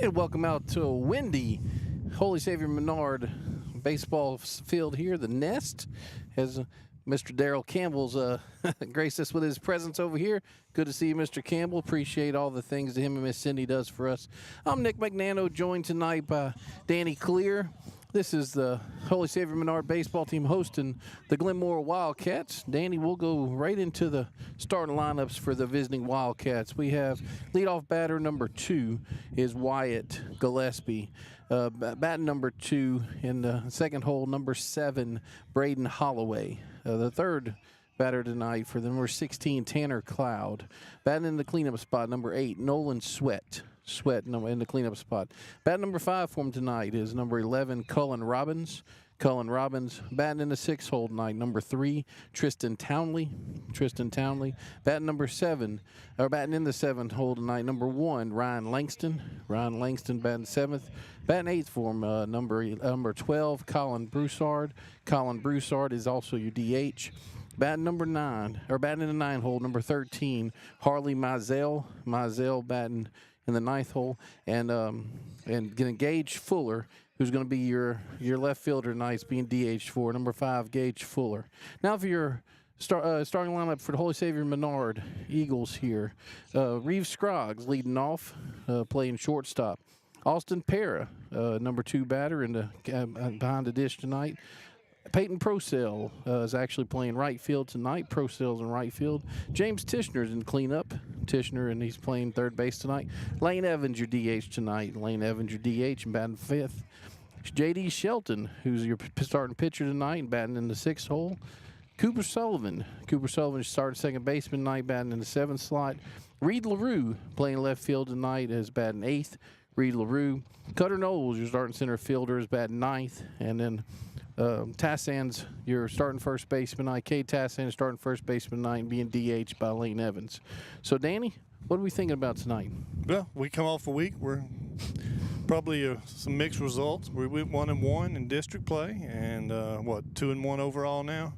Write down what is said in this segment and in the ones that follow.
And welcome out to a windy Holy Savior Menard baseball field here. The Nest has Mr. Darrell Campbell's graced us with his presence over here. Good to see you, Mr. Campbell. Appreciate all the things that him and Miss Cindy does for us. I'm Nick McNano, joined tonight by Danny Clear. This is the Holy Savior Menard baseball team hosting the Glenmora Wildcats. Danny, we'll go right into the starting lineups for the visiting Wildcats. We have leadoff batter number 2 is Wyatt Gillespie. Batting number 2 in the second hole, number 7, Braden Holloway. The third batter tonight for the number 16, Tanner Cloud. Batting in the cleanup spot, number 8, Nolan Sweat in the cleanup spot. Bat number 5 for him tonight is number 11, Cullen Robbins. Batting in the 6th hole tonight, number 3, Tristan Townley. Batting number 7, or batting in the 7th hole tonight, number 1, Ryan Langston batting 7th. Batting 8th for him, number 12, Colin Broussard. Colin Broussard is also your DH. Batting number 9, or batting in the 9th hole, number 13, Harley Mizell. Batting in the 9th hole, and getting Gage Fuller, who's going to be your left fielder tonight, being DH for number 5, Gage Fuller. Now for your starting lineup for the Holy Savior Menard Eagles here. Reeves Scroggs leading off, playing shortstop. Austin Para, number 2 batter behind the dish tonight. Peyton Procell is actually playing right field tonight. Procell's in right field. James Tishner's in cleanup. And he's playing third base tonight. Lane Evans, your DH tonight. And batting 5th. J.D. Shelton, who's your starting pitcher tonight, and batting in the 6th hole. Cooper Sullivan starting second baseman tonight, batting in the 7th slot. Reed LaRue playing left field tonight, is batting 8th. Reed LaRue. Cutter Knowles, your starting center fielder, is batting 9th. And then Tassan's your starting first baseman tonight. Cade Tassan starting first baseman tonight and being DH by Lane Evans. So, Danny, what are we thinking about tonight? Well, we come off a week. We're probably some mixed results. We went 1-1 in district play, and 2-1 overall now.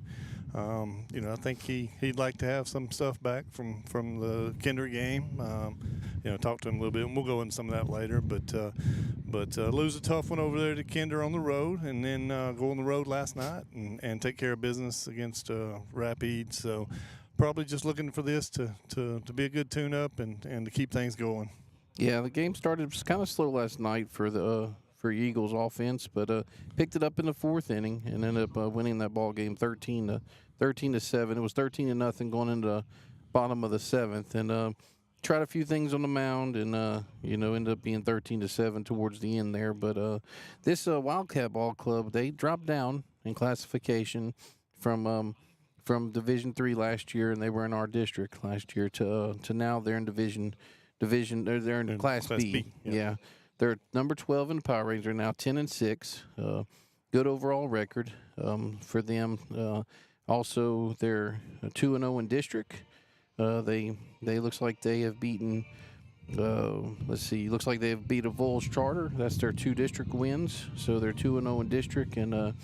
I think he'd like to have some stuff back from the Kinder game. Talk to him a little bit, and we'll go into some of that later. But lose a tough one over there to Kinder on the road, and then go on the road last night and take care of business against Rapides. So probably just looking for this to be a good tune-up and to keep things going. Yeah, the game started kind of slow last night for the Eagles offense, but picked it up in the 4th inning and ended up winning that ball game 13-7. It was 13-0 going into the bottom of the 7th, and tried a few things on the mound, and ended up being 13-7 towards the end there. But this Wildcat Ball Club, they dropped down in classification from Division III last year, and they were in our district last year to now they're in division. They're in Class B. Yeah. They're number 12 in the power range. They're now 10-6. Good overall record for them. Also, they're 2-0 in district. They looks like they have beaten. Looks like they have beat a Vols Charter. That's their 2 district wins. So they're 2-0 in district, and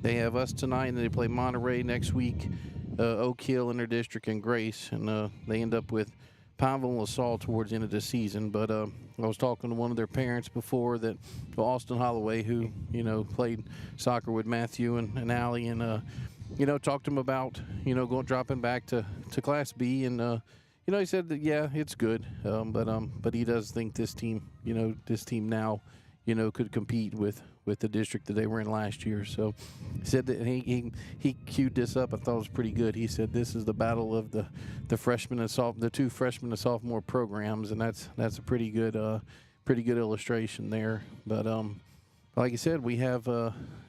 they have us tonight, and they play Monterey next week. Oak Hill in their district, and Grace, and they end up with Pineville and LaSalle towards the end of the season. But I was talking to one of their parents before Austin Holloway, who, played soccer with Matthew and Allie, and, talked to him about, dropping back to Class B. And, he said that, yeah, it's good. But he does think this team now, could compete with the district that they were in last year. So he said that he queued this up. I thought it was pretty good. He said this is the battle of the freshman and the 2 freshman and sophomore programs, and that's a pretty good illustration there. But like I said, we have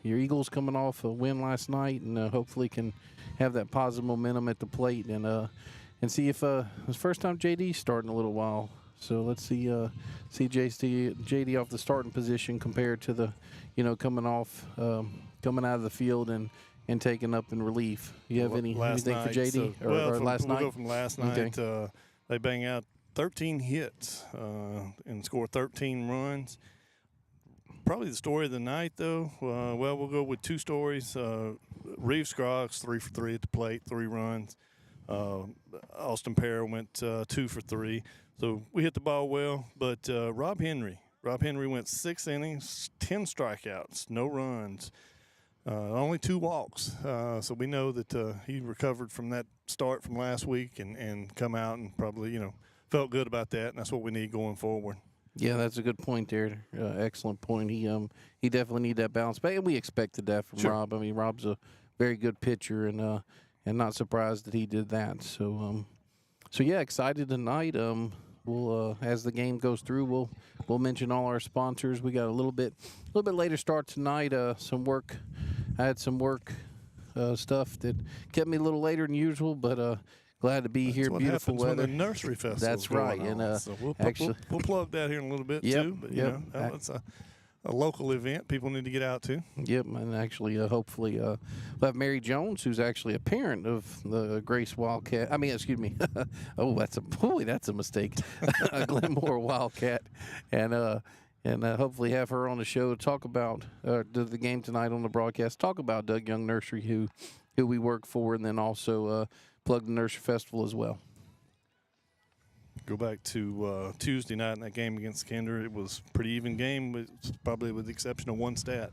your Eagles coming off a win last night, and hopefully can have that positive momentum at the plate, and see if it's the first time JD's starting in a little while. So let's see JD off the starting position compared to the, coming out of the field and taking up in relief. You have anything for JD or last night? We'll go from last night. Okay. They bang out 13 hits and score 13 runs. Probably the story of the night, though. We'll go with 2 stories. Reeves Scroggs 3 for 3 at the plate, 3 runs. Austin Para went 2 for 3. So we hit the ball well, but Rob Henry Rob Henry went 6 innings, 10 strikeouts, no runs, only 2 walks. So we know that he recovered from that start from last week and come out and probably, felt good about that, and that's what we need going forward. Yeah, that's a good point there. Excellent point. He definitely need that bounce back, and we expected that from Sure. Rob. I mean, Rob's a very good pitcher, and not surprised that he did that. So yeah, excited tonight. We'll as the game goes through, we'll mention all our sponsors. We got a little bit later start tonight. Some work. I had some work stuff that kept me a little later than usual, but glad to be here. What Beautiful happens weather. when the nursery festival. That's right, and so we'll actually, we'll plug that here in a little bit Yep, too. But yep. it's a local event. People need to get out to. Yep, and actually, hopefully, we'll have Mary Jones, who's actually a parent of the Grace Wildcat. I mean, excuse me. That's a mistake. A Glenmora Wildcat, and hopefully have her on the show to talk about the game tonight on the broadcast. Talk about Doug Young Nursery, who we work for, and then also plug the Nursery Festival as well. Go back to Tuesday night in that game against Kinder. It was a pretty even game, probably with the exception of one stat.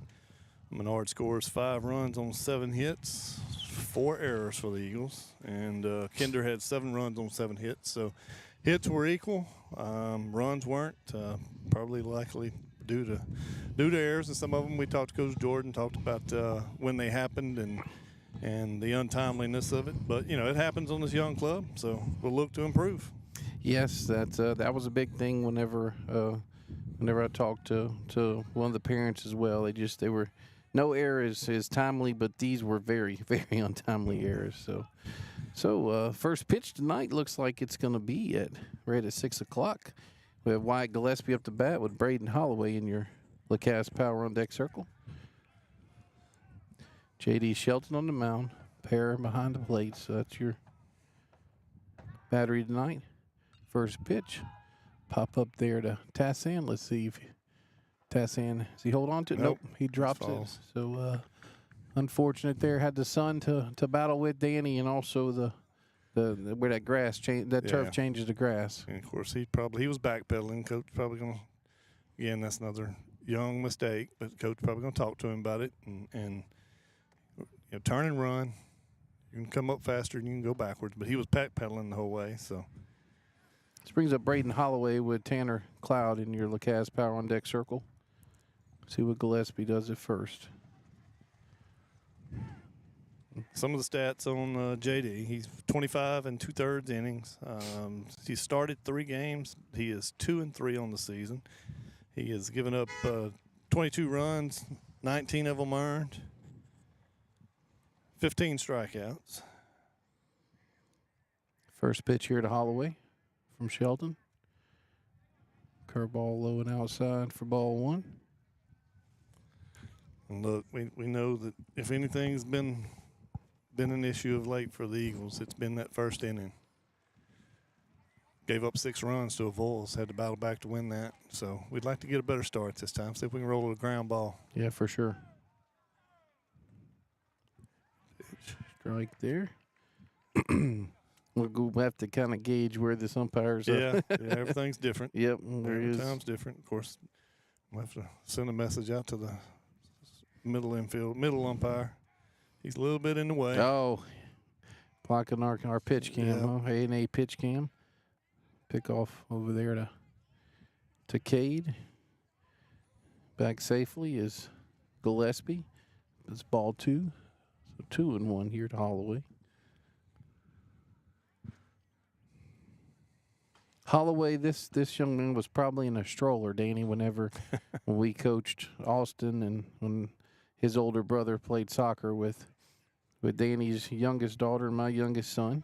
Menard scores 5 runs on 7 hits, 4 errors for the Eagles, and Kinder had 7 runs on 7 hits. So hits were equal, runs weren't. Probably likely due to errors, and some of them we talked to Coach Jordan, talked about when they happened and the untimeliness of it. But it happens on this young club, so we'll look to improve. Yes, that was a big thing. Whenever I talked to one of the parents as well, they were no errors is timely, but these were very, very untimely errors. So first pitch tonight looks like it's going to be right at 6 o'clock. We have Wyatt Gillespie up to bat with Braden Holloway in your LaCasse Power on Deck circle. J.D. Shelton on the mound, pair behind the plate. So that's your battery tonight. First pitch, pop up there to Tassan. Let's see if Tassan, does he hold on to it? Nope, he drops it. So unfortunate there. Had the son to battle with Danny, and also the where that grass turf changes the grass. And of course he was backpedaling. Coach probably gonna, again, that's another young mistake, but coach probably gonna talk to him about it and turn and run. You can come up faster and you can go backwards, but he was backpedaling the whole way. So this brings up Braden Holloway with Tanner Cloud in your LaCasse Power on Deck circle. See what Gillespie does at first. Some of the stats on JD. He's 25 2/3 innings. He started 3 games. He is 2-3 on the season. He has given up 22 runs, 19 of them earned, 15 strikeouts. First pitch here to Holloway from Shelton. Curveball low and outside for ball 1. And look, we know that if anything's been an issue of late for the Eagles, it's been that first inning. Gave up 6 runs to a Vols, had to battle back to win that. So we'd like to get a better start this time. See if we can roll a ground ball. Yeah, for sure. Strike there. We'll have to kind of gauge where this umpire's yeah, everything's different. Yep. Every time's different. Of course, we'll have to send a message out to the middle umpire. He's a little bit in the way. Oh, blocking our pitch cam, huh? A&A pitch cam. Pick off over there to Cade. Back safely is Gillespie. It's ball 2. So 2-1 here to Holloway. Holloway, this young man was probably in a stroller, Danny, when we coached Austin and when his older brother played soccer with Danny's youngest daughter and my youngest son.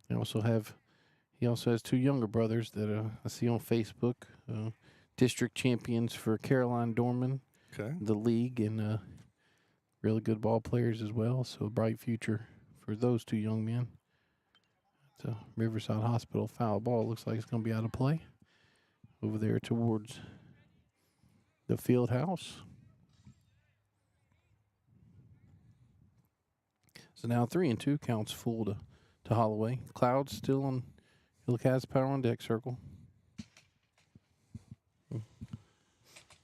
He also has 2 younger brothers that I see on Facebook, district champions for Caroline Dorman, the league, and really good ball players as well. So a bright future for those 2 young men. It's a Riverside Hospital foul ball. Looks like it's going to be out of play over there towards the field house. So now 3-2 counts full to Holloway. Cloud still on Wildcats Power on Deck circle.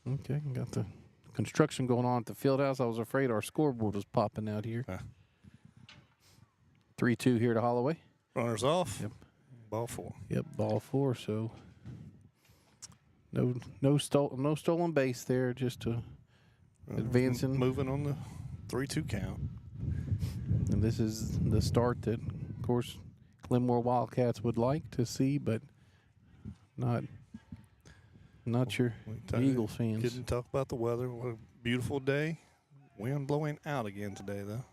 Okay, got the construction going on at the field house. I was afraid our scoreboard was popping out here. 3-2 here to Holloway. Runners off. Yep. Ball 4. Yep, ball 4. So no stolen base there. Just advancing, moving on the 3-2 count. And this is the start that, of course, Glenmora Wildcats would like to see, but not your Eagles fans. Couldn't talk about the weather. What a beautiful day. Wind blowing out again today, though.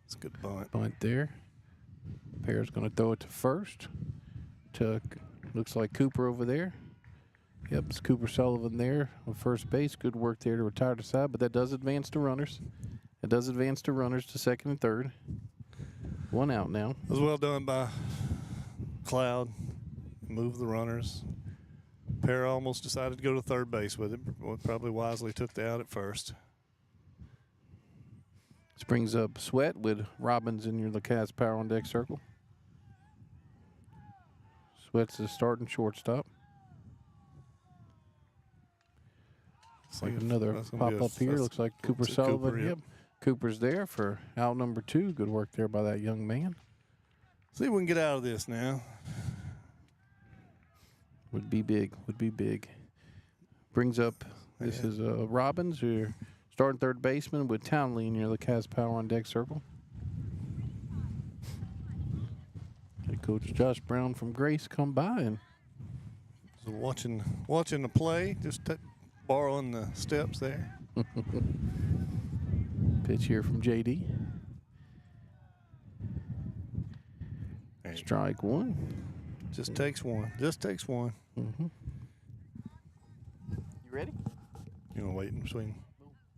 It's a good bunt. Bunt there. Pair's going to throw it to first. Looks like Cooper over there. Yep, it's Cooper Sullivan there on first base. Good work there to retire the side, but that does advance to runners. It does advance to runners to second and third. 1 out now. It was well done by Cloud. Move the runners. Pair almost decided to go to third base with it. Probably wisely took the out at first. This brings up Sweat with Robbins in your Wildcats Power on Deck circle. Sweat's the starting shortstop. Looks like another pop up here. Looks like Cooper Sullivan. Yep. Cooper's there for out number 2. Good work there by that young man. See if we can get out of this now. Would be big. Would be big. Brings up, this is Robbins, your starting third baseman, with Townley in your Wildcats Power on Deck circle. Head coach Josh Brown from Grace come by and so watching the play, just borrowing the steps there. Pitch here from JD. Strike 1. Just takes one. Just takes one. Mm-hmm. You ready? You want to wait in between?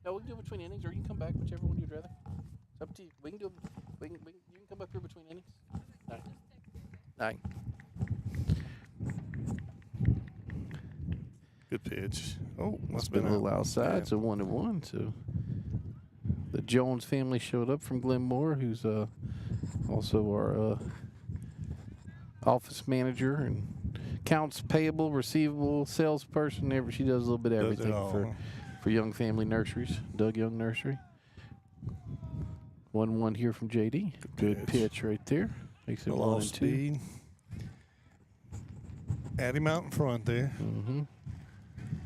No, we can do it between innings, or you can come back, whichever one you'd rather. It's up to you. We can do it. You can come back here between innings. All right. Good pitch. Oh, Must have been a little outside. Yeah. So 1-1. So the Jones family showed up from Glenmora, who's also our office manager and accounts payable, receivable, salesperson. She does a little bit of everything for Young Family Nurseries, Doug Young Nursery. 1-1 here from JD. Good pitch right there. Makes it 1-2. Speed. Add him out in front there. Mm-hmm.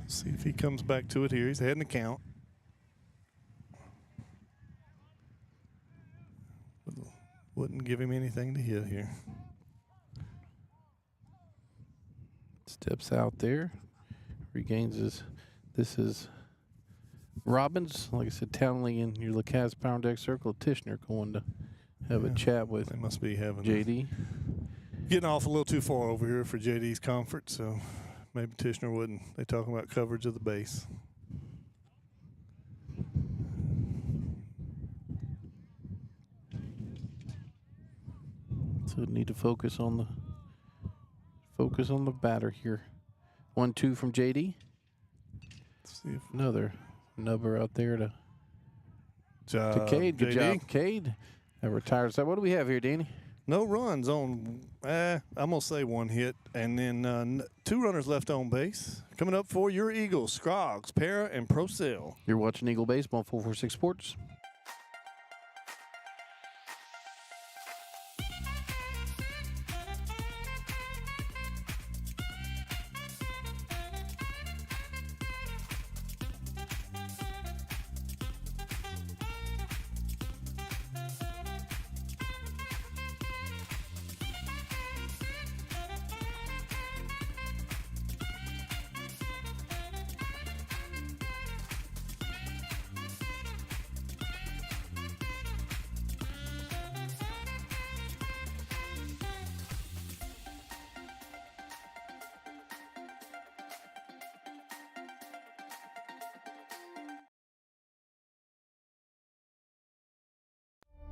See if he comes back to it here. He's ahead in the count. Wouldn't give him anything to hit here. Steps out there. Regains his. This is Robbins. Like I said, Townley in your Wildcats Power on Deck circle. Tishner going to have a chat with they must be having JD. Getting off a little too far over here for JD's comfort, so maybe Tishner wouldn't. They talking about coverage of the base. So need to focus on the batter here. 1-2 from JD. Let's see if another nubber out there to Cade. Good JD. job, Cade. That retires that. What do we have here, Danny? No runs on, I'm going to say 1 hit, and then 2 runners left on base. Coming up for your Eagles, Scroggs, Para, and Procell. You're watching Eagle Baseball, 446 Sports.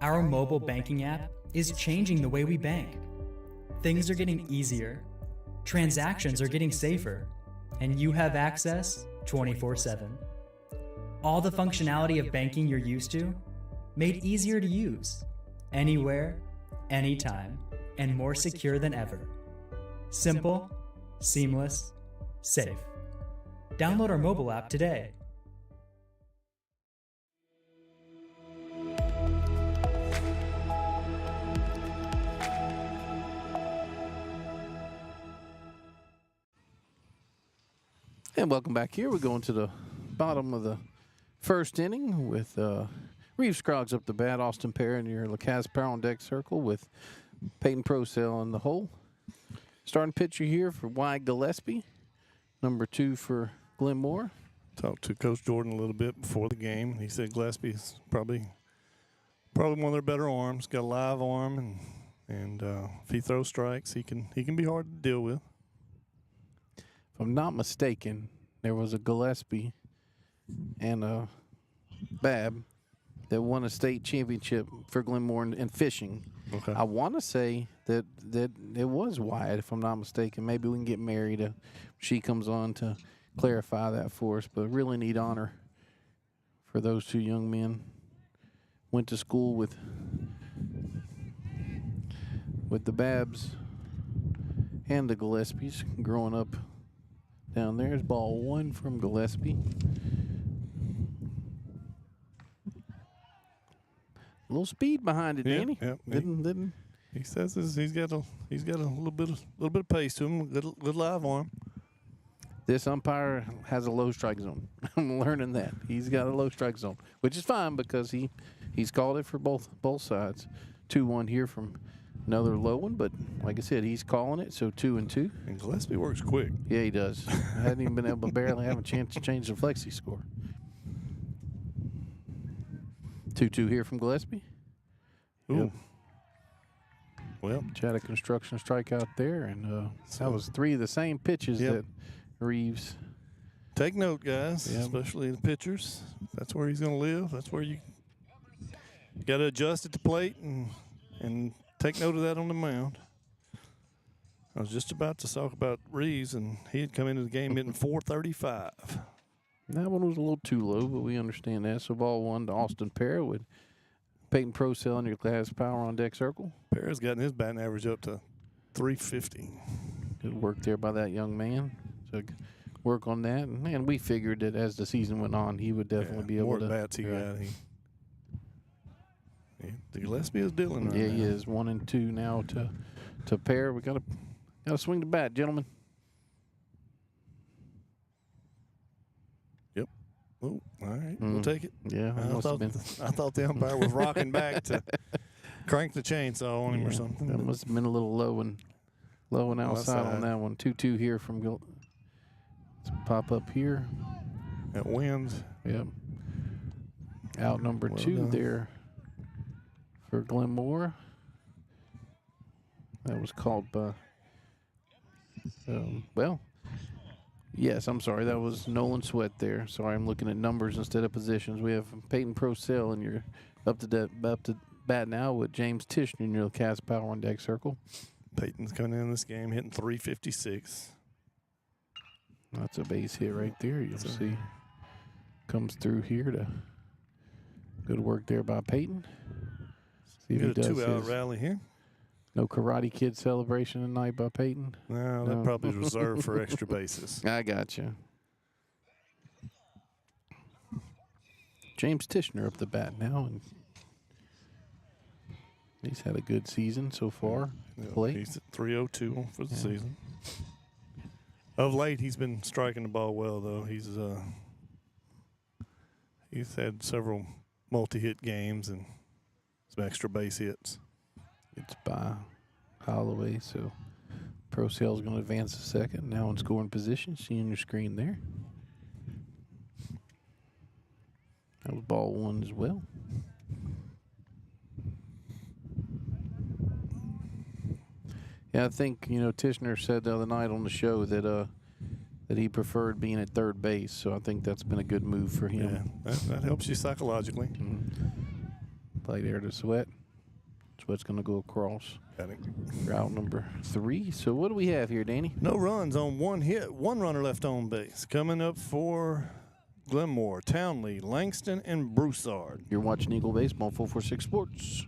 Our mobile banking app is changing the way we bank. Things are getting easier, transactions are getting safer, and you have access 24/7. All the functionality of banking you're used to, made easier to use, anywhere, anytime, and more secure than ever. Simple, seamless, safe. Download our mobile app today. And welcome back here. We're going to the bottom of the first inning with Reeves Scroggs up the bat, Austin Pear in your LaCaz Power on deck circle with Peyton Procell in the hole. Starting pitcher here for Y. Gillespie, number 2 for Glenmora. Talked to Coach Jordan a little bit before the game. He said Gillespie's probably one of their better arms. Got a live arm, and if he throws strikes, he can be hard to deal with. If I'm not mistaken, there was a Gillespie and a Babb that won a state championship for Glenmora in fishing. Okay. I want to say that it was Wyatt, if I'm not mistaken. Maybe we can get Mary to, she comes on to clarify that for us. But really neat honor for those 2 young men. Went to school with the Babbs and the Gillespies growing up. Down there's ball 1 from Gillespie. A little speed behind it, Danny. Yep. Didn't. He says he's got a little bit of pace to him. Good live arm. This umpire has a low strike zone. I'm learning that he's got a low strike zone, which is fine because he's called it for both sides. 2-1 here from another low one, but like I said, he's calling it, so 2-2. And Gillespie works quick. Yeah, he does. I hadn't even been able to barely have a chance to change the flexi score. 2-2 here from Gillespie. Ooh. Yep. Well, Chad construction strikeout there, and that was 3 of the same pitches that Reeves. Take note, guys, Yep. especially the pitchers. That's where he's going to live. That's where you got to adjust at the plate and take note of that on the mound. I was just about to talk about Reeves, and he had come into the game hitting .435. That one was a little too low, but we understand that. So ball 1 to Austin Pear with Peyton Procell in your LaCaz Power on deck circle. Pear's gotten his batting average up to .350. Good work there by that young man. So work on that. And man, we figured that as the season went on, he would definitely be able more to. More bats he got. The Gillespie is dealing right yeah, now. he is 1 and 2 now to Pear. We gotta swing the bat, gentlemen. Oh, all right. We'll take it. Yeah, I thought the umpire was rocking back to crank the chainsaw on him or something. That must have been a little low and outside on that one. 2-2 here from Let's pop up here. That wind. Yep. Out number 2 done. there for Glenmora. That was called by yes, I'm sorry. That was Nolan Sweat there. Sorry, I'm looking at numbers instead of positions. We have Peyton Procell, and you're up to bat now with James Tishner in your LaCaz Power on deck circle. Peyton's coming in this game hitting .356. That's a base hit right there. You'll see. Comes through here to good work there by Peyton. See if he Get a does 2-out rally here. No Karate Kid celebration tonight by Peyton? No, that probably is reserved for extra bases. I got you. James Tishner up the bat now, and he's had a good season so far. He's at .302 for the season. Of late, he's been striking the ball well, though. He's had several multi-hit games and some extra base hits. It's by Holloway, so Procell's going to advance a second. Now in scoring position, seeing your screen there. That was ball 1 as well. Yeah, I think, Tishner said the other night on the show that he preferred being at third base, so I think that's been a good move for him. Yeah, that helps you psychologically. Play there to Sweat. Sweat's going to go across. Got it. Route number 3. So what do we have here, Danny? No runs on 1 hit. 1 runner left on base. Coming up for Glenmora, Townley, Langston, and Broussard. You're watching Eagle Baseball 446 Sports.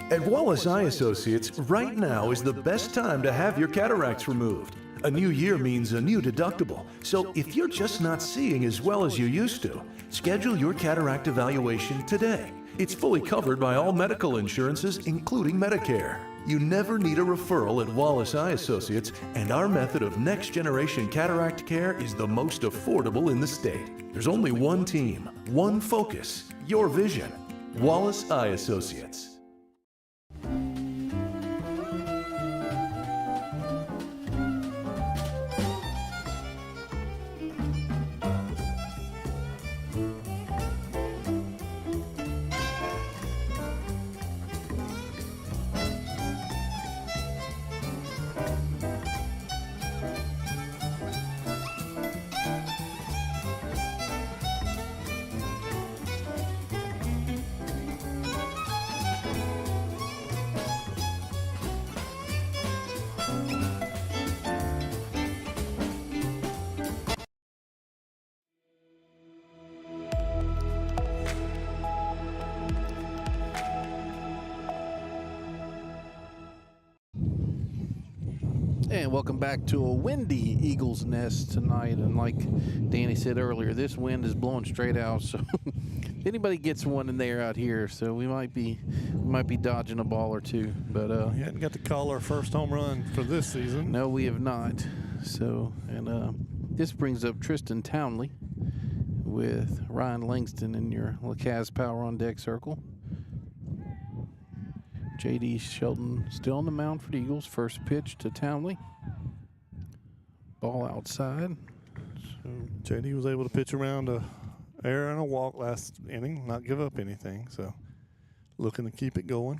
At Wallace Eye Associates, right now is the best time to have your cataracts removed. A new year means a new deductible, so if you're just not seeing as well as you used to, schedule your cataract evaluation today. It's fully covered by all medical insurances, including Medicare. You never need a referral at Wallace Eye Associates, and our method of next-generation cataract care is the most affordable in the state. There's only one team, one focus, your vision. Wallace Eye Associates. And welcome back to a windy Eagles Nest tonight. And like Danny said earlier, this wind is blowing straight out. So if anybody gets one in there out here, so we might be dodging a ball or two. But We hadn't got to call our first home run for this season. no, we have not. So this brings up Tristan Townley with Ryan Langston in your LaCaz Power on Deck circle. J.D. Shelton still on the mound for the Eagles. First pitch to Townley. Ball outside. So JD was able to pitch around a error and a walk last inning, not give up anything. So looking to keep it going.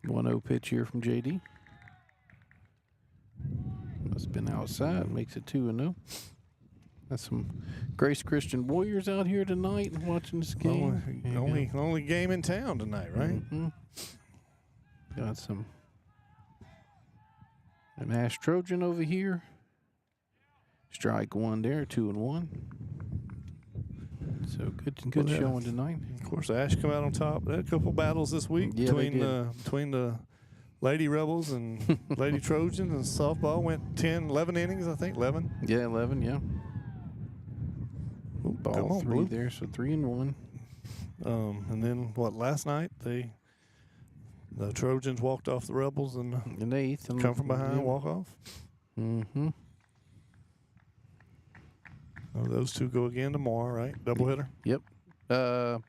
1-0 pitch here from J.D. Must have been outside. Makes it 2-0. That's some Grace Christian Warriors out here tonight watching this game. Only game in town tonight, right? Mm-hmm. Got an Ash Trojan over here. Strike one there, 2-1. So good showing tonight. Of course, Ash come out on top. They had a couple battles this week between the Lady Rebels and Lady Trojans, and softball went 11 innings, I think. 11. Yeah, 11. Yeah. Ooh, Ball on, 3 Blue. there, so 3-1. And then last night the Trojans walked off the Rebels and In 8th. And come from behind, walk off. Mm-hmm. Oh, those two go again tomorrow, right? Doubleheader. Yep. No,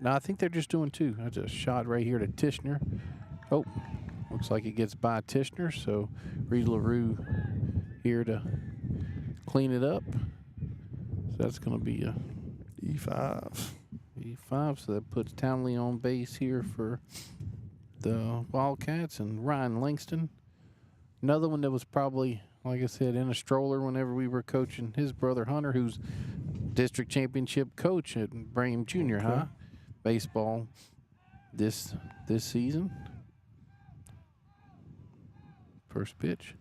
I think they're just doing 2. That's a shot right here to Tishner. Oh, looks like it gets by Tishner, so Reed LaRue here to clean it up. So that's going to be a E5. E5, so that puts Townley on base here for the Wildcats, and Ryan Langston. Another one that was probably, like I said, in a stroller whenever we were coaching his brother Hunter, who's district championship coach at Braham Junior High baseball this season. First pitch.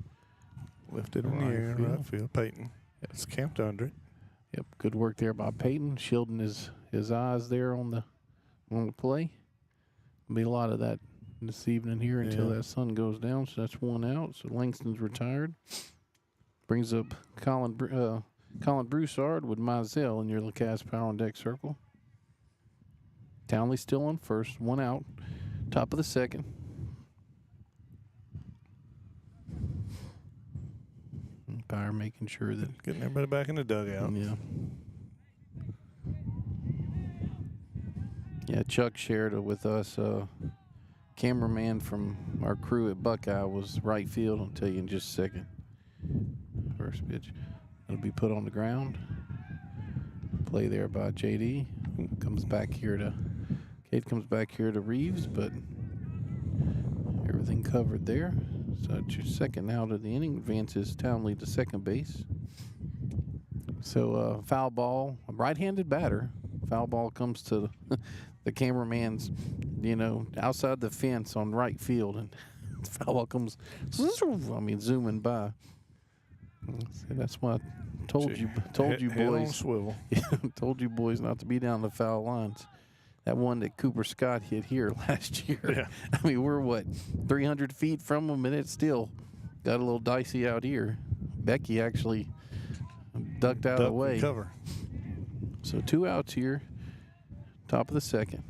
Lifted in the air, right field. Peyton. It's camped under it. Yep, good work there by Peyton, shielding his eyes there on the play. There'll be a lot of that this evening here until that sun goes down. So that's 1 out. So Langston's retired. Brings up Colin Broussard with Mizell in your LaCaz Power on Deck circle. Townley still on first, 1 out. Top of the second. Umpire making sure that Getting everybody back in the dugout. Yeah, Chuck shared it with us. Cameraman from our crew at Buckeye was right field. I'll tell you in just a second. First pitch. It'll be put on the ground. Play there by JD. Comes back here to Reeves, but everything covered there. So it's your second out of the inning. Advances Townley to second base. So foul ball, a right-handed batter. Foul ball comes to the cameraman's, outside the fence on right field, and foul ball comes, zooming by. So that's why Told you Head on boys. swivel. Told you boys not to be down the foul lines. That one that Cooper Scott hit here last year. Yeah. I mean, we're, 300 feet from them, and it still got a little dicey out here. Becky actually ducked out of the way. Cover. So 2 outs here, top of the second.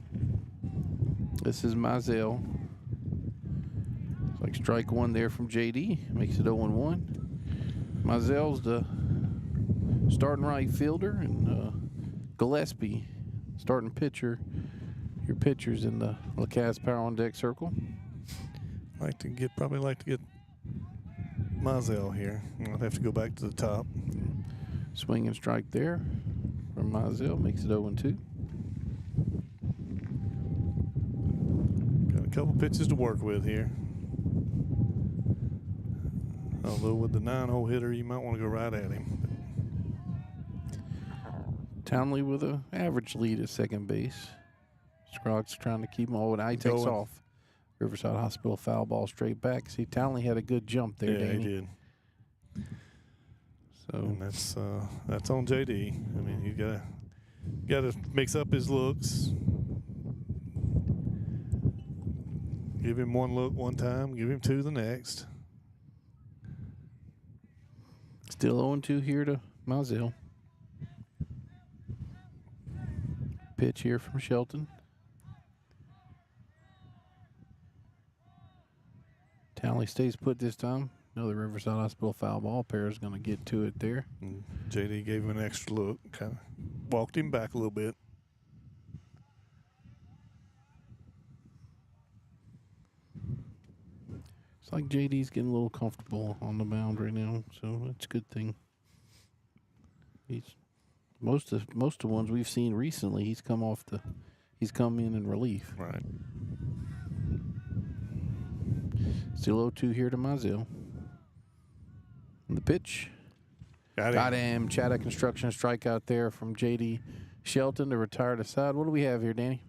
This is Mizell. It's like strike one there from JD. Makes it 0-1. Mizell's the starting right fielder, and Gillespie, starting pitcher. Your pitchers in the Lacasse Power on Deck circle. Probably like to get Mizell here. I'll have to go back to the top. Swing and strike there from Mizell. Makes it 0-2. Got a couple pitches to work with here. Although with the 9-hole hitter, you might want to go right at him. Townley with an average lead at second base. Scroggs trying to keep him over. Now he takes off. Riverside Hospital foul ball straight back. See, Townley had a good jump there, Yeah, Danny. he did. So And that's on JD. I mean, you got to mix up his looks. Give him one look one time. Give him two the next. still 0-2 here to Mizell. Pitch here from Shelton. Townley stays put this time. Another Riverside Hospital foul ball. Pair is going to get to it there. And JD gave him an extra look, kind of walked him back a little bit. It's like JD's getting a little comfortable on the mound right now, so that's a good thing. He's most of the ones we've seen recently. He's come in relief. Right. Still 0-2 here to Mizell. And the pitch. Got him. Chaddock Construction strikeout there from JD Shelton to retire to side. What do we have here, Danny?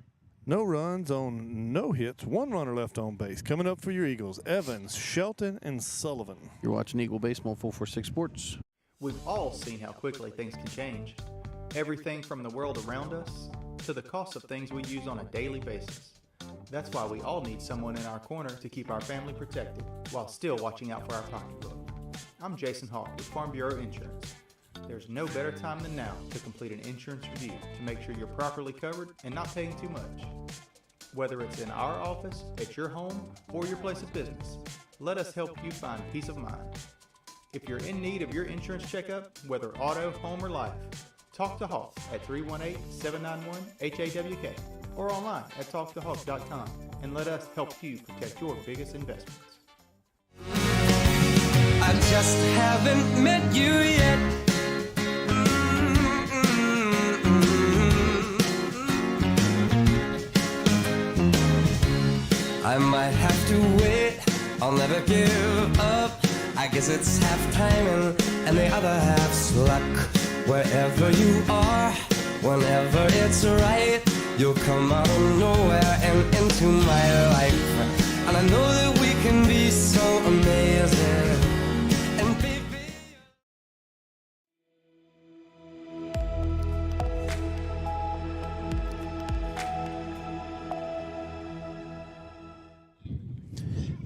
No runs on no hits. One runner left on base. Coming up for your Eagles, Evans, Shelton, and Sullivan. You're watching Eagle Baseball 446 Sports. We've all seen how quickly things can change. Everything from the world around us to the cost of things we use on a daily basis. That's why we all need someone in our corner to keep our family protected while still watching out for our pocketbook. I'm Jason Hawk with Farm Bureau Insurance. There's no better time than now to complete an insurance review to make sure you're properly covered and not paying too much. Whether it's in our office, at your home, or your place of business, let us help you find peace of mind. If you're in need of your insurance checkup, whether auto, home, or life, talk to Hawk at 318-791-HAWK or online at talktohawk.com and let us help you protect your biggest investments. I just haven't met you yet. I might have to wait, I'll never give up. I guess it's half timing and the other half's luck. Wherever you are, whenever it's right, you'll come out of nowhere and into my life. And I know that we can be so amazing. And baby,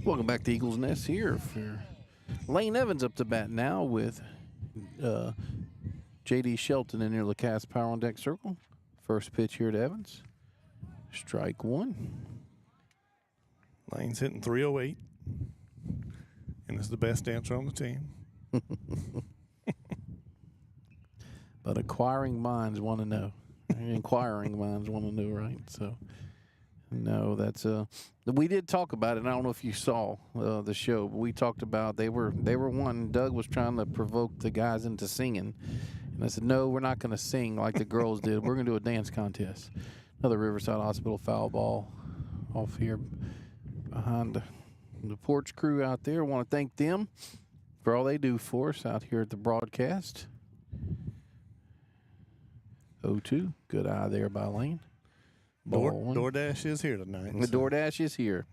Welcome back to Eagles Nest here for Lane Evans up to bat now with J.D. Shelton in near Lacasse Power on Deck circle. First pitch here to Evans. Strike one. Lane's hitting 308, and is the best dancer on the team. But acquiring minds want to know. Inquiring minds want to know, right? So, no, that's we did talk about it. And I don't know if you saw the show, but we talked about they were one. Doug was trying to provoke the guys into singing, and I said, no, we're not going to sing like the girls did. We're going to do a dance contest. Another Riverside Hospital foul ball off here behind the porch crew out there. I want to thank them for all they do for us out here at the broadcast. 0-2. Good eye there by Lane. DoorDash is here tonight. The DoorDash is here.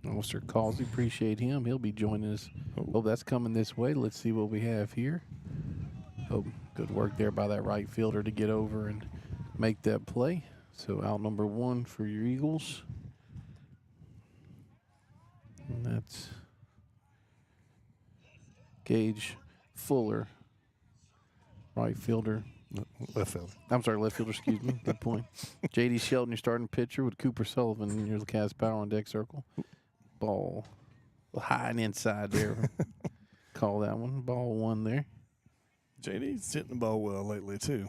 Officer Causey, appreciate him. He'll be joining us. Oh, that's coming this way. Let's see what we have here. Oh, good work there by that right fielder to get over and make that play. So out number 1 for your Eagles. And that's Gage Fuller, right fielder. Left fielder. I'm sorry, left fielder, excuse me. Good point. J.D. Shelton, your starting pitcher, with Cooper Sullivan in your Cavs power on deck circle. Ball high and inside there. Call that one. Ball 1 there. JD's hitting the ball well lately, too.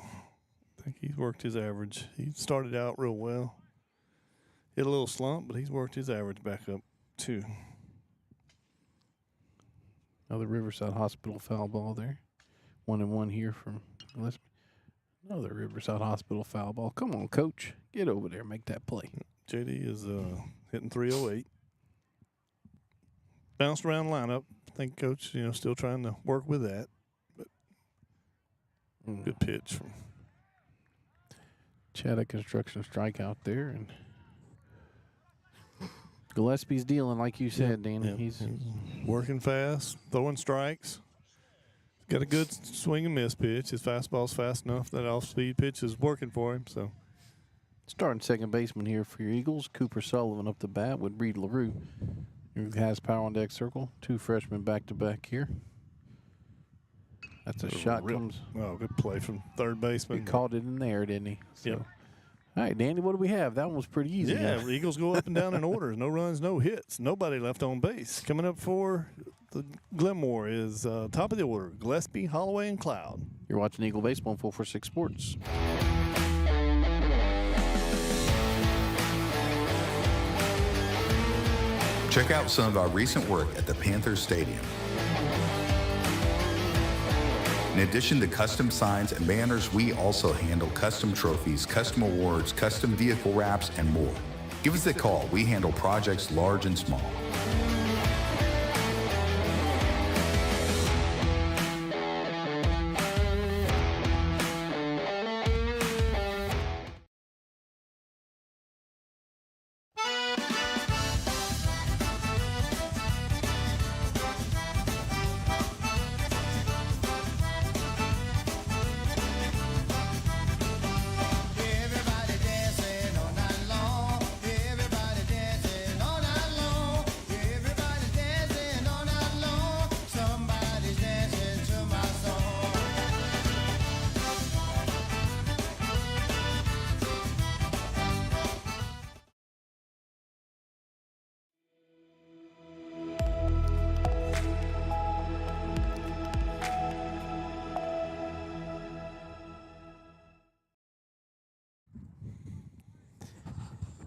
I think he's worked his average. He started out real well. Hit a little slump, but he's worked his average back up, too. Another Riverside Hospital foul ball there. 1-1 here from Gillespie. Another Riverside Hospital foul ball. Come on, coach. Get over there. Make that play. JD is hitting 308. Bounced around lineup. I think coach, still trying to work with that. But good pitch from Chaddock Construction strikeout there. And Gillespie's dealing, like you said, Danny. Yep. He's working fast, throwing strikes. Got a good swing and miss pitch. His fastball's fast enough. That off-speed pitch is working for him. So, starting second baseman here for your Eagles. Cooper Sullivan up the bat with Reed LaRue, who has power on deck circle. 2 freshmen back-to-back here. That's a shot comes. Oh, good play from third baseman. He caught it in there, didn't he? So. Yep. All right, Danny, what do we have? That one was pretty easy. Yeah, the Eagles go up and down in order. No runs, no hits. Nobody left on base. Coming up for the Glenmora is top of the order, Gillespie, Holloway, and Cloud. You're watching Eagle Baseball on 446 Sports. Check out some of our recent work at the Panthers Stadium. In addition to custom signs and banners, we also handle custom trophies, custom awards, custom vehicle wraps, and more. Give us a call. We handle projects large and small.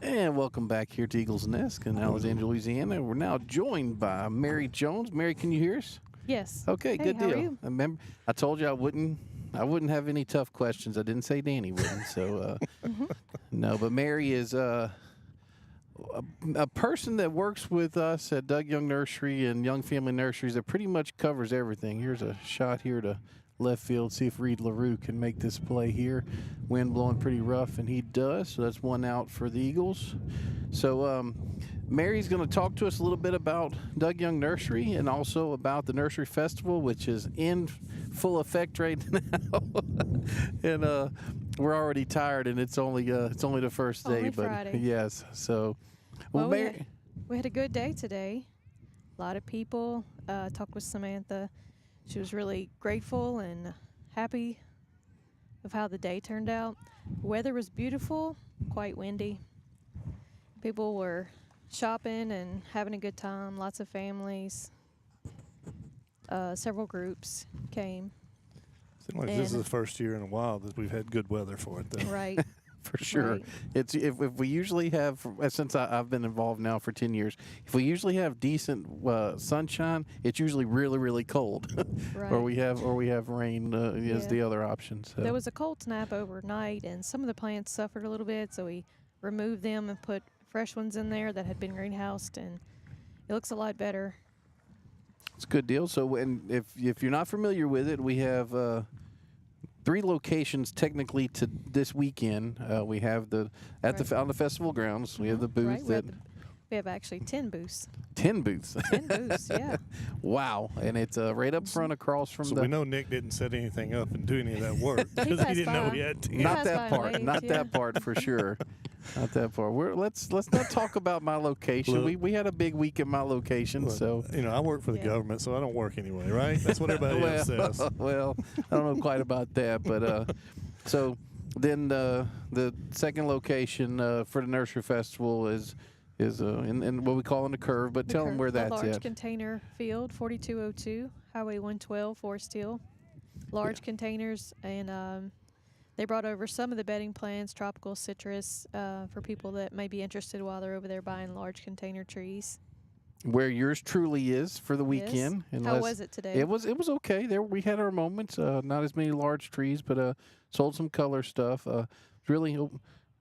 And welcome back here to Eagles Nest in Alexandria, Louisiana. We're now joined by Mary Jones. Mary, can you hear us? Yes. Okay, Hey, good how are deal. you? Remember, I told you I wouldn't have any tough questions. I didn't say Danny wouldn't. So no, but Mary is a person that works with us at Doug Young Nursery and Young Family Nurseries that pretty much covers everything. Here's a shot here to left field. See if Reed LaRue can make this play here. Wind blowing pretty rough, and he does. So that's 1 out for the Eagles. So Mary's going to talk to us a little bit about Doug Young Nursery and also about the Nursery Festival, which is in full effect right now. And we're already tired, and it's only the first day. Only but Friday. yes. So well, Mary. We had a good day today. A lot of people. Talked with Samantha. She was really grateful and happy of how the day turned out. The weather was beautiful, quite windy. People were shopping and having a good time. Lots of families. Several groups came. Seems like this is the first year in a while that we've had good weather for it, though. Right. For sure. Right. It's if we usually have, since I've been involved now for 10 years, if we usually have decent sunshine, it's usually really, really cold. Right. or we have rain is Yeah. the other option. So. There was a cold snap overnight, and some of the plants suffered a little bit, so we removed them and put fresh ones in there that had been greenhoused, and it looks a lot better. It's a good deal. So if you're not familiar with it, we have 3 locations technically to this weekend. We have on the festival grounds. We have the booth Right, we're at the We have actually 10 booths. 10 booths. 10 booths, yeah. Wow. And it's right up front across from So the. we know Nick didn't set anything up and do any of that work He because he passed didn't know by. he had 10. He Not passed that by and part. waved, Not yeah. that part for sure. Not that part. Let's not talk about my location. Look. We had a big week at my location, Look, so. I work for the Yeah. government, so I don't work anyway, right? That's what everybody else says. Well, I don't know quite about that, but so then the second location for the Nursery Festival is in what we call in the Curve. But tell them where The that's large at. container field, 4202, Highway 112, Forest Hill. Large containers, and they brought over some of the bedding plants, tropical citrus, for people that may be interested while they're over there buying large container trees. Where yours truly is for the Yes. weekend. How unless- was it today? It was okay. There we had our moments. Not as many large trees, but sold some color stuff. Really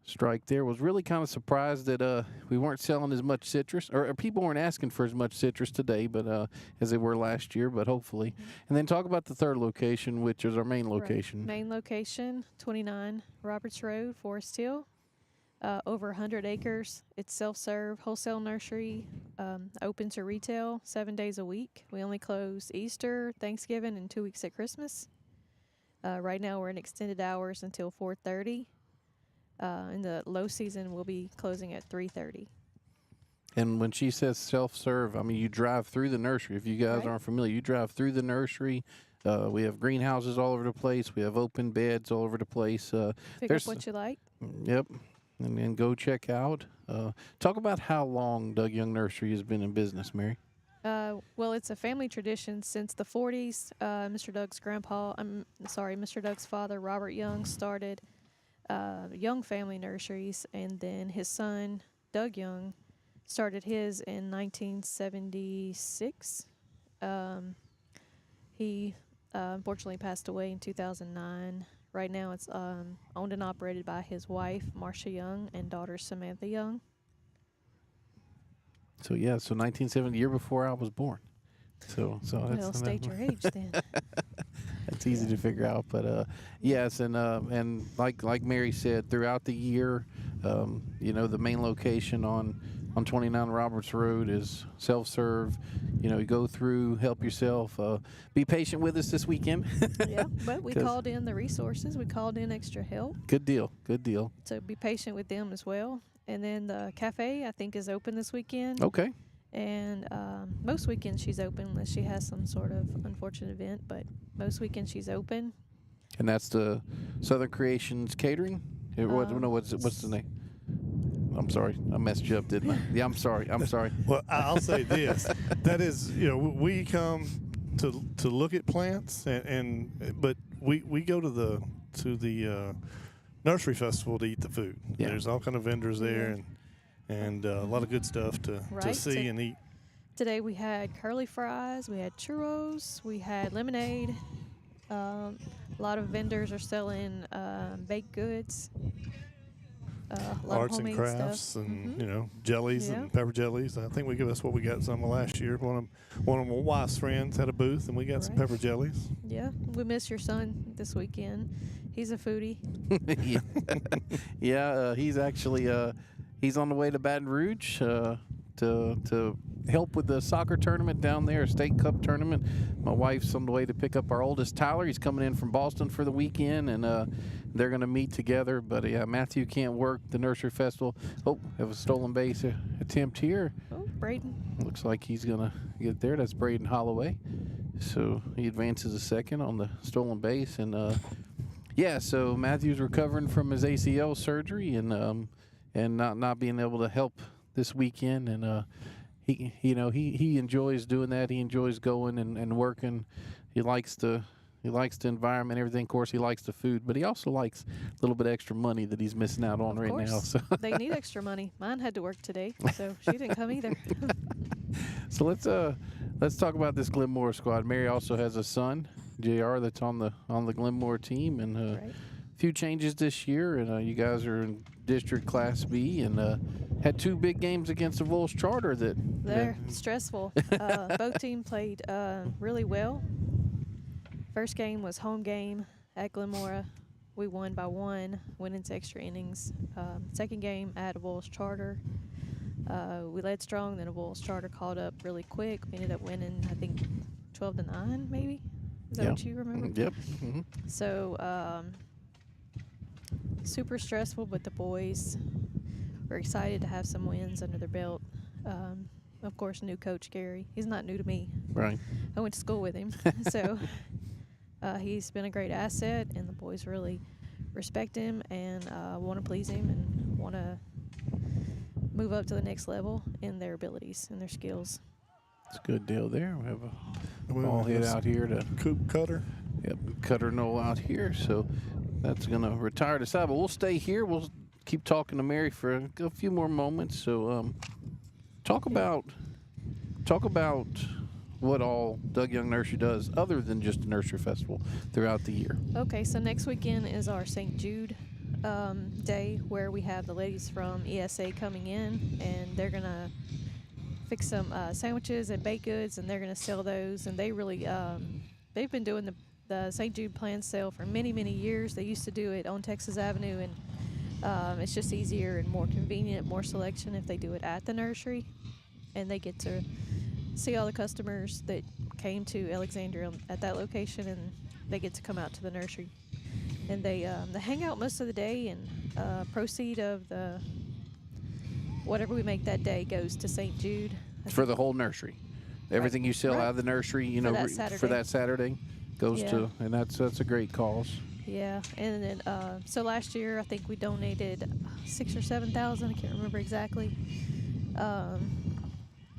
strike there. Was really kind of surprised that we weren't selling as much citrus, or people weren't asking for as much citrus today, but as they were last year. But hopefully, and then talk about the third location, which is our main Right. location. Main location, 29 Roberts Road, Forest Hill. Over 100 acres. It's self-serve, wholesale nursery, open to retail 7 days a week. We only close Easter, Thanksgiving, and 2 weeks at Christmas. Right now we're in extended hours until 4:30. In the low season, we'll be closing at 3:30. And when she says self-serve, I mean you drive through the nursery. If you guys Right. aren't familiar, you drive through the nursery. We have greenhouses all over the place. We have open beds all over the place. Pick up There's- what you like. Yep. And then go check out. Talk about how long Doug Young Nursery has been in business, Mary. Well, it's a family tradition since the 40s. Mr. Doug's father, Robert Young, started Young Family Nurseries, and then his son, Doug Young, started his in 1976. He unfortunately passed away in 2009. Right now it's owned and operated by his wife, Marcia Young, and daughter, Samantha Young. So 1970, year before I was born. So Well, that's state your age then. That's easy to figure out, but yes, and like Mary said, throughout the year, the main location on 29 Roberts Road is self-serve. You go through, help yourself. Be patient with us this weekend. Yeah, but we 'Cause- called in the resources. We called in extra help. Good deal. So be patient with them as well. And then the cafe, I think, is open this weekend. Okay. And most weekends she's open unless she has some sort of unfortunate event. But most weekends she's open. And that's the Southern Creations Catering. What's the name? I'm sorry, I messed you up, didn't I? Yeah, I'm sorry. Well, I'll say this: that is, we come to look at plants, but we go to the nursery festival to eat the food. Yeah. There's all kind of vendors there, and a lot of good stuff to Right. see and eat. Today we had curly fries, we had churros, we had lemonade. A lot of vendors are selling baked goods. A lot Arts of and homemade crafts stuff. and Mhm. jellies Yeah. and pepper jellies. I think that's what we got some of last year. One of my wife's friends had a booth and we got some Right. pepper jellies. Yeah, we miss your son this weekend. He's a foodie. He's actually he's on the way to Baton Rouge to help with the soccer tournament down there, state cup tournament. My wife's on the way to pick up our oldest Tyler. He's coming in from Boston for the weekend, and they're going to meet together. But Matthew can't work the nursery festival. Oh, have a stolen base attempt here. Oh, Braden. Looks like he's going to get there. That's Braden Holloway. So he advances a second on the stolen base, and so Matthew's recovering from his ACL surgery and not being able to help this weekend, and he enjoys doing that. He enjoys going and working. He likes the environment, everything. Of course, he likes the food, but he also likes a little bit extra money that he's missing out on Of right course. now. So They need extra money. Mine had to work today, so she didn't come either. So let's talk about this Glenmora squad. Mary also has a son, JR, that's on the Glenmora team, and Right. a few changes this year. And you guys are in District Class B, and had two big games against the Vols Charter They're stressful. Both teams played really well. First game was home game at Glenmora. We won by 1, went into extra innings. Second game at Vols Charter. We led strong, then a Wolves charter caught up really quick. We ended up winning, I think, 12-9, maybe. Is that what you remember? Yep. Mm-hmm. So, super stressful, but the boys were excited to have some wins under their belt. Of course, new coach Gary. He's not new to me. Right. I went to school with him, so he's been a great asset, and the boys really respect him and want to please him and want to move up to the next level in their abilities and their skills. It's a good deal there. We have a ball hit out here to Coop Cutter. Yep, Cutter Knoll out here, so that's going to retire the side. But we'll stay here. We'll keep talking to Mary for a few more moments. So talk about what all Doug Young Nursery does other than just a nursery festival throughout the year. Okay, so next weekend is our St. Jude day, where we have the ladies from ESA coming in, and they're going to fix some sandwiches and baked goods, and they're going to sell those. And they really, they've been doing the St. Jude plant sale for many, many years. They used to do it on Texas Avenue, and it's just easier and more convenient, more selection if they do it at the nursery. And they get to see all the customers that came to Alexandria at that location, and they get to come out to the nursery. And they hang out most of the day, and proceed of the whatever we make that day goes to St. Jude. For the whole nursery. Everything you sell out of the nursery, you know, for that Saturday goes to, and that's a great cause. Yeah, and then so last year I think we donated 6,000 or 7,000. I can't remember exactly.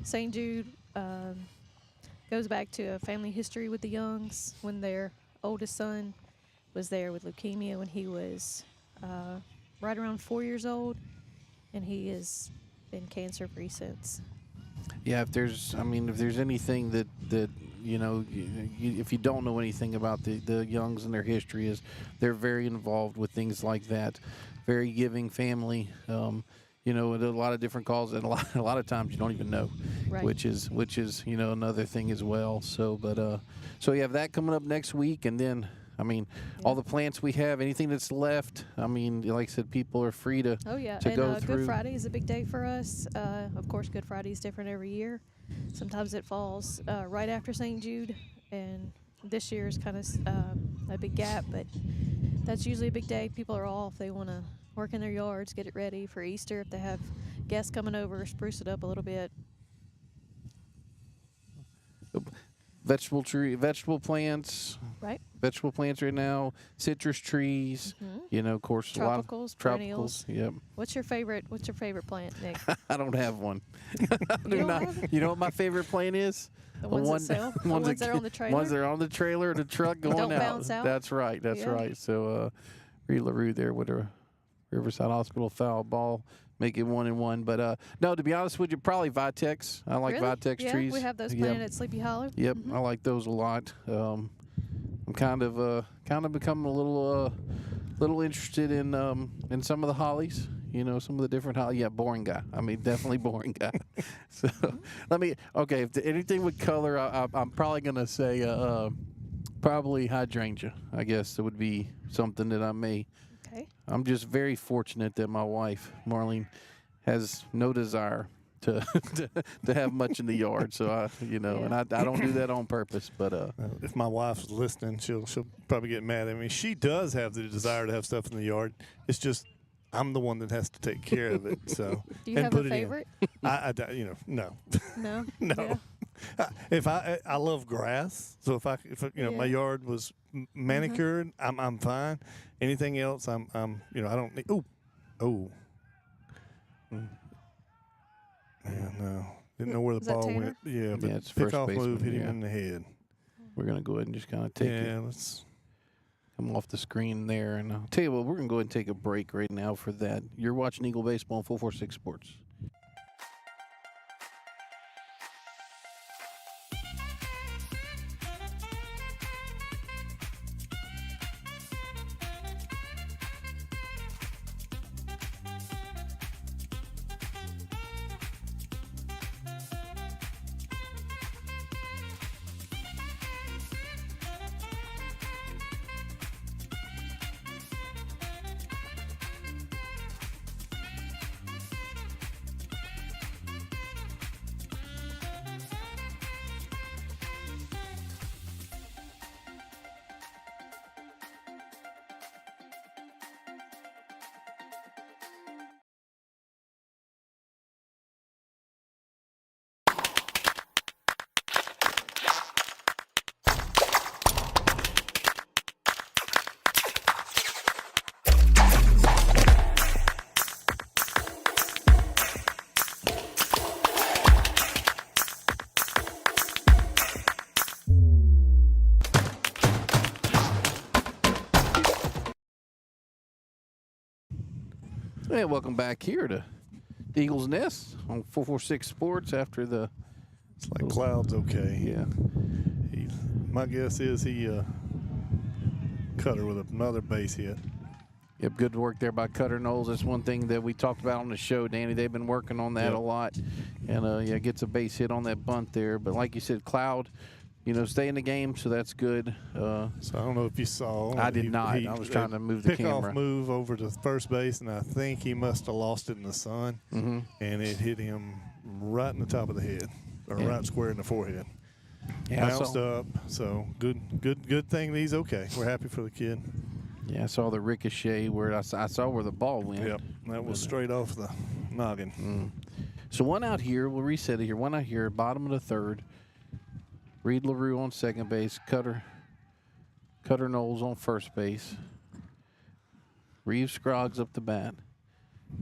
St. Jude goes back to a family history with the Youngs when their oldest son was there with leukemia when he was right around 4 years old, and he has been cancer-free since. Yeah, if there's anything that you know, if you don't know anything about the Youngs and their history, is they're very involved with things like that, very giving family. You know, a lot of different calls, and a lot of times you don't even know, Right. which is you know, another thing as well. So, but so you have that coming up next week, and then all the plants we have, anything that's left. Like I said, people are free to Oh yeah, to and go through. Good Friday is a big day for us. Of course, Good Friday is different every year. Sometimes it falls right after St. Jude, and this year is kind of a big gap, but that's usually a big day. People are off. They want to work in their yards, get it ready for Easter. If they have guests coming over, spruce it up a little bit. Vegetable plants. Right. Vegetable plants right now, citrus trees. You know, of course, Tropicals, a lot of perennials. Yep. What's your favorite plant, Nick? I don't have one. don't have it? You know what my favorite plant is? The ones that sell? The ones that are on the trailer? Ones that are on the trailer or the truck going Don't out. bounce out? That's right. That's Yeah. right. So, Reed LaRue there with a Riverside Hospital foul ball, make it 1-1. But no, to be honest with you, probably Vitex. I like Really? Vitex Yeah, trees. we have those Yep. planted at Sleepy Hollow. Yep, I like those a lot. I'm kind of becoming a little interested in some of the hollies. You know, some of the different hollies. Yeah, boring guy. Definitely boring guy. So if anything with color, I'm probably gonna say probably hydrangea. I guess it would be something that I may. Okay. I'm just very fortunate that my wife Marlene has no desire to have much in the yard. So and I don't do that on purpose. But If my wife's listening, she'll probably get mad at me. She does have the desire to have stuff in the yard. It's just I'm the one that has to take care of it. So Do you and have put a it favorite? in. No. No. No. Yeah. If I love grass, so if my yard was manicured, I'm fine. Anything else, I'm I don't need. Yeah, no, didn't know where the Was that ball Tanner? went. Yeah, but it's pick first off baseman, move, hit him yeah. in the head. we're gonna go ahead and just kind of take it. Let's. Come off the screen there, and I'll tell you what, we're gonna go ahead and take a break right now for that. You're watching Eagle Baseball on 446 Sports. Hey, welcome back here to the Eagles Nest on 446 Sports after the. It's like Cloud's okay. Yeah. My guess is he cut her with another base hit. Yep, good work there by Cutter Knowles. That's one thing that we talked about on the show, Danny. They've been working on that a lot. And, yeah, gets a base hit on that bunt there. But like you said, Cloud, stay in the game, so that's good. So I don't know if you saw. I did not. I was trying to move the camera. Pick-off move over to first base, and I think he must have lost it in the sun. Mm-hmm. And it hit him right in the top of the head, or right square in the forehead. Yeah, bounced up. So good thing that he's okay. We're happy for the kid. Yeah, I saw the ricochet where I saw where the ball went. Yep, that was straight off the noggin. So one out here, we'll reset it here. One out here, bottom of the third. Reed LaRue on second base. Cutter Knowles on first base. Reeves Scroggs up the bat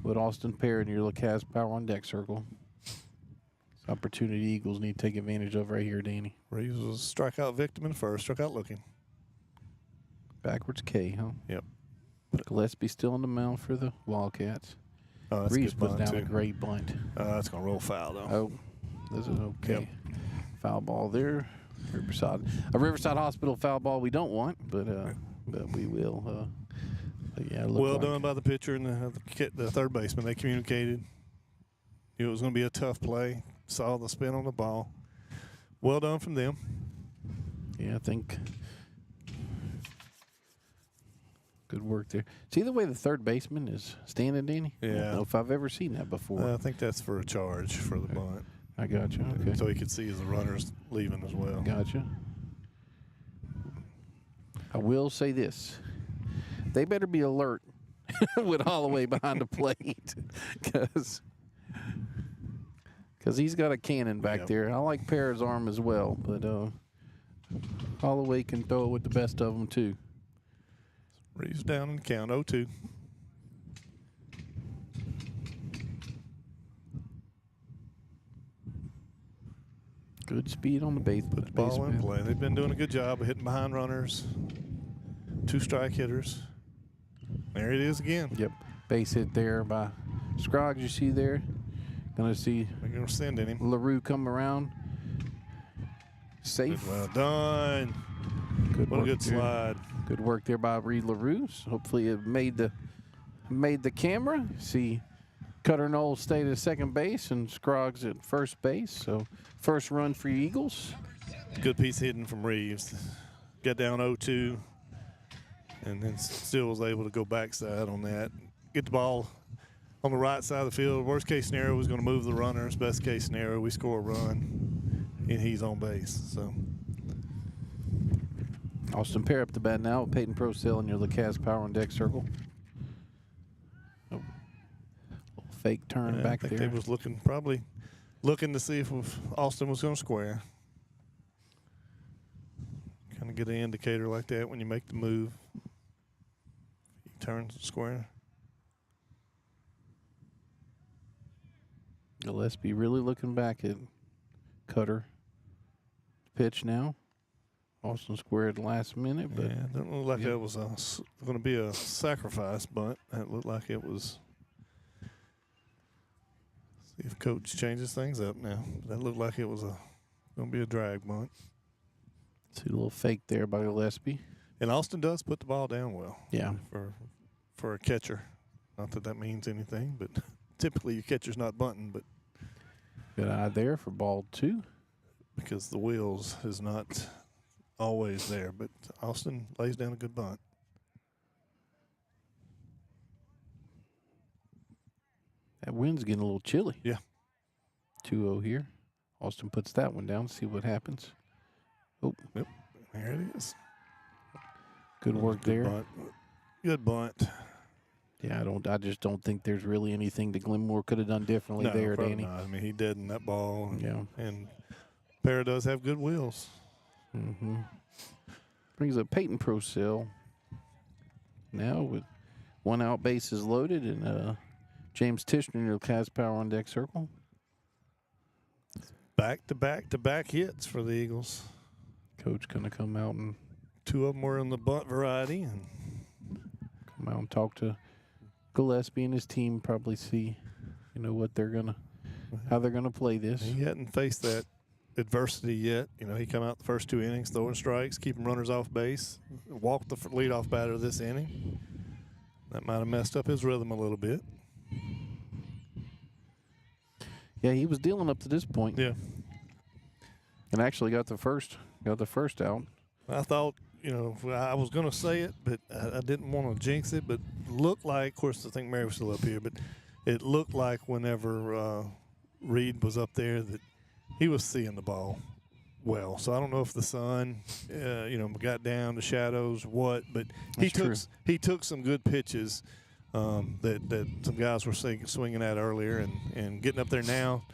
with Austin Perry and your LeCaz Power on deck circle. It's opportunity Eagles need to take advantage of right here, Danny. Reeves was a strikeout victim in first, struck looking. Backwards K, huh? Yep. Gillespie still on the mound for the Wildcats. Oh, that's Reeves a good puts bunt down too. a great bunt. That's going to roll foul, though. Oh, this is okay. Yep. Foul ball there. Riverside Hospital foul ball we don't want, but we will. But yeah, well done by the pitcher and the third baseman. They communicated. It was going to be a tough play. Saw the spin on the ball. Well done from them. Yeah, I think good work there. See the way the third baseman is standing, Danny? Yeah. I don't know if I've ever seen that before. I think that's for a charge for the bunt. I got you. Okay. So he could see as the runner's leaving as well. Gotcha. I will say this. They better be alert with Holloway behind the plate because he's got a cannon back there. I like Parra's arm as well, but Holloway can throw it with the best of them too. Reeves down in the count, 0-2. Good speed on the base. Put the ball in play. They've been doing a good job of hitting behind runners. 2 strike hitters. There it is again. Yep. Base hit there by Scroggs, you see there. Gonna see They're going to send in him. LaRue come around. Safe. Good, well done. Good What a work good there. slide. Good work there by Reed LaRue. So hopefully it made the camera. See Cutter Knowles stayed at second base and Scroggs at first base. So first run for you Eagles. Good piece hidden from Reeves. Got down 0-2 and then still was able to go backside on that. Get the ball on the right side of the field. Worst case scenario was going to move the runners. Best case scenario, we score a run and he's on base. So Austin Perry up the bat now with Peyton Procell in your LeCaz Power on deck circle. Oh. Little fake turn back I think there. they was probably looking to see if Austin was going to square. Kind of get an indicator like that when you make the move. He turns square. Gillespie really looking back at Cutter. Pitch now. Austin squared last minute, but Yeah, it didn't look like that was going to be a sacrifice bunt. It looked like it was. See if coach changes things up now. That looked like it was going to be a drag bunt. see a little fake there by Gillespie. And Austin does put the ball down well. Yeah. For a catcher. Not that that means anything, but typically your catcher's not bunting, but Good eye there for ball 2. because the wheels is not always there. But Austin lays down a good bunt. That wind's getting a little chilly. Yeah. 2-0 here. Austin puts that one down. See what happens. Oh, Yep. There it is. good work there. Bunt. Good bunt. Yeah, I just don't think there's really anything that Glenmora could have done differently there, probably Danny. not. I mean, he deadened that ball. And, Yeah. And Parra does have good wheels. Mm-hmm. Brings up Peyton Procell now with 1 out, bases loaded, and James Tishner, LeCaz Power on deck circle. Back-to-back-to-back hits for the Eagles. Coach gonna come out and 2 of them were in the bunt variety. And talk to Gillespie and his team probably see, what how they're gonna play this. He hadn't faced that adversity yet. He come out the first 2 innings, throwing strikes, keeping runners off base, walked the leadoff batter this inning. That might have messed up his rhythm a little bit. Yeah, he was dealing up to this point. Yeah. And actually got the first out. I thought, I was going to say it, but I didn't want to jinx it. But looked like, of course, I think Mary was still up here, but it looked like whenever Reed was up there that he was seeing the ball well. So I don't know if the sun, got down, the shadows, what, but he took some good pitches that some guys were swinging at earlier and getting up there now.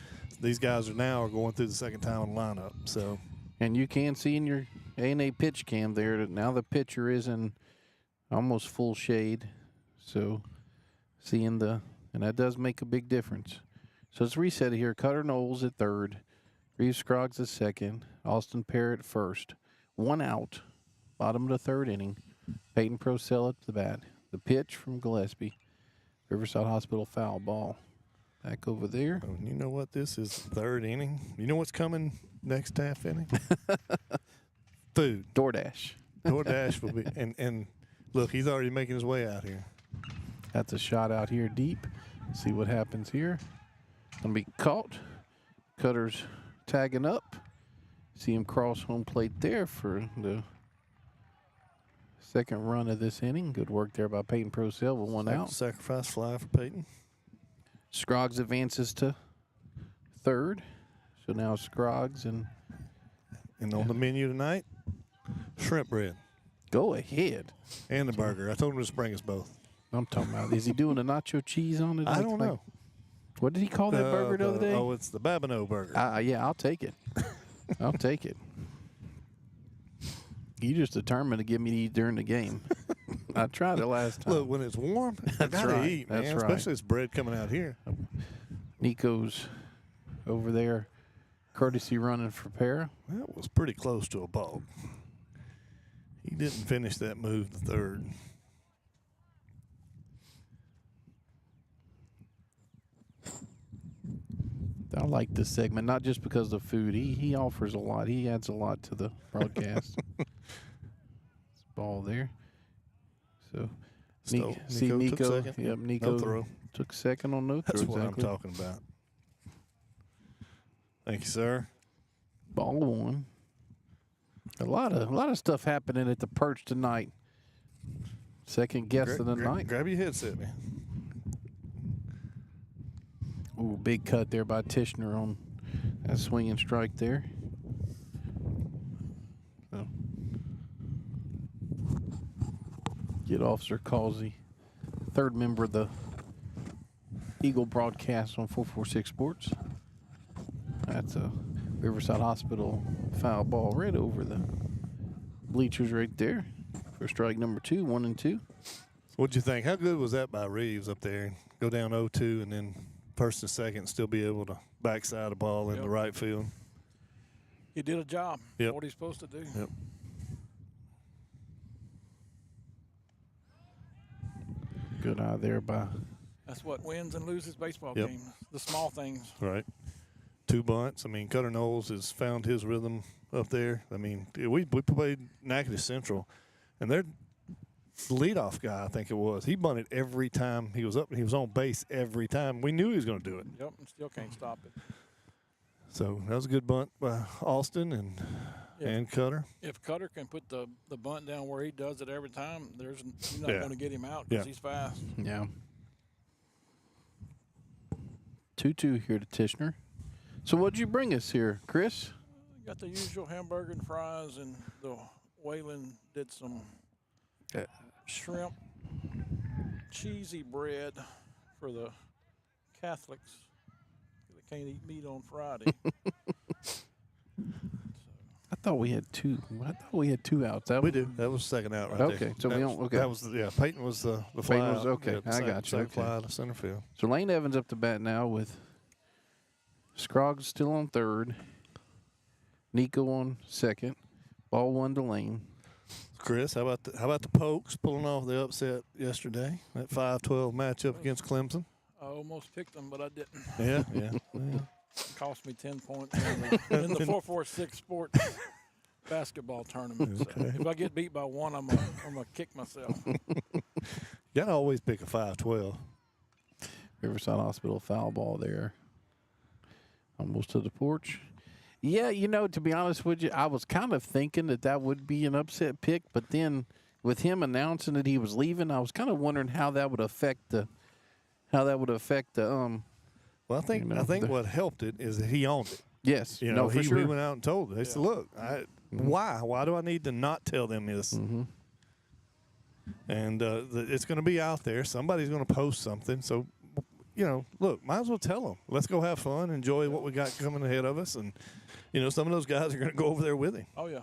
These guys are going through the second time in the lineup. So, and you can see in your A&A pitch cam there that now the pitcher is in almost full shade. So and that does make a big difference. So let's reset it here. Cutter Knowles at third. Reeves Scroggs at second. Austin Parrott at first. 1 out. Bottom of the third inning. Peyton Procell at the bat. The pitch from Gillespie. Riverside Hospital foul ball. Back over there. Oh, you know what? This is the third inning. You know what's coming next half inning? Food. DoorDash. DoorDash will be. And look, he's already making his way out here. That's a shot out here deep. See what happens here. Gonna be caught. Cutter's tagging up. See him cross home plate there for the second run of this inning. Good work there by Peyton Procell with 1 out. Sacrifice fly for Peyton. Scroggs advances to third. So now Scroggs and on the menu tonight, shrimp bread. Go ahead. And the burger. I told him to bring us both. I'm talking about, is he doing the nacho cheese on it? I don't know. What did he call that burger the other day? Oh, it's the Babineau burger. Yeah, I'll take it. I'll take it. You just determined to give me to eat during the game. I tried it last time. Look, when it's warm, I gotta eat, man. That's right. Especially this bread coming out here. Nico's over there, courtesy running for Para. That was pretty close to a balk. He didn't finish that move the third. I like this segment, not just because of the food. He offers a lot. He adds a lot to the broadcast. Ball there. So, Nico Nico. took second. Yep, Nico No throw. took second on no throw. That's what exactly. I'm talking about. Thank you, sir. Ball 1. A lot of stuff happening at the Perch tonight. Second guest of the night. Grab your headset, man. Ooh, big cut there by Tishner on that swinging strike there. So, get Officer Causey, third member of the Eagle broadcast on 446 Sports. That's a Riverside Hospital foul ball right over the bleachers right there for strike number 2, 1 and 2. What'd you think? How good was that by Reeves up there? Go down 0-2 and then first and second still be able to backside a ball in the right field. He did a job. Yep. What he's supposed to do. Yep. Good eye there by. That's what wins and loses baseball Yep. games. The small things. Right. 2 bunts. I mean, Cutter Knowles has found his rhythm up there. I mean, we played Natchitoches Central, and their leadoff guy, I think it was, he bunted every time he was up. He was on base every time. We knew he was going to do it. Yep, and still can't stop it. So that was a good bunt by Austin and Cutter. If Cutter can put the bunt down where he does it every time, you're not going to get him out because he's fast. Yeah. 2-2 here to Tishner. So what'd you bring us here, Chris? Got the usual hamburger and fries, and the Waylon did some shrimp cheesy bread for the Catholics that can't eat meat on Friday. I thought we had 2. I thought we had 2 outs. We do. That was the second out right there. Okay, so we don't. Okay, That was Peyton was the fly. Peyton was okay. Yeah, I got you. Second Okay. fly to center field. So Lane Evans up to bat now with Scroggs still on third, Nico on second, ball 1 to Lane. Chris, how about the Pokes pulling off the upset yesterday? That 5-12 matchup against Clemson. I almost picked them, but I didn't. Yeah. It cost me 10 points in the 446 Sports basketball tournament. So if I get beat by one, I'm gonna kick myself. You gotta always pick a 5-12. Riverside Hospital foul ball there. Almost to the porch. Yeah, to be honest with you, I was kind of thinking that would be an upset pick, but then with him announcing that he was leaving, I was kind of wondering how that would affect the Well, I think what helped it is that he owned it. Yes, he sure. went out and told them. They said, "Look, why do I need to not tell them this?" Mm-hmm. And it's going to be out there. Somebody's going to post something. So, look, might as well tell them. Let's go have fun, enjoy what we got coming ahead of us, and some of those guys are going to go over there with him. Oh yeah,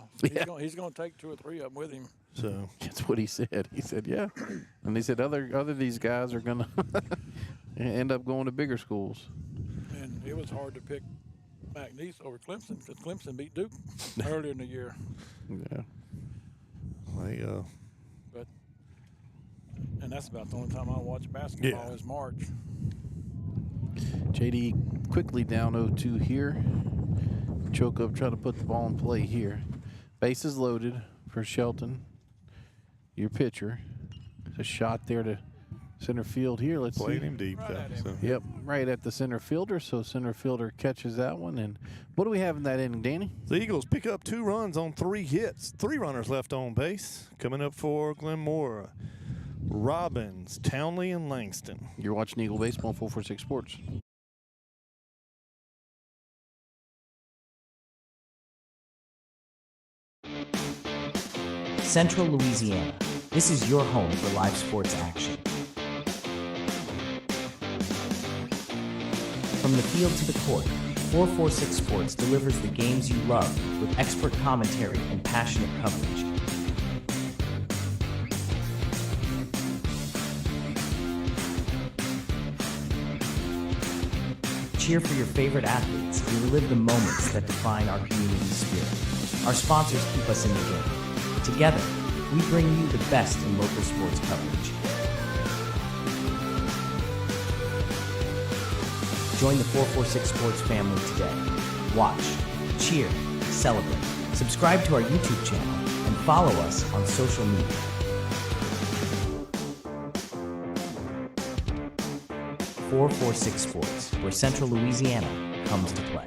he's going to take 2 or 3 of them with him. So that's what he said. He said, "Yeah," and he said other these guys are going to end up going to bigger schools. And it was hard to pick McNeese over Clemson because Clemson beat Duke earlier in the year. Yeah. And that's about the only time I watch basketball is March. JD quickly down 0-2 here. Choke up, try to put the ball in play here. Bases loaded for Shelton. Your pitcher. It's a shot there to center field here. Let's played see. him deep. Yep, right at the center fielder. So center fielder catches that one. And what do we have in that inning, Danny? The Eagles pick up 2 runs on 3 hits. 3 runners left on base. Coming up for Glenmora, Robbins, Townley, and Langston. You're watching Eagle Baseball on 446 Sports. Central Louisiana. This is your home for live sports action. From the field to the court, 446 Sports delivers the games you love with expert commentary and passionate coverage. Cheer for your favorite athletes and relive the moments that define our community spirit. Our sponsors keep us in the game. Together, we bring you the best in local sports coverage. Join the 446 Sports family today. Watch, cheer, celebrate. Subscribe to our YouTube channel and follow us on social media. .446 Sports, where Central Louisiana comes to play.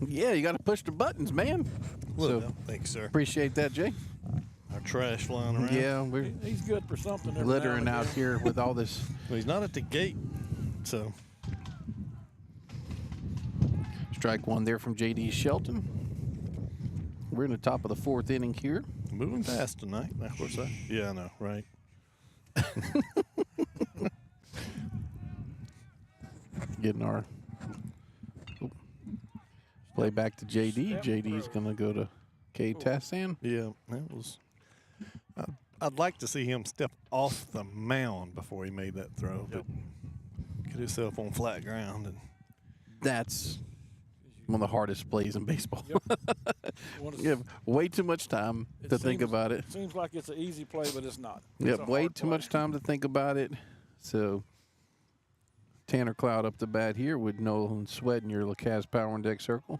Yeah, you got to push the buttons, man. So, thanks, sir. Appreciate that, Jay. Our trash flying around. Yeah, he's good for something. Littering out here with all this. Well, he's not at the gate, so. Strike one there from J.D. Shelton. We're in the top of the 4th inning here. Moving fast tonight. Of course, I know, right? Getting our play back to J.D. J.D.'s going to go to K. Tassan. Yeah, that was. I'd like to see him step off the mound before he made that throw, but get himself on flat ground. And that's one of the hardest plays in baseball. You have way too much time to think about it. Seems like it's an easy play, but it's not. Yep, way too much time to think about it. So Tanner Cloud up the bat here with Nolan Sweat in your Lacaz Power Index circle.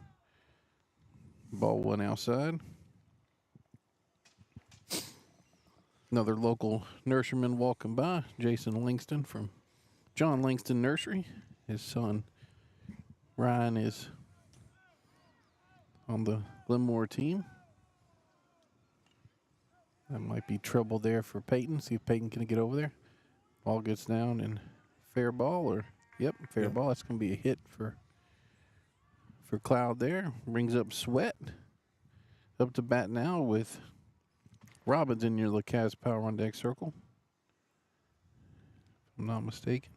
Ball one outside. Another local nurseryman walking by, Jason Langston from John Langston Nursery. His son Ryan is on the Glenmora team. That might be trouble there for Peyton. See if Peyton can get over there. Ball gets down and fair ball, or fair ball. That's going to be a hit for Cloud there. Brings up Sweat. Up to bat now with Robbins in your Lacaz Power on Deck circle. If I'm not mistaken.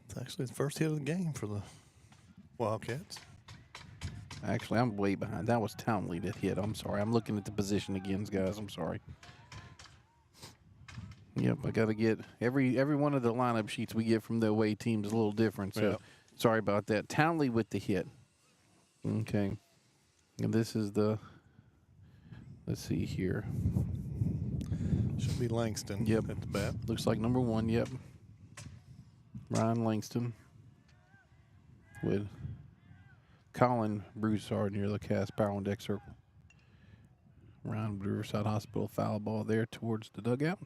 It's actually the first hit of the game for the Wildcats. Actually, I'm way behind. That was Townley that hit. I'm sorry. I'm looking at the position again, guys. I'm sorry. Yep, I got to get every one of the lineup sheets we get from the away teams is a little different. So sorry about that. Townley with the hit. Okay. And this is the, let's see here. Should be Langston at the bat. Looks like number 1, yep. Ryan Langston with Colin Broussard near the cast power on deck circle. Ryan Riverside Hospital foul ball there towards the dugout.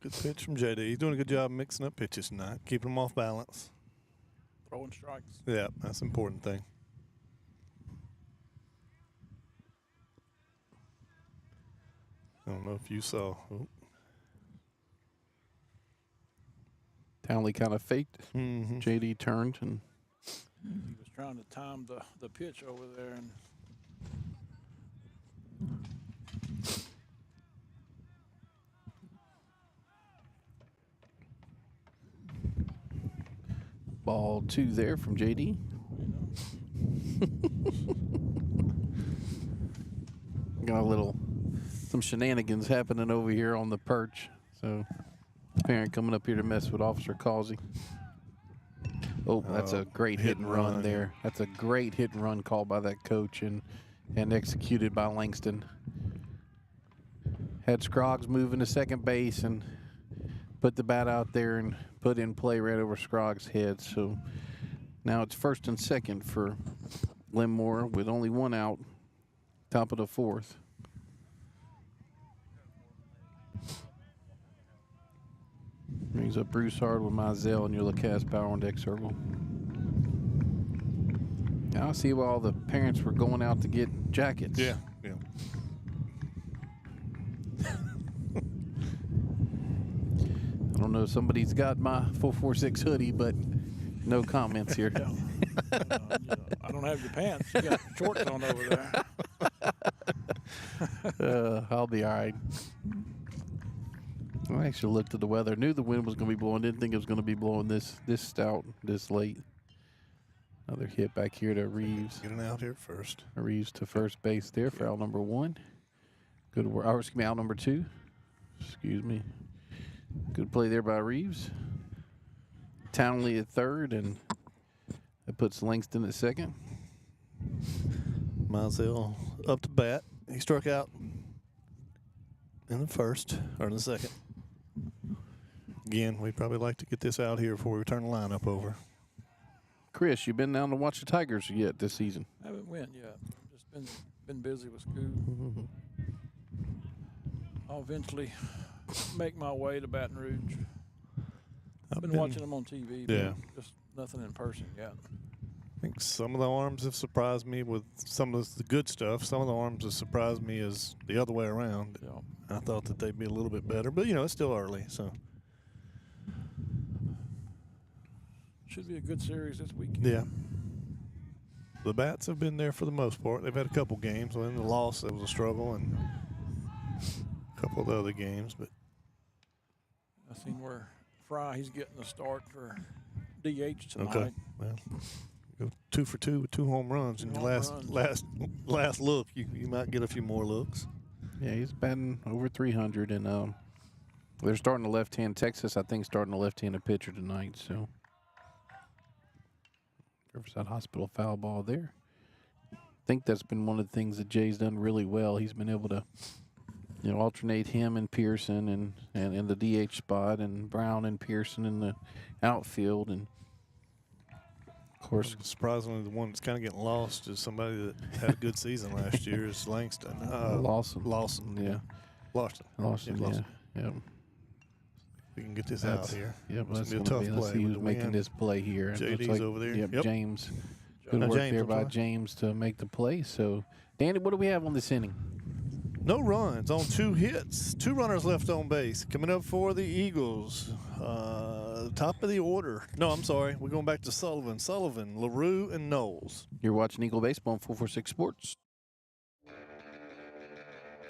Good pitch from JD. He's doing a good job mixing up pitches tonight, keeping them off balance. Throwing strikes. Yeah, that's an important thing. I don't know if you saw. Oh. Townley kind of faked. JD turned and He was trying to time the pitch over there, and ball 2 there from JD. Got some shenanigans happening over here on the perch. So parent coming up here to mess with Officer Causey. Oh, that's a great hit and run there. That's a great hit and run call by that coach and executed by Langston. Had Scroggs moving to second base and put the bat out there and put in play right over Scroggs' head. So now it's 1st and 2nd for Glenmora with only 1 out, top of the 4th. Brings up Broussard with Mizell and your Lacazette power on deck circle. Now I see why all the parents were going out to get jackets. Yeah. I don't know if somebody's got my 446 hoodie, but no comments here. I don't have your pants. You got shorts on over there. I'll be all right. I actually looked at the weather. Knew the wind was going to be blowing. Didn't think it was going to be blowing this stout, this late. Another hit back here to Reeves. Getting out here first. Reeves to first base there for out number 1. Good work. Or excuse me, out number 2. Excuse me. Good play there by Reeves. Townley at 3rd, and that puts Langston at 2nd. Mizell up to bat. He struck out in the 1st or in the 2nd. Again, we'd probably like to get this out here before we turn the lineup over. Chris, you been down to watch the Tigers yet this season? I haven't went yet. Just been busy with school. I'll eventually make my way to Baton Rouge. I've been watching them on TV, but just nothing in person yet. I think some of the arms have surprised me with some of the good stuff. Some of the arms have surprised me as the other way around. I thought that they'd be a little bit better, but, it's still early, so. Should be a good series this weekend. Yeah. The bats have been there for the most part. They've had a couple games. Well, in the loss, it was a struggle, and a couple of the other games, but. I seen where Fry, he's getting the start for DH tonight. Okay. Well, go 2 for 2 with 2 home runs in your last look. You might get a few more looks. Yeah, he's batting over 300, and they're starting the left-hand. Texas, I think, starting the left-handed pitcher tonight. So Riverside Hospital foul ball there. I think that's been one of the things that Jay's done really well. He's been able to, alternate him and Pearson and in the DH spot, and Brown and Pearson in the outfield, and of course, surprisingly, the one that's kind of getting lost is somebody that had a good season last year is Langston. Lawson. Yeah. Lawson. Yeah. We can get this out here. Yep, it's that's going to be a tough play. Let's see who's making this play here. JD's over there. Yep, James. Good work there by James to make the play. So, Danny, what do we have on this inning? No runs on 2 hits. 2 runners left on base. Coming up for the Eagles. Top of the order. No, I'm sorry. We're going back to Sullivan. LaRue, and Knowles. You're watching Eagle Baseball on 446 Sports.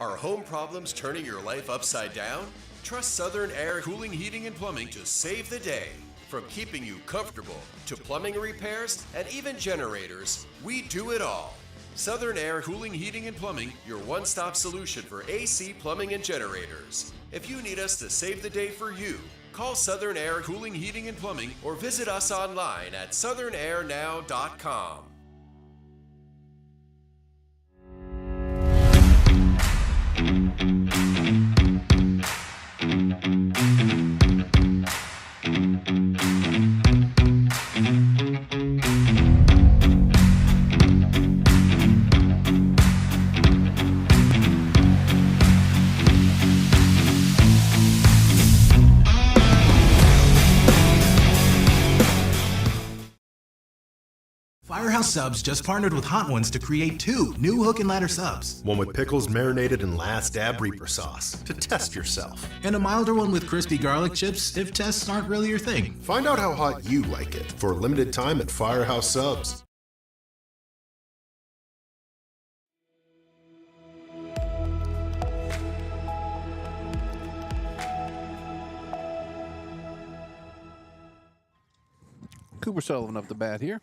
Are home problems turning your life upside down? Trust Southern Air Cooling, Heating, and Plumbing to save the day. From keeping you comfortable to plumbing repairs and even generators, we do it all. Southern Air Cooling, Heating, and Plumbing, your one-stop solution for AC, plumbing, and generators. If you need us to save the day for you, call Southern Air Cooling, Heating, and Plumbing or visit us online at southernairnow.com. Firehouse Subs just partnered with Hot Ones to create 2 new hook and ladder subs. One with pickles marinated in Last Dab Reaper sauce to test yourself. And a milder one with crispy garlic chips if tests aren't really your thing. Find out how hot you like it for a limited time at Firehouse Subs. Cooper Sullivan up the bat here.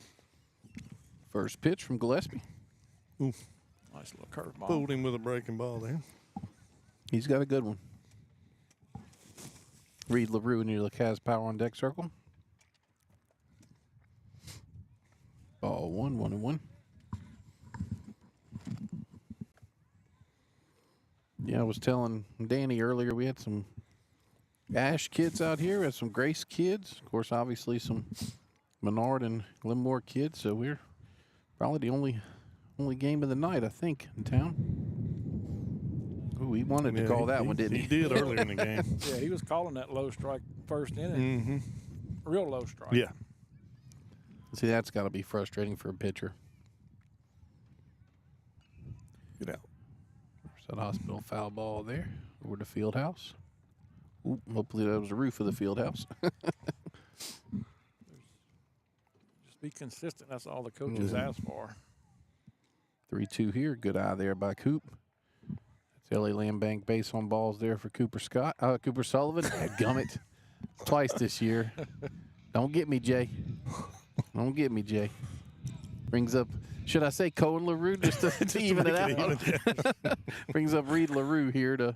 First pitch from Gillespie. Ooh. Nice little curveball. Fooled him with a breaking ball there. He's got a good one. Reed LaRue near the Cas Power on deck circle. Ball 1-1-1. Yeah, I was telling Danny earlier we had some Ash kids out here. We had some Grace kids. Of course, obviously some Menard and Glenmora kids. So we're probably the only game of the night, I think, in town. Ooh, he wanted to call that one, didn't he? He did earlier in the game. Yeah, he was calling that low strike first inning. Mm-hmm. Real low strike. Yeah. See, that's got to be frustrating for a pitcher. Get out. There's that hospital foul ball there over the field house. Ooh, hopefully that was the roof of the field house. Just be consistent. That's all the coaches ask for. 3-2 here. Good eye there by Coop. That's L.A. Land Bank base on balls there for Cooper Sullivan. Gummit. Twice this year. Don't get me, Jay. Don't get me, Jay. Brings up, should I say Cohen LaRue just to even it out? Brings up Reed LaRue here to,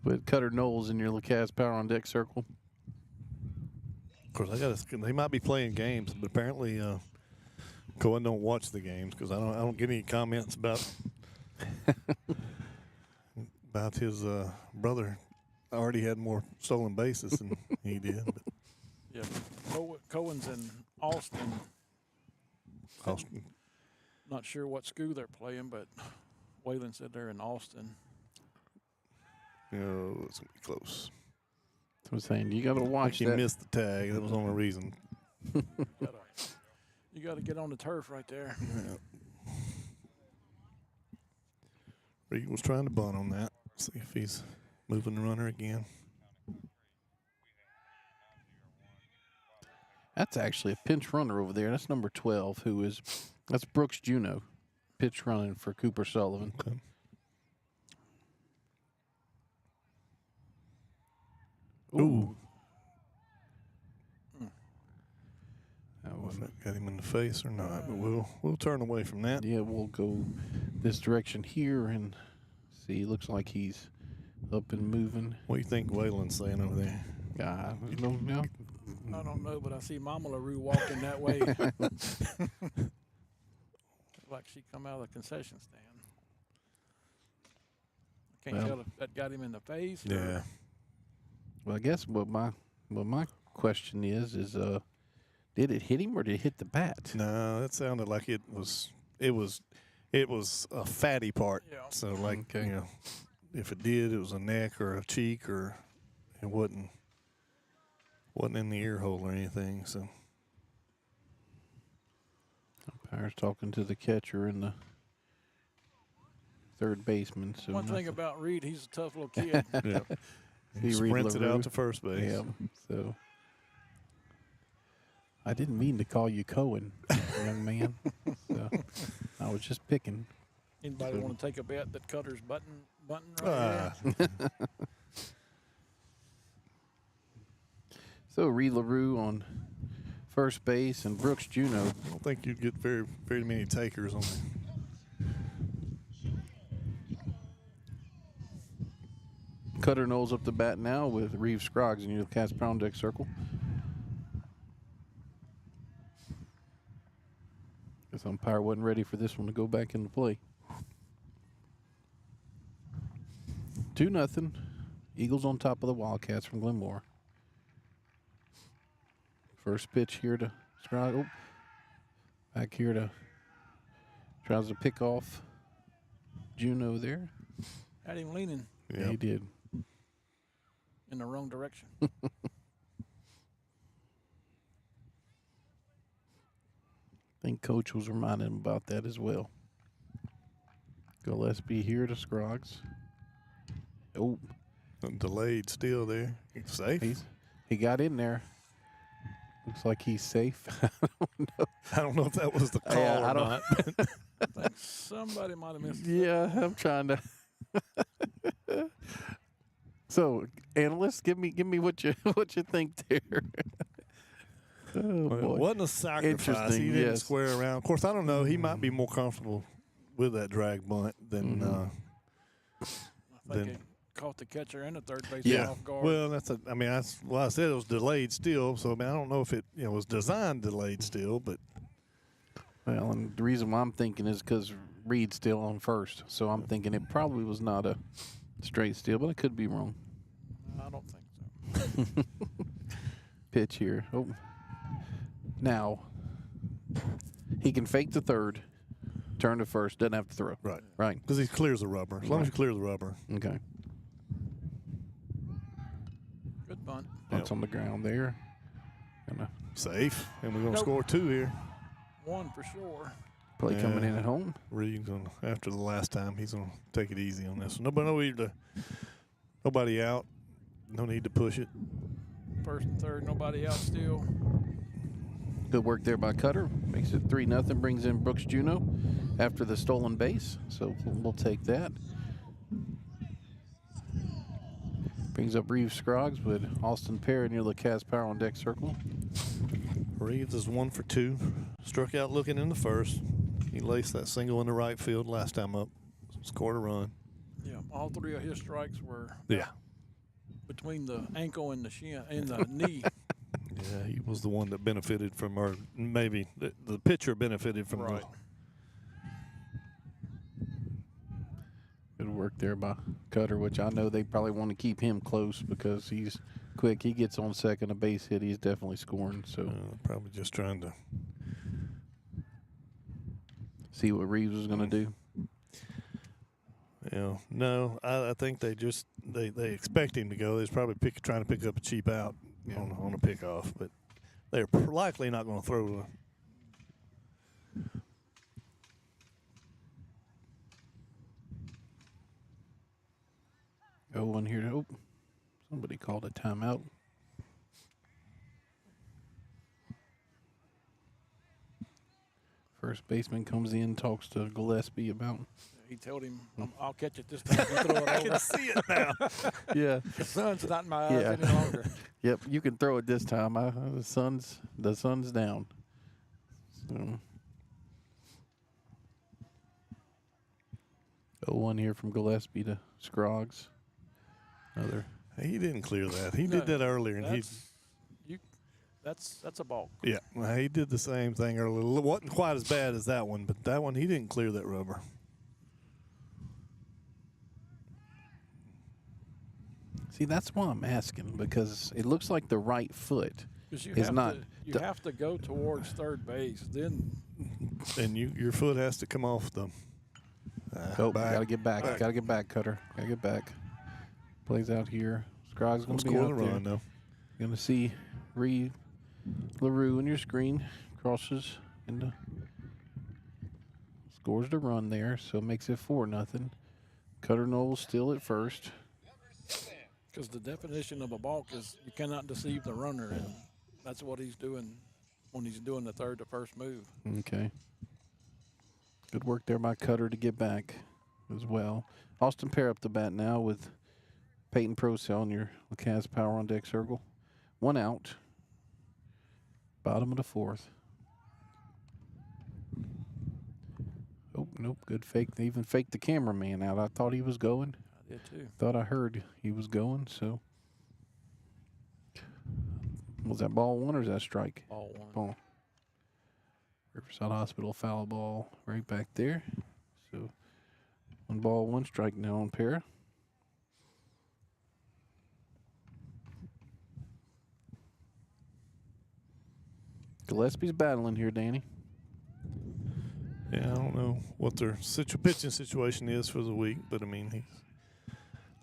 put Cutter Knowles in your LaCaz Power on deck circle. Of course, they might be playing games, but apparently Cohen don't watch the games because I don't get any comments about his brother. Already had more stolen bases than he did. But. Yeah, Cohen's in Austin. Not sure what school they're playing, but Waylon said they're in Austin. It's going to be close. That's what I'm saying. You got to watch that. He missed the tag. That was the only reason. You got to get on the turf right there. Yeah. Reed was trying to bunt on that. See if he's moving the runner again. That's actually a pinch runner over there. That's number 12, that's Brooks Juneau, pitch running for Cooper Sullivan. Okay. Ooh. Got him in the face or not, but we'll turn away from that. Yeah, we'll go this direction here and see. Looks like he's up and moving. What do you think Waylon's saying over there? I don't know. I don't know, but I see Mama LaRue walking that way. Like she come out of the concession stand. I can't tell if that got him in the face. Yeah. Well, I guess what my question is did it hit him or did it hit the bat? No, it sounded like it was a fatty part. Yeah. So if it did, it was a neck or a cheek, or it wasn't in the ear hole or anything. So umpire's talking to the catcher and the third baseman. So one thing about Reed, he's a tough little kid. yeah, he sprints it out to first base. Yeah. So I didn't mean to call you Cohen, young man. So I was just picking. Anybody want to take a bet that Cutter's bunting right there? So Reed LaRue on first base and Brooks Juno. I don't think you'd get very many takers on it. Cutter Knowles up the bat now with Reeves Scroggs in your Cats Pound Deck circle. Guess umpire wasn't ready for this one to go back into play. 2-0. Eagles on top of the Wildcats from Glenmora. First pitch here to Scroggs. Oh, back here to tries to pick off Juno there. Had him leaning Yeah, he did. in the wrong direction. I think Coach was reminding him about that as well. Gillespie here to Scroggs. Oh. Delayed still there. Safe? He got in there. Looks like he's safe. I don't know if that was the call or not. I think somebody might have missed it. Yeah, I'm trying to. So, analysts, give me what you think there. Oh, Well, boy. it wasn't a sacrifice. Interesting, He didn't yes. square around. Of course, I don't know. He might be more comfortable with that drag bunt than. I think it caught the catcher and the third baseman Yeah. off guard. Well, that's I said it was delayed still. So I mean, I don't know if it was designed delayed still, but. Well, and the reason why I'm thinking is because Reed's still on first, so I'm thinking it probably was not a straight steal, but I could be wrong. I don't think so. Pitch here. Oh. Now, he can fake the third, turn to first, doesn't have to throw. Right. Right. Because he clears the rubber. As long as you clear the rubber. Okay. Good bunt. Bunt's on the ground there. Gonna Safe. And we're going to score 2 here. One for sure. play coming in at home. Reed's going to, after the last time, he's going to take it easy on this one. Nobody out. No need to push it. First and third, nobody out still. Good work there by Cutter. Makes it 3-0. Brings in Brooks Juno after the stolen base. So we'll take that. Brings up Reeves Scroggs with Austin Perry near the Cats Power on deck circle. Reeves is 1 for 2. Struck out looking in the first. He laced that single in the right field last time up. Scored a run. Yeah, all 3 of his strikes were between the ankle and the shin and the knee. Yeah, he was the one that benefited from, or maybe the pitcher benefited from. Right. Good work there by Cutter, which I know they probably want to keep him close because he's quick. He gets on second, a base hit. He's definitely scoring. So probably just trying to see what Reeves was going to do. Yeah, no, I think they expect him to go. They're probably trying to pick up a cheap out on a pickoff, but they're likely not going to throw. 0-1 here. Oh, somebody called a timeout. First baseman comes in, talks to Gillespie about. He told him, "I'll catch it this time." And throw it I over. can see it now. Yeah. The sun's not in my eyes any longer. Yep, you can throw it this time. The sun's down. So 0-1 here from Gillespie to Scroggs. Another. He didn't clear that. He did that earlier, and that's a balk. Yeah, well, he did the same thing earlier. It wasn't quite as bad as that one, but that one he didn't clear that rubber. See, that's why I'm asking, because it looks like the right foot is not. You have to go towards third base, then. And your foot has to come off the. Gotta get back. Gotta get back, Cutter. Gotta get back. Plays out here. Scroggs going to be score out the there. run, though. Going to see Reed LaRue in your screen. Crosses into. Scores the run there, so it makes it 4-0. Cutter Knowles still at first. Because the definition of a balk is you cannot deceive the runner, and that's what he's doing when he's doing the third to first move. Okay. Good work there by Cutter to get back as well. Austin Pear up the bat now with Peyton Procell on your Lacaz Power on deck circle. 1 out. Bottom of the fourth. Oh, nope. Good fake. They even faked the cameraman out. I thought he was going. I did too. Thought I heard he was going, so. Was that ball one or is that strike? Ball one. Ball. Riverside Hospital foul ball right back there. So 1 ball, 1 strike now on Para. Gillespie's battling here, Danny. Yeah, I don't know what their pitching situation is for the week, but I mean,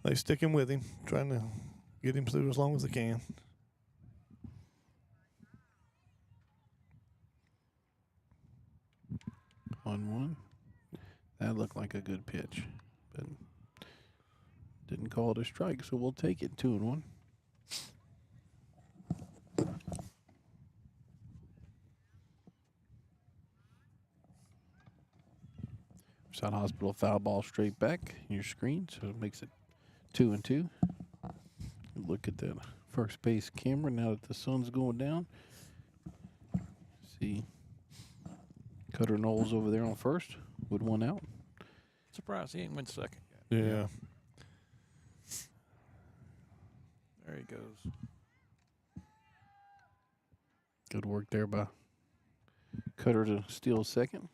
they sticking with him, trying to get him through as long as they can. On 1. That looked like a good pitch, but didn't call it a strike, so we'll take it. 2-1. South Hospital foul ball straight back in your screen, so it makes it 2-2. Look at that first base camera now that the sun's going down. See Cutter Knowles over there on first with 1 out. Surprised he ain't went second Yeah. yet. There he goes. Good work there by Cutter to steal second.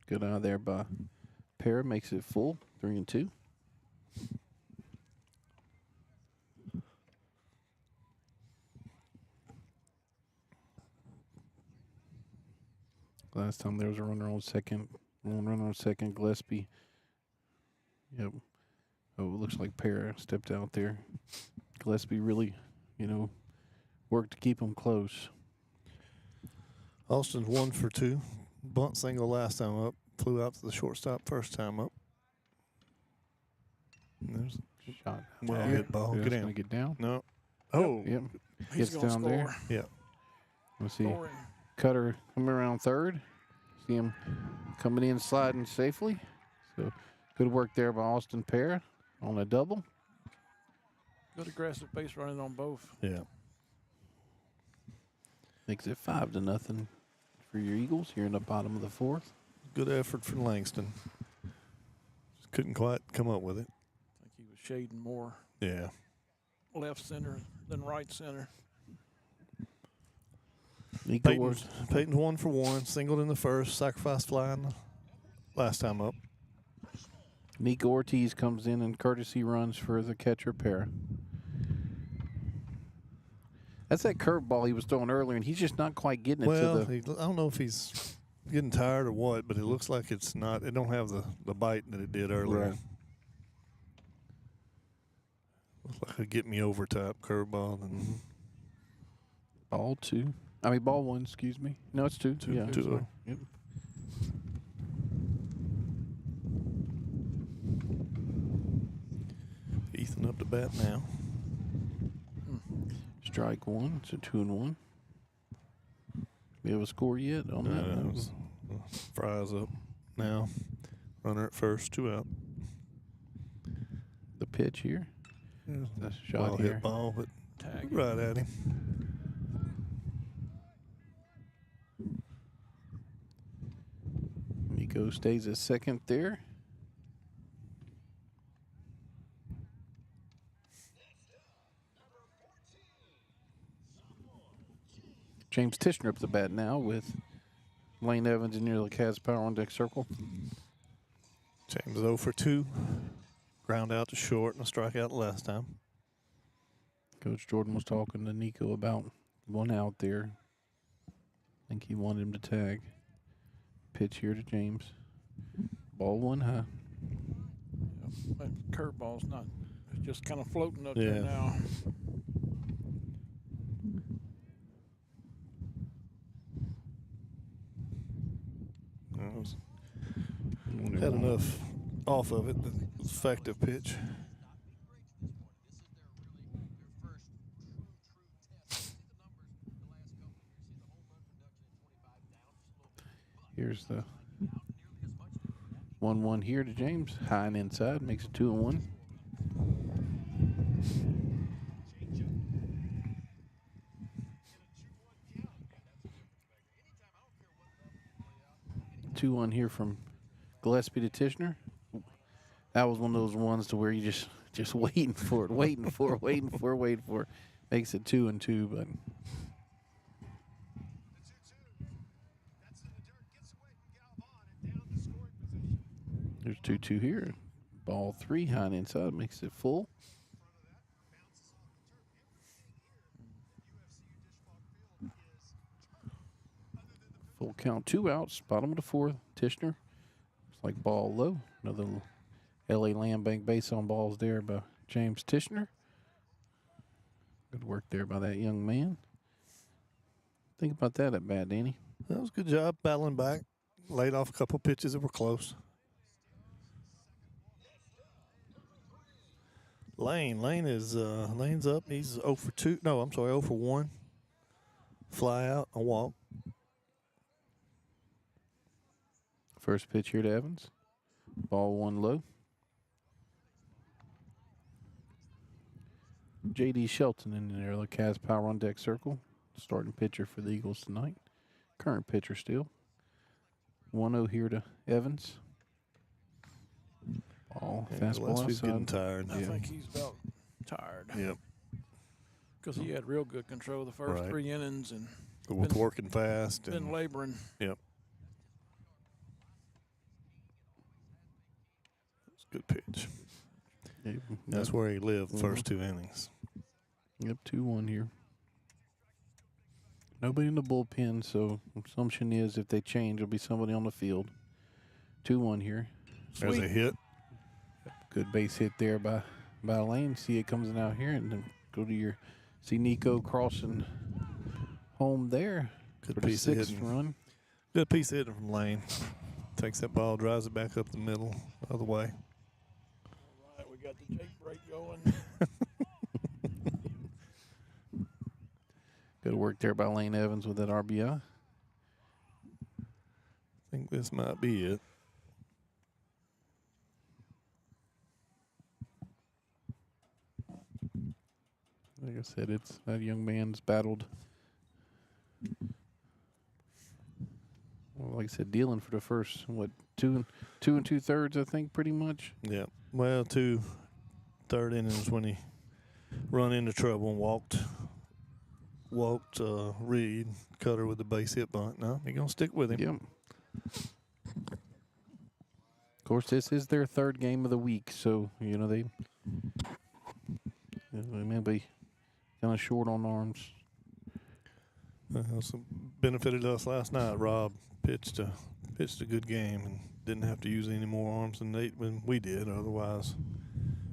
Good eye there by Para, makes it full, 3-2. Last time there was a runner on second. One runner on second, Gillespie. Yep. Oh, it looks like Para stepped out there. Gillespie really, worked to keep him close. Austin's 1 for 2. Bunt single last time up. Flew out to the shortstop first time up. And there's Shot. well hit ball. Yeah, Get gonna in. get down. No. Oh. Yep. He's Gets gonna down score. there. Yeah. Let's see. Scoring. Cutter coming around third. See him coming in, sliding safely. So good work there by Austin Para on a double. Good aggressive base running on both. Yeah. Makes it 5-0 for your Eagles here in the bottom of the fourth. Good effort from Langston. Just couldn't quite come up with it. I think he was shading more Yeah. left center than right center. Nico Peyton's 1 for 1. Singled in the first. Sacrifice fly in the last time up. Nico Ortiz comes in and courtesy runs for the catcher Para. That's that curveball he was throwing earlier, and he's just not quite getting it Well, to the. I don't know if he's getting tired or what, but it looks like it's not. It don't have the bite that it did earlier. Right. Looks like a get me over type curveball. And Ball 1, excuse me. No, it's 2. Two, Yeah, 2-0. sorry. Yep. Ethan up to bat now. Strike 1. It's a 2-1. We have a score yet on that? It was Fries up now. Runner at first, 2 out. The pitch here. That's a shot Well here. hit ball, but Tag. right at him. Nico stays at second there. James Tishner up the bat now with Lane Evans in near the Cavs power on deck circle. James 0 for 2. Ground out to short and a strikeout last time. Coach Jordan was talking to Nico about 1 out there. I think he wanted him to tag. Pitch here to James. Ball 1 high. That curveball's not. It's just kind of floating up Yeah. there now. Had enough off of it. The effective pitch. Here's the 1-1 here to James. High and inside. Makes it 2-1. 2-1 here from Gillespie to Tishner. That was one of those ones to where you just waiting for it. Makes it 2-2, but there's 2-2 here. Ball 3 high and inside makes it full. Full count, 2 outs, bottom of the 4th. Tishner. Looks like ball low. Another LA Land Bank base on balls there by James Tishner. Good work there by that young man. Think about that at bat, Danny. That was a good job battling back. Laid off a couple pitches that were close. Lane's up. He's 0 for 2. No, I'm sorry, 0 for 1. Fly out, a walk. First pitch here to Evans. Ball 1 low. J.D. Shelton in there. Look, has power on deck circle. Starting pitcher for the Eagles tonight. Current pitcher still. 1-0 here to Evans. Ball, fastball He's getting tired. I think he's about tired. Yep. Because he had real good control the first 3 innings and with working fast. Been laboring. Yep. It's a good pitch. That's where he lived the first 2 innings. Yep, 2-1 here. Nobody in the bullpen, so assumption is if they change, there'll be somebody on the field. 2-1 here. There's a hit. Good base hit there by Lane. See it comes out here, and then go to your see Nico crossing home there. Good for piece the of 6th hitting. run. Good piece of hitting from Lane. Takes that ball, drives it back up the middle, the other way. All right, we got the Jake break going. Good work there by Lane Evans with that RBI. I think this might be it. Like I said, it's that young man's battled. Well, like I said, dealing for the first, 2 2/3, I think, pretty much. Yeah. Well, 2 third innings when he run into trouble and walked Reed, Cutter with the base hit bunt. No, he's going to stick with him. Yep. Of course, this is their 3rd game of the week, so, they may be kind of short on arms. So benefited us last night. Rob pitched a good game and didn't have to use any more arms than we did. Otherwise,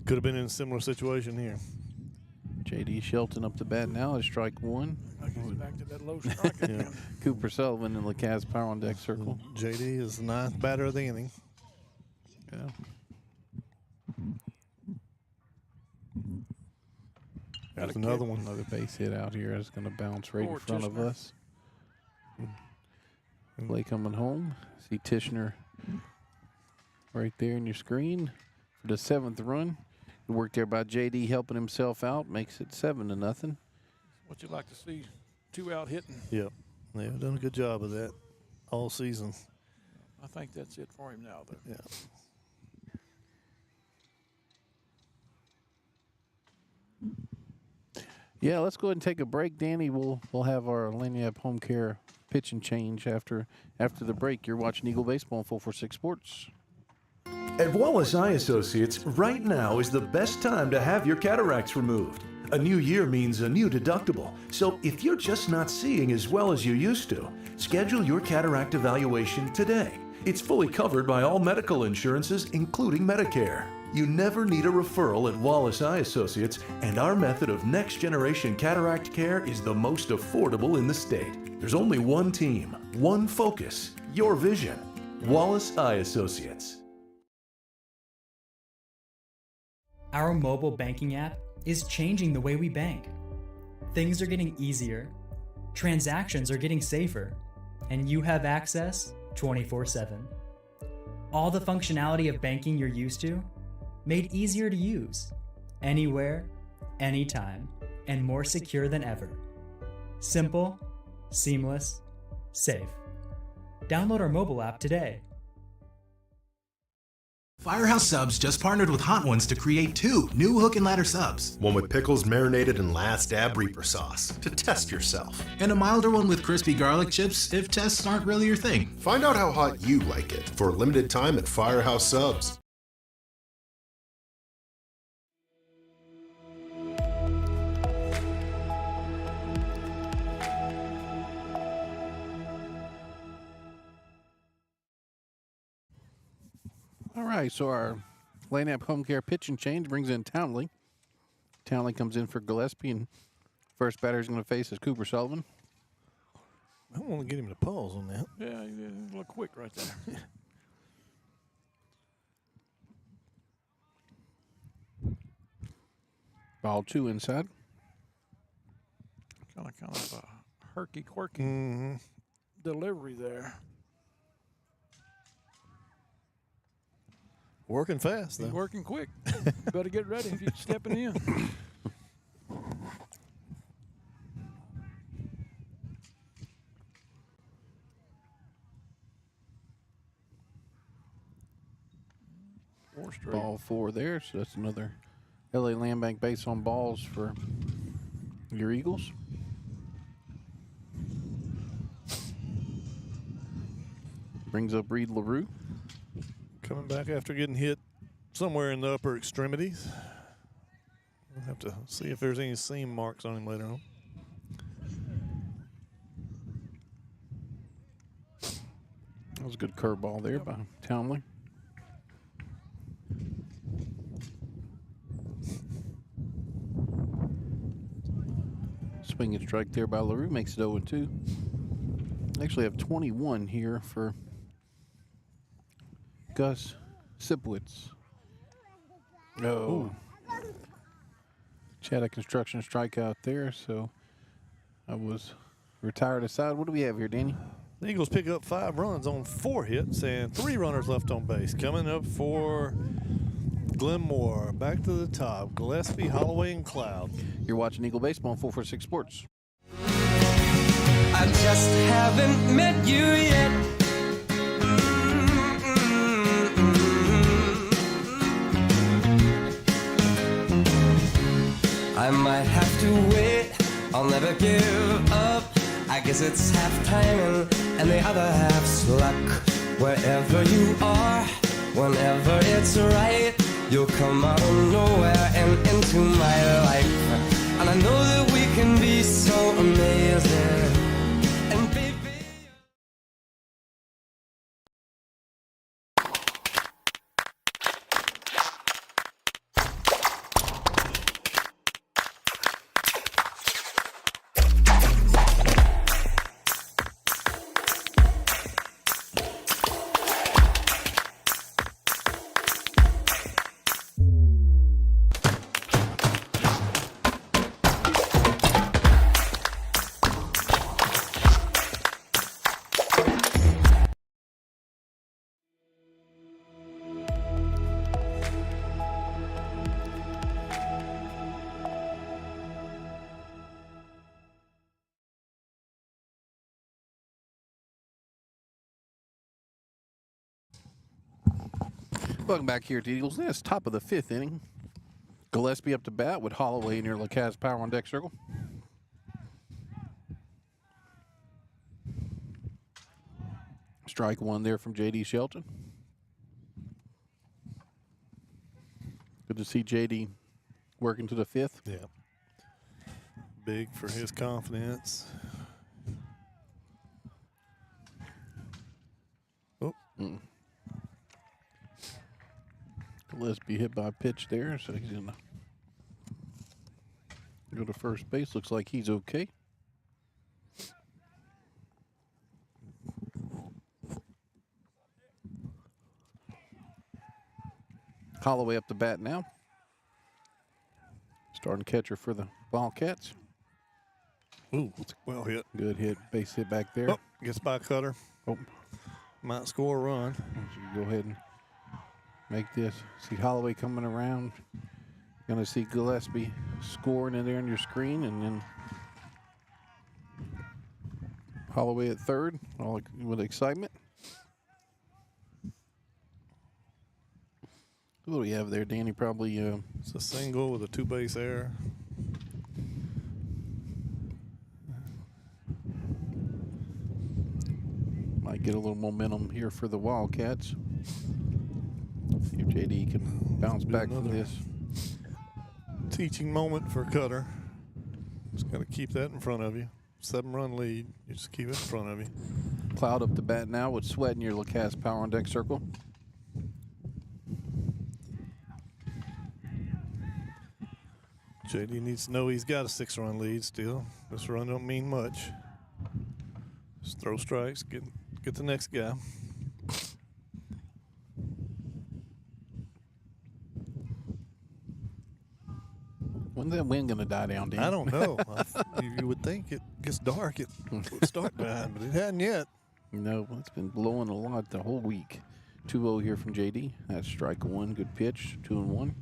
could have been in a similar situation here. J.D. Shelton up to bat now at strike 1. Like he's back to that low strike again. Cooper Sullivan in Lacaz power on deck circle. J.D. is the 9th batter of the inning. Yeah. There's another one. Another base hit out here. It's going to bounce right in front of us. Play coming home. See Tishner right there in your screen for the 7th run. Good work there by J.D. helping himself out. Makes it 7-0. What you like to see, 2 out hitting. Yep. They've done a good job of that all season. I think that's it for him now, though. Yeah. Yeah, let's go ahead and take a break, Danny. We'll have our Lanyap Home Care pitch and change after the break. You're watching Eagle Baseball on 446 Sports. At Wallace Eye Associates, right now is the best time to have your cataracts removed. A new year means a new deductible, so if you're just not seeing as well as you used to, schedule your cataract evaluation today. It's fully covered by all medical insurances, including Medicare. You never need a referral at Wallace Eye Associates, and our method of next-generation cataract care is the most affordable in the state. There's only one team, one focus, your vision. Wallace Eye Associates. Our mobile banking app is changing the way we bank. Things are getting easier, transactions are getting safer, and you have access 24/7. All the functionality of banking you're used to, made easier to use, anywhere, anytime, and more secure than ever. Simple, seamless, safe. Download our mobile app today. Firehouse Subs just partnered with Hot Ones to create 2 new hook and ladder subs. One with pickles marinated in Last Dab Reaper sauce to test yourself. And a milder one with crispy garlic chips if tests aren't really your thing. Find out how hot you like it for a limited time at Firehouse Subs. All right, so our Lanap Home Care pitching change brings in Townley. Townley comes in for Gillespie, and first batter is going to face is Cooper Sullivan. I don't want to get him to pause on that. Yeah, you look quick right there. Ball 2 inside. Kind of a herky-quirky delivery there. Working fast, though. He's working quick. Better get ready if you're stepping in. Ball 4 there, so that's another LA Land Bank base on balls for your Eagles. Brings up Reed LaRue. Coming back after getting hit somewhere in the upper extremities. We'll have to see if there's any seam marks on him later on. That was a good curveball there by Townley. Swing and strike there by LaRue makes it 0-2. Actually have 21 here for Gus Sipowicz. Oh. Chad construction strikeout there, so I was retired aside. What do we have here, Danny? The Eagles pick up 5 runs on 4 hits and 3 runners left on base. Coming up for Glenmora, back to the top, Gillespie, Holloway, and Cloud. You're watching Eagle Baseball on 446 Sports. I just haven't met you yet. I might have to wait, I'll never give up. I guess it's half timing and the other half's luck. Wherever you are, whenever it's right, you'll come out of nowhere and into my life. And I know that we can be so amazing. And baby, Welcome back here to Eagles Nest, top of the 5th inning. Gillespie up to bat with Holloway near Lacaz Power on deck circle. Strike 1 there from J.D. Shelton. Good to see J.D. working to the 5th. Yeah. Big for his confidence. Oh. Gillespie hit by a pitch there, so he's going to go to first base. Looks like he's okay. Holloway up the bat now. Starting catcher for the Wildcats. Ooh, well hit. Good hit. Base hit back there. Oh, gets by Cutter. Oh. Might score a run. So you go ahead and make this. See Holloway coming around. Going to see Gillespie scoring in there on your screen, and then Holloway at third, all with excitement. What do we have there, Danny? Probably It's a single with a 2-base error. might get a little momentum here for the Wildcats. See if JD can bounce back from this. Teaching moment for Cutter. Just got to keep that in front of you. 7-run lead. You just keep it in front of you. Cloud up the bat now with Sweat in your Lacazette power on deck circle. JD needs to know he's got a 6-run lead still. This run don't mean much. Just throw strikes, get the next guy. When's that wind going to die down, Dan? I don't know. You would think it gets dark, it would start dying, but it hadn't yet. No, it's been blowing a lot the whole week. 2-0 here from JD. That's strike one. Good pitch. 2-1.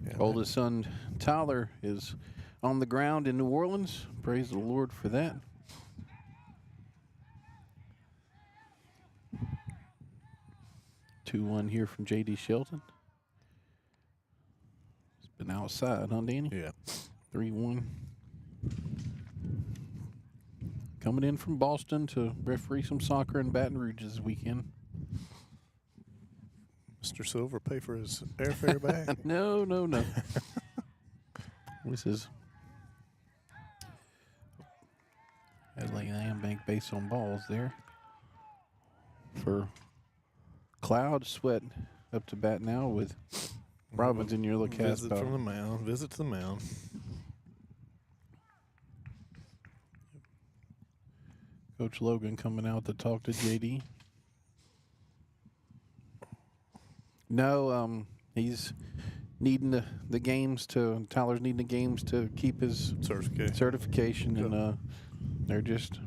Yeah, oldest son, Tyler, is on the ground in New Orleans. Praise the Lord for that. Two one here from JD Shelton. It's been outside, huh, Danny? Yeah. 3-1. Coming in from Boston to referee some soccer in Baton Rouge this weekend. Mr. Silver pay for his airfare back? No. This is Adelaide Land Bank base on balls there for Cloud. Sweat up to bat now with Robbins in your Lacazette. Visit from the mound. Visit to the mound. Coach Logan coming out to talk to JD. No, he's needing the games to. Tyler's needing the games to keep his certification, and they're just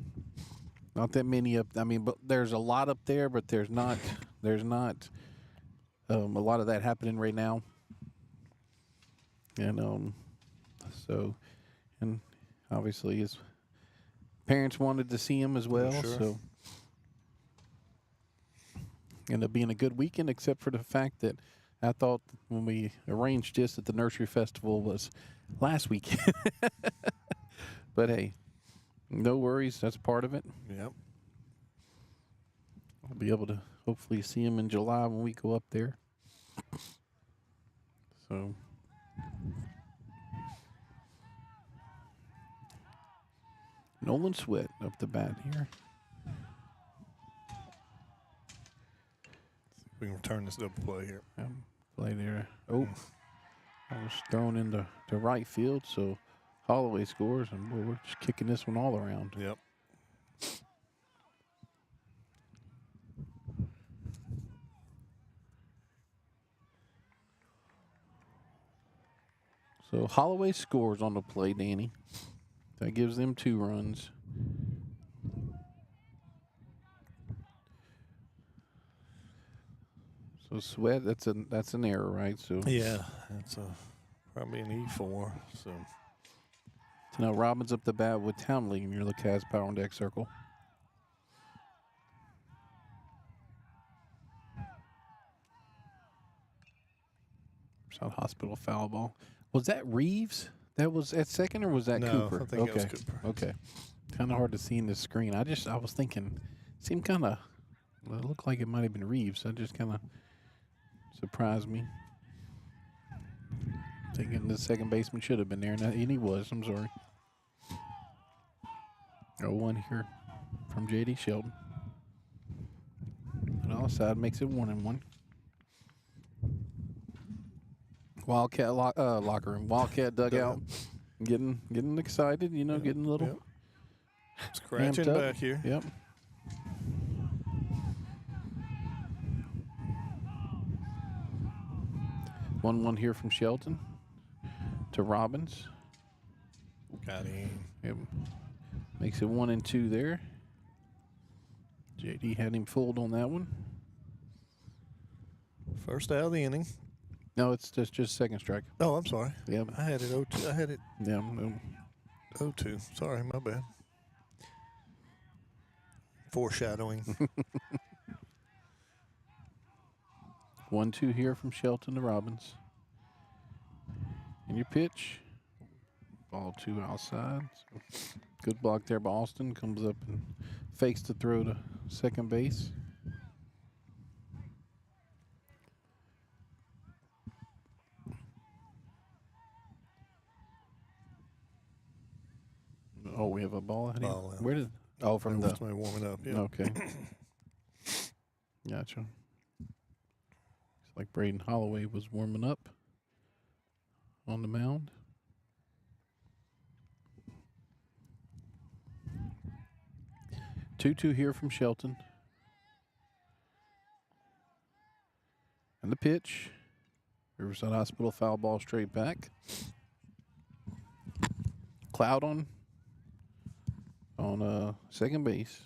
not that many up. I mean, but there's a lot up there, but there's not a lot of that happening right now, and and obviously his parents wanted to see him as well, Sure. so. Ended up being a good weekend, except for the fact that I thought when we arranged this that the nursery festival was last weekend. But hey, no worries. That's part of it. Yep. I'll be able to hopefully see him in July when we go up there. So. Nolan Sweat up the bat here. We can return this double play here. Play there. Oh, I was thrown into the right field, so Holloway scores, and boy, we're just kicking this one all around. Yep. So Holloway scores on the play, Danny. That gives them 2 runs. So Sweat, that's an error, right? So yeah, that's probably an E4. So now Robbins up the bat with Townley in your Lacazette power on deck circle. South Hospital foul ball. Was that Reeves? That was at second, or was that Cooper? I think that was Cooper. Okay. Kind of hard to see in the screen. I was thinking, seemed kind of, well, it looked like it might have been Reeves. That just kind of surprised me. Thinking the second baseman should have been there, and he was. I'm sorry. 0-1 here from JD Shelton. And outside makes it 1-1. Wildcat locker room, Wildcat dugout, getting excited, getting a little scratching amped up. back here. Yep. One here from Shelton to Robbins. Got him. Yep. Makes it 1-2 there. JD had him fooled on that one. First out of the inning. No, it's just second strike. Oh, I'm sorry. Yep. I had it 0-2. I had it. Yeah. No. 0-2. Sorry, my bad. Foreshadowing. 1-2 here from Shelton to Robbins. And your pitch. Ball 2 outside. So good block there by Austin. Comes up and fakes the throw to second base. Oh, we have a ball out here. Ball out. Where did? Oh, from the. Somebody warming up. Yeah. Okay. Gotcha. It's like Braden Holloway was warming up on the mound. Two here from Shelton. And the pitch. Riverside Hospital foul ball straight back. Cloud on second base.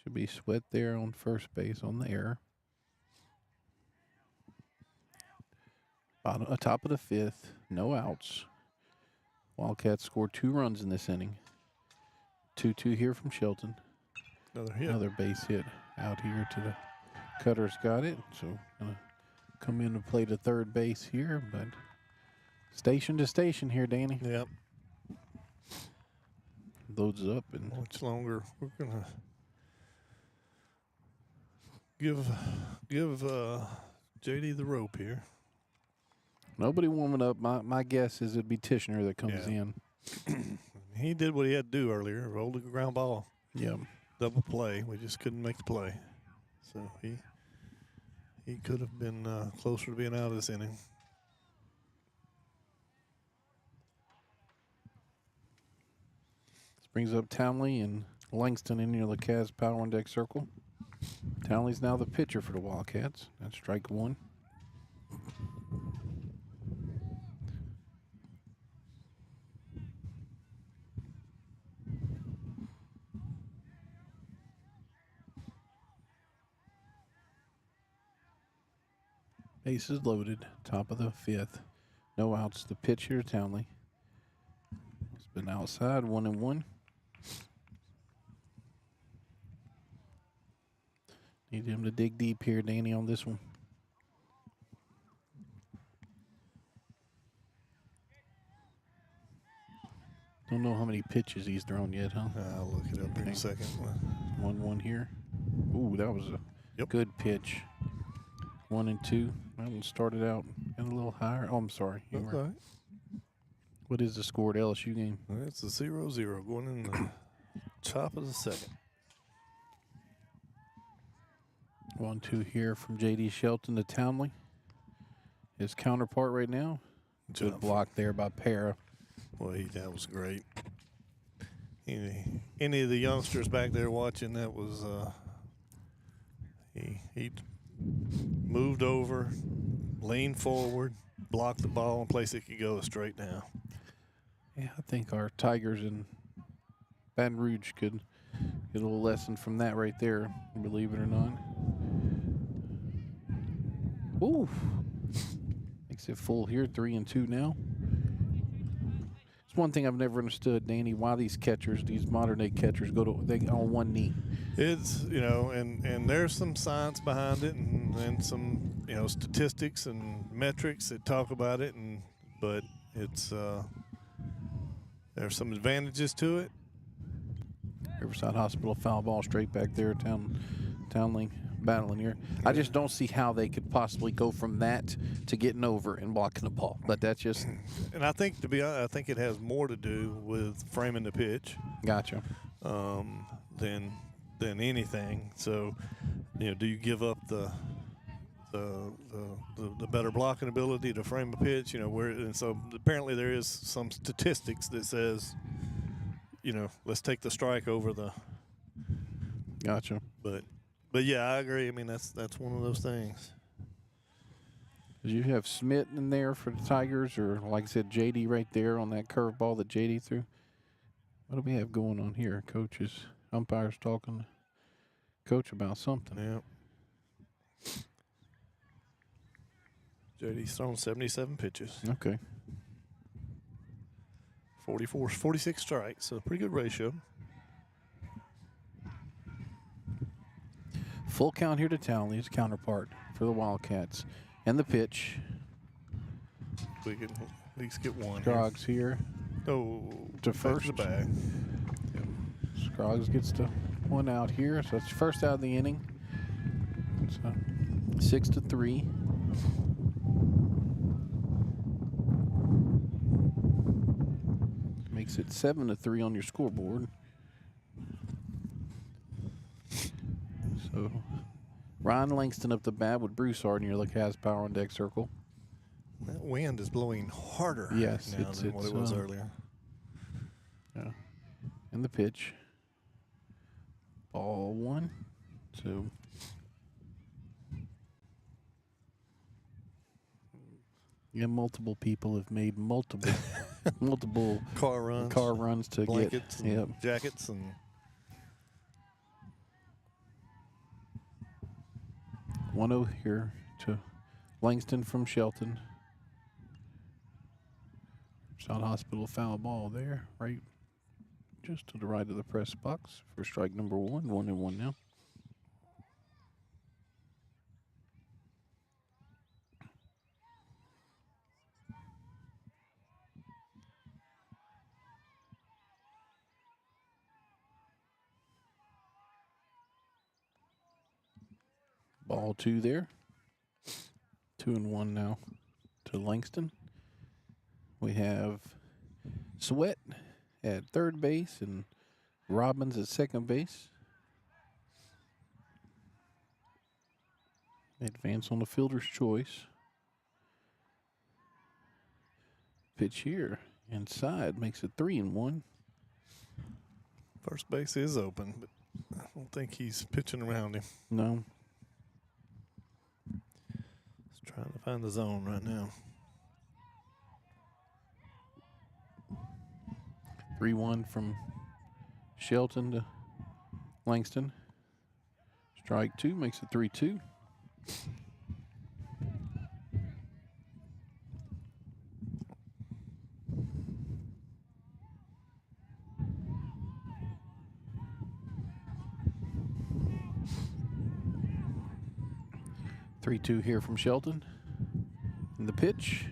Should be Sweat there on first base on the error. Top of the fifth, no outs. Wildcats scored 2 runs in this inning. 2-2 here from Shelton. Another hit. Another base hit out here to the Cutter's got it. So gonna come in and play to third base here, but station to station here, Danny. Yep. Loads up and Much longer. We're gonna give JD the rope here. nobody warming up. My guess is it'd be Tishner that comes Yeah. in. He did what he had to do earlier. Rolled a ground ball. Yeah. Double play. We just couldn't make the play. So he could have been closer to being out of this inning. This brings up Townley and Langston in near the Cavs power index circle. Townley's now the pitcher for the Wildcats. That's strike 1. Bases loaded, top of the 5th. No outs. The pitch here to Townley. It's been outside, 1-1. Need him to dig deep here, Danny, on this one. Don't know how many pitches he's thrown yet, huh? I'll look it up here in a second. 1-1 here. Ooh, that was a good pitch. 1-2. That one started out and a little higher. Oh, I'm sorry. That's all right. What is the score at LSU game? It's a 0-0 going in the top of the second. 1-2 here from J.D. Shelton to Townley. His counterpart right now. Good block there by Para. Boy, that was great. Any of the youngsters back there watching, that was he moved over, leaned forward, blocked the ball in place it could go straight down. Yeah, I think our Tigers in Baton Rouge could get a little lesson from that right there, believe it or not. Ooh. Makes it full here, 3-2 now. It's one thing I've never understood, Danny, why these catchers, these modern day catchers, go on one knee. It's, and there's some science behind it and some, statistics and metrics that talk about it, but it's there's some advantages to it. Riverside Hospital foul ball straight back there. Townley battling here. I just don't see how they could possibly go from that to getting over and blocking the ball. But that's just. And I think, to be honest, I think it has more to do with framing the pitch. Gotcha. Than anything. So, do you give up the better blocking ability to frame a pitch? And so apparently there is some statistics that says, let's take the strike over the. Gotcha. But yeah, I agree. I mean, that's one of those things. Did you have Smith in there for the Tigers, or like I said, JD right there on that curveball that JD threw? What do we have going on here? Umpires talking to Coach about something. Yeah. JD's thrown 77 pitches. Okay. 46 strikes, so pretty good ratio. Full count here to Townley's counterpart for the Wildcats. And the pitch. We can at least get one. Scroggs here. Oh, to first. The bag. Scroggs gets to one out here, so it's first out of the inning. So 6-3. Makes it 7-3 on your scoreboard. So Ryan Langston up the bat with Broussard in your Lacaz Power on Deck circle. That wind is blowing harder yes, now than what it was earlier. Yeah. And the pitch. Ball 1. So yeah, multiple people have made multiple car runs to blankets get and jackets and 1-0 here to Langston from Shelton. South Hospital foul ball there, right just to the right of the press box for strike number 1. 1-1 now. Ball 2 there. 2-1 now to Langston. We have Sweat at third base and Robbins at second base. Advance on the fielder's choice. Pitch here inside makes it 3-1. First base is open, but I don't think he's pitching around him. No. He's trying to find the zone right now. 3-1 from Shelton to Langston. Strike 2 makes it 3-2. Here from Shelton. And the pitch.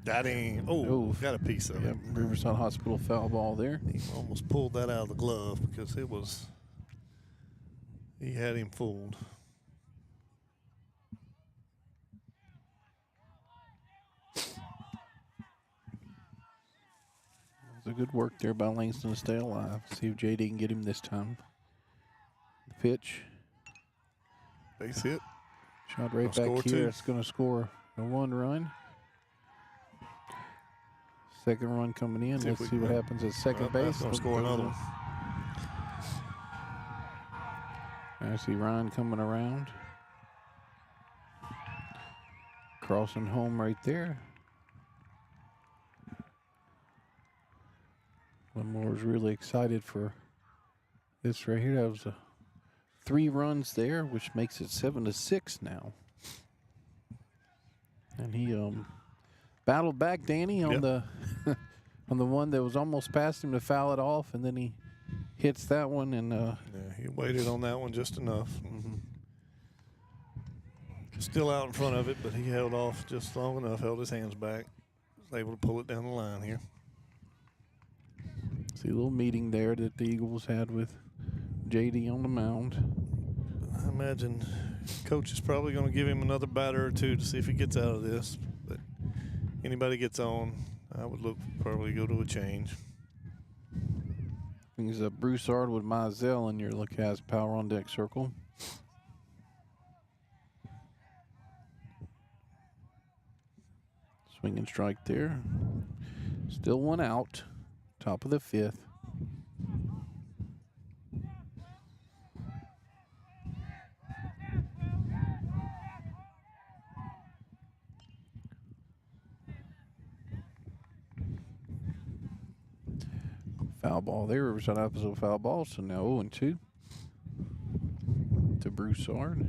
That ain't. Got a piece of it. Riverside Hospital foul ball there. He almost pulled that out of the glove because it was. He had him fooled. It was a good work there by Langston to stay alive. See if JD can get him this time. The pitch. Base hit. Shot right back here. It's going to score a 1 run. Second run coming in. Let's see what happens at second base. Going to score another one. I see Ryan coming around. Crossing home right there. Glenmora's really excited for this right here. That was a 3 runs there, which makes it 7-6 now. And he battled back, Danny, on the on the one that was almost past him to foul it off, and then he hits that one. And yeah, he waited on that one just enough. Mm-hmm. Still out in front of it, but he held off just long enough, held his hands back, was able to pull it down the line here. See a little meeting there that the Eagles had with JD on the mound. I imagine coach is probably going to give him another batter or two to see if he gets out of this. But anybody gets on, I would probably go to a change. Brings up Broussard with Mizell in your Lacaz Power on Deck circle. Swing and strike there. Still 1 out. Top of the 5th. Foul ball there. Riverside opposite foul ball. So now 0-2 to Broussard.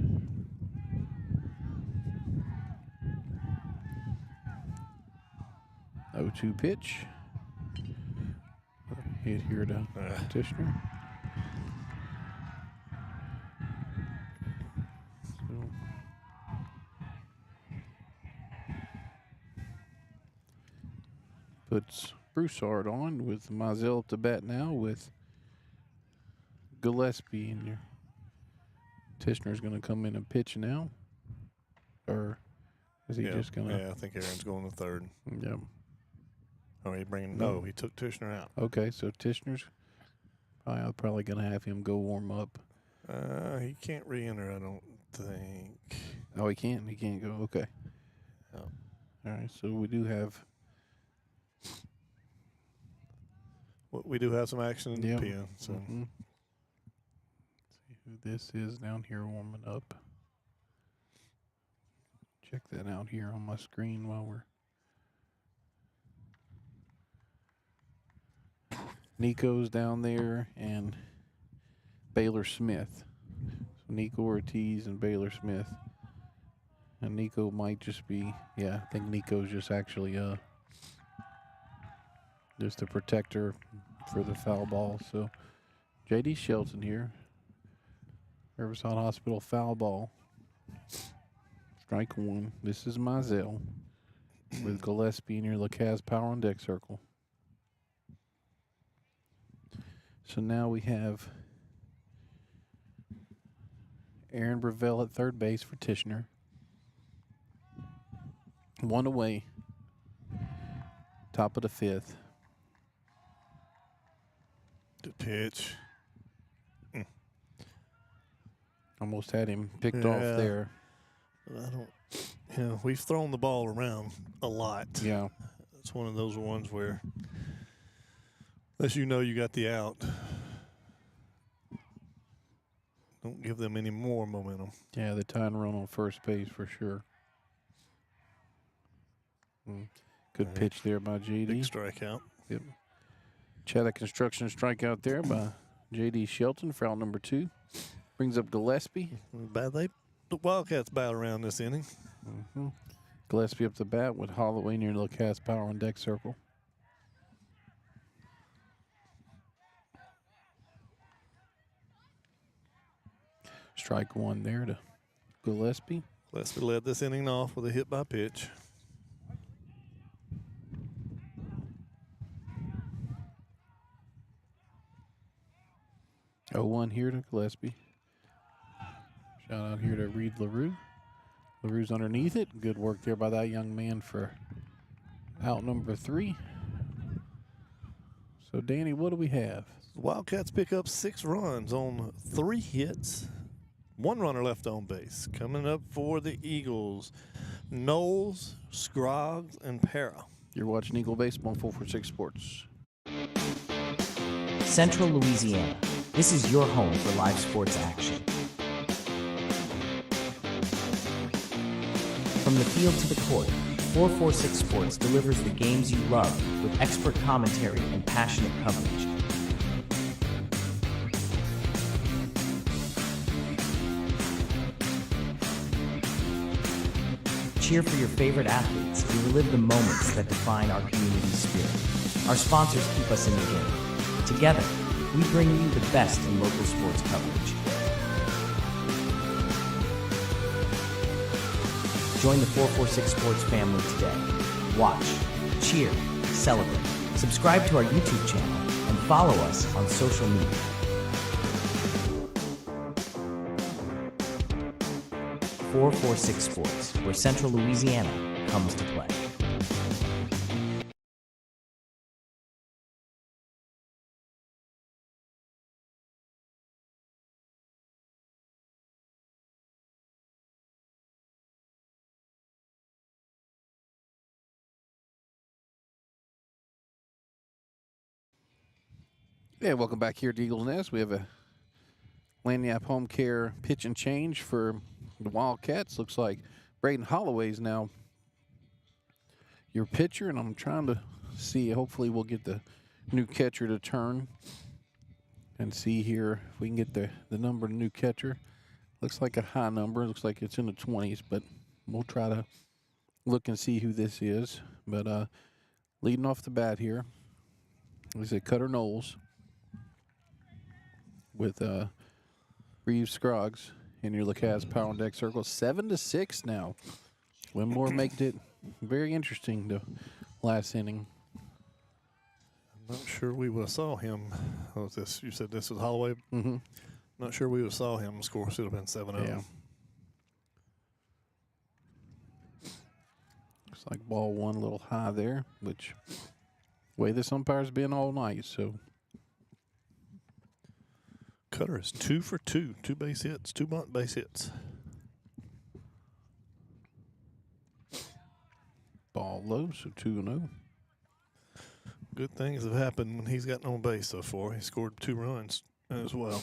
0-2 pitch. Hit here to Tishner. So puts Broussard on with Mizell up to bat now with Gillespie in here. Tishner's going to come in and pitch now. Or is he just going to? Yeah, I think Aaron's going to third. Yep. Oh, no, he took Tishner out. Okay, so Tishner's probably going to have him go warm up. He can't re-enter, I don't think. Oh, he can't? He can't go? Okay. Oh. All right, so we do have. Well, we do have some action in the pen. So. Mm-hmm. See who this is down here warming up. Check that out here on my screen while we're. Nico's down there and Baylor Smith. So Nico Ortiz and Baylor Smith. And Nico might just be, I think Nico's just actually just a protector for the foul ball. So J.D. Shelton here. Riverside Hospital foul ball. Strike one. This is Mizell with Gillespie near LeCaz power on deck circle. So now we have Aaron Brevell at third base for Tishner. One away. Top of the fifth. The pitch. Almost had him picked off there. We've thrown the ball around a lot. Yeah. It's one of those ones where, unless you know you got the out, don't give them any more momentum. Yeah, the tying run on first base for sure. Good pitch there by JD. Big strikeout. Yep. Chatham Construction strikeout there by JD Shelton for out number 2. Brings up Gillespie. The Wildcats battle around this inning. Gillespie up the bat with Holloway near LeCaz power on deck circle. Strike one there to Gillespie. Gillespie led this inning off with a hit by pitch. Oh, 1 here to Gillespie. Shout out here to Reed LaRue. LaRue's underneath it. Good work there by that young man for out number 3. So, Danny, what do we have? Wildcats pick up 6 runs on 3 hits. 1 runner left on base. Coming up for the Eagles, Knowles, Scroggs, and Para. You're watching Eagle Baseball on 446 Sports. Central Louisiana. This is your home for live sports action. From the field to the court, 446 Sports delivers the games you love with expert commentary and passionate coverage. Cheer for your favorite athletes and relive the moments that define our community spirit. Our sponsors keep us in the game. Together, we bring you the best in local sports coverage. Join the 446 Sports family today. Watch, cheer, celebrate. Subscribe to our YouTube channel and follow us on social media. .446 Sports, where Central Louisiana comes to play. Yeah, welcome back here to Eagles Nest. We have a Lanyap Home Care pitch and change for the Wildcats. Looks like Braden Holloway's now your pitcher, and I'm trying to see. Hopefully we'll get the new catcher to turn and see here if we can get the number of the new catcher. Looks like a high number. Looks like it's in the 20s, but we'll try to look and see who this is. But Leading off the bat here is Cutter Knowles with Reeves Scroggs in your Lacaz Power on Deck Circle. 7-6 now. Glenmora made it very interesting the last inning. I'm not sure we would have saw him. What was this? You said this was Holloway? Mm-hmm. Not sure we would have saw him score. Should have been 7-0. Yeah. Looks like ball one a little high there, which way this umpire's been all night. So Cutter is 2 for 2. 2 base hits, 2 bunt base hits. Ball low, so 2-0. Good things have happened when he's gotten on base so far. He scored 2 runs as well.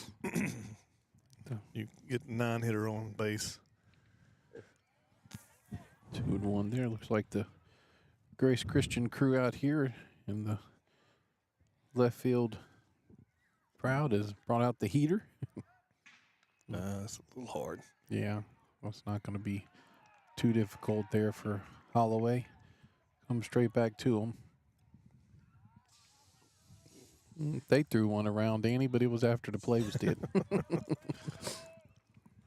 You get a 9-hitter on base. 2-1 there. Looks like the Grace Christian crew out here in the left field crowd has brought out the heater. It's a little hard. Yeah, well, it's not going to be too difficult there for Holloway. Come straight back to him. They threw one around, Danny, but it was after the play was dead.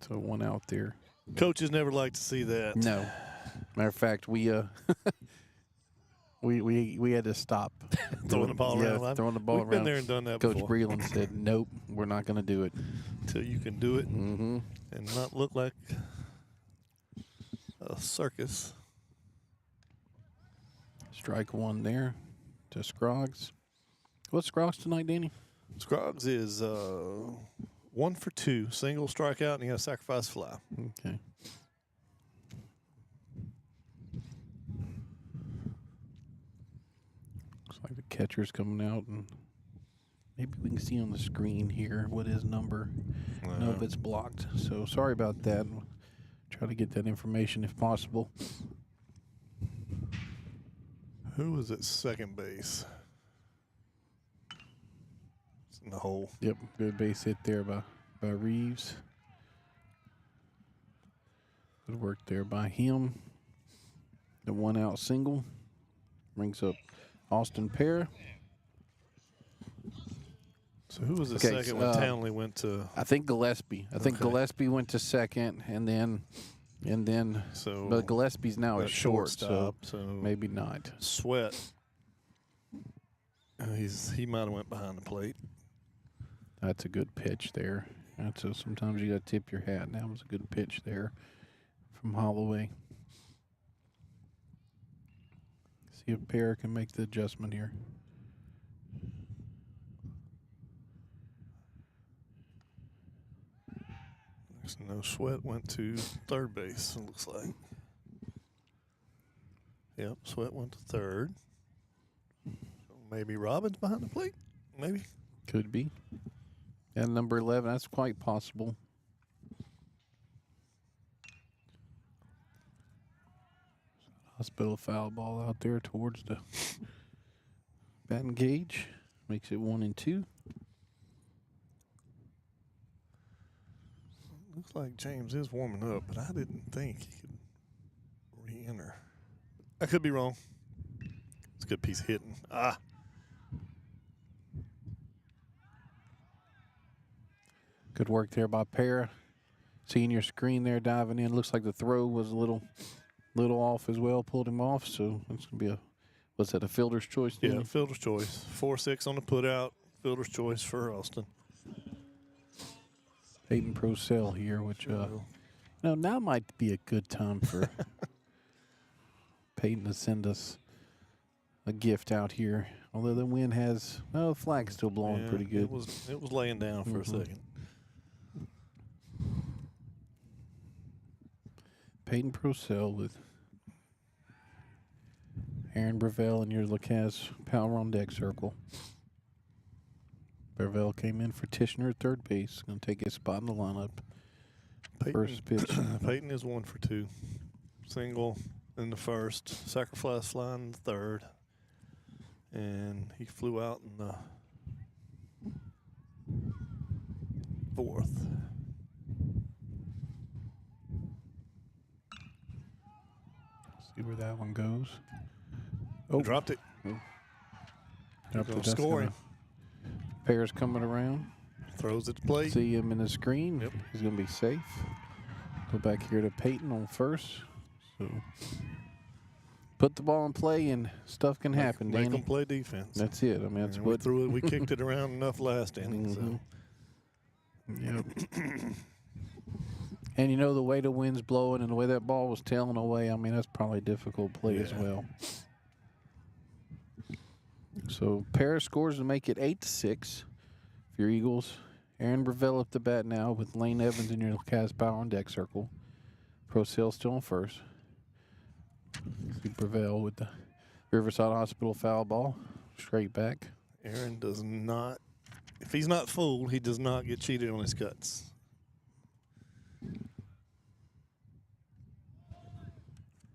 So one out there. Coaches never like to see that. No. Matter of fact, we had to stop Throwing the ball around. Yeah, throwing the ball We've around. been there and done that Coach before. Breland said, "Nope, we're not going to do it Until you can do it Mm-hmm. and not look like a circus. Strike one there to Scroggs. What's Scroggs tonight, Danny? Scroggs is 1 for 2. Single strikeout, and he got a sacrifice fly. Okay. Looks like the catcher's coming out, and maybe we can see on the screen here what his number. No, if it's blocked. So sorry about that. We'll try to get that information if possible. Who was at second base? It's in the hole. Yep, good base hit there by Reeves. Good work there by him. The 1-out single brings up Austin Pear. So who was the Okay, second when Townley went to? I think Gillespie. I think Okay. Gillespie went to second, and then So but Gillespie's now at at short, shortstop, so so maybe not. Sweat. He might have went behind the plate. That's a good pitch there. Sometimes you got to tip your hat. That was a good pitch there from Holloway. See if Pear can make the adjustment here. No, Sweat went to third base, it looks like. Yep, Sweat went to third. So maybe Robbins behind the plate? Maybe. Could be. And number 11, that's quite possible. Hospital foul ball out there towards the batting cage. Makes it 1-2. Looks like James is warming up, but I didn't think he could re-enter. I could be wrong. It's a good piece of hitting. Good work there by Pear. Seeing your screen there diving in. Looks like the throw was a little off as well. Pulled him off. So it's going to be what's that, a fielder's choice? Yeah, fielder's choice. 4-6 on the putout. Fielder's choice for Austin. Peyton Procell here, which now might be a good time for Peyton to send us a gift out here. Although the wind has, the flag's still blowing pretty good. It was laying down for a second. Peyton Procell with Aaron Brevell in your Lacaz Power on Deck Circle. Brevell came in for Tishner at third base. Going to take his spot in the lineup. First pitch. Peyton is 1 for 2. Single in the first. Sacrifice fly in the third. And he flew out in the fourth. See where that one goes. Oh, dropped it. Up Gonna to score Dustin. him. Pear's coming around. Throws at the plate. See him in the screen. Yep. He's going to be safe. Go back here to Peyton on first. So put the ball in play and stuff can happen, Make Danny. them play defense. That's it. I mean, that's And what. we kicked it around enough last inning. Yep. And you know the way the wind's blowing and the way that ball was tailing away, I mean, that's probably a difficult play as well. So Paris scores to make it 8-6 for your Eagles. Aaron Brevell up the bat now with Lane Evans in your Lacaz Power on deck circle. Pro Sale still on first. See Brevell with the Riverside Hospital foul ball. Straight back. Aaron does not, if he's not fooled, he does not get cheated on his cuts.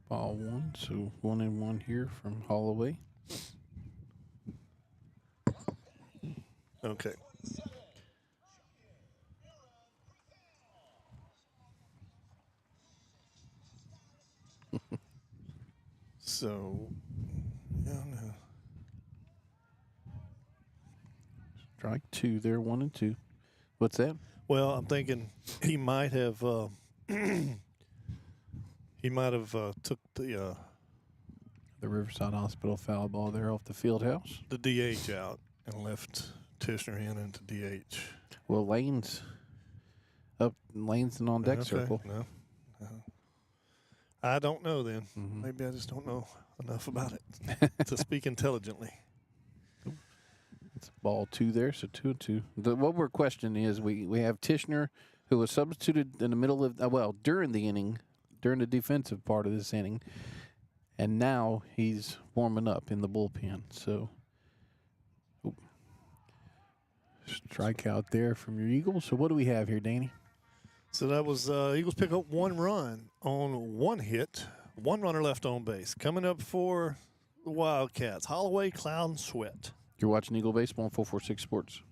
Ball one, so 1-1 here from Holloway. Okay. So, yeah, no. Strike two there, 1-2. What's that? Well, I'm thinking he might have took the Riverside Hospital foul ball there off the field house. the DH out and left Tishner in into DH. Well, Lane's up. Lane's on deck Okay, circle. No. I don't know then. Maybe I just don't know enough about it to speak intelligently. It's ball two there, so 2-2. What we're questioning is we have Tishner, who was substituted in the middle of, during the inning, during the defensive part of this inning, and now he's warming up in the bullpen. So, strikeout there from your Eagles. So what do we have here, Danny? So that was Eagles pick up 1 run on 1 hit, 1 runner left on base. Coming up for the Wildcats, Holloway, Clown, Sweat. You're watching Eagle Baseball on 446 Sports.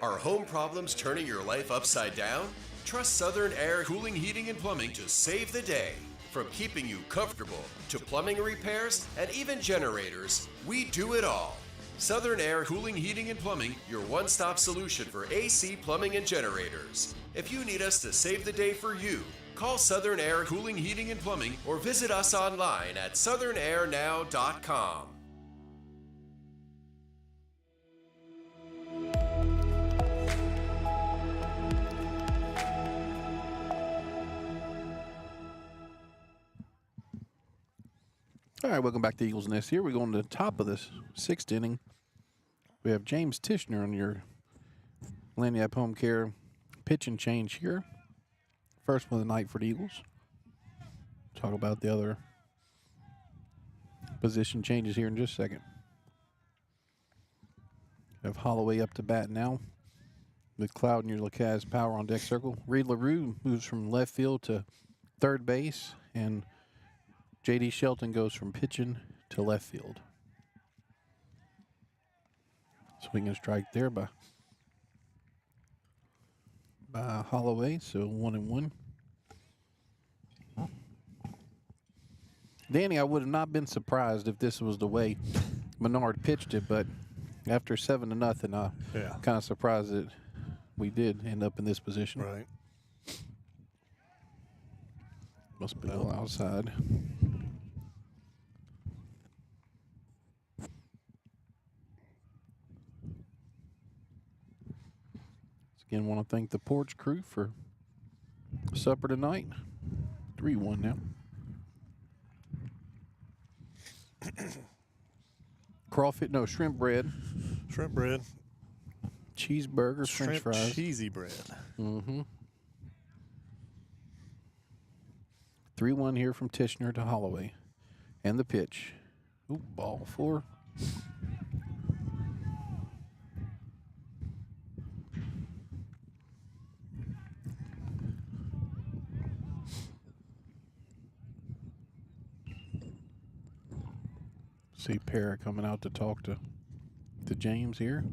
Are home problems turning your life upside down? Trust Southern Air Cooling, Heating, and Plumbing to save the day. From keeping you comfortable to plumbing repairs and even generators, we do it all. Southern Air Cooling, Heating, and Plumbing, your one-stop solution for AC, plumbing, and generators. If you need us to save the day for you, call Southern Air Cooling, Heating, and Plumbing or visit us online at southernairnow.com. All right, welcome back to Eagles Nest here. We're going to the top of this 6th inning. We have James Tishner on your Lanyap Home Care pitch and change here. First one of the night for the Eagles. Talk about the other position changes here in just a second. We have Holloway up to bat now with Cloud and your Lacaz Power on deck circle. Reed LaRue moves from left field to third base, and J.D. Shelton goes from pitching to left field. Swing and strike there by Holloway, so 1-1. Danny, I would have not been surprised if this was the way Menard pitched it, but After 7-0, I'm kind of surprised that we did end up in this position. Right. Must be a little outside. Again, want to thank the Porch crew for supper tonight. 3-1 now. Crawfish, no, shrimp bread. Shrimp bread. Cheeseburger, French fries. Cheesy bread. Mm-hmm. 3-1 here from Tishner to Holloway. And the pitch. Ooh, ball 4. See Parra coming out to talk to James here.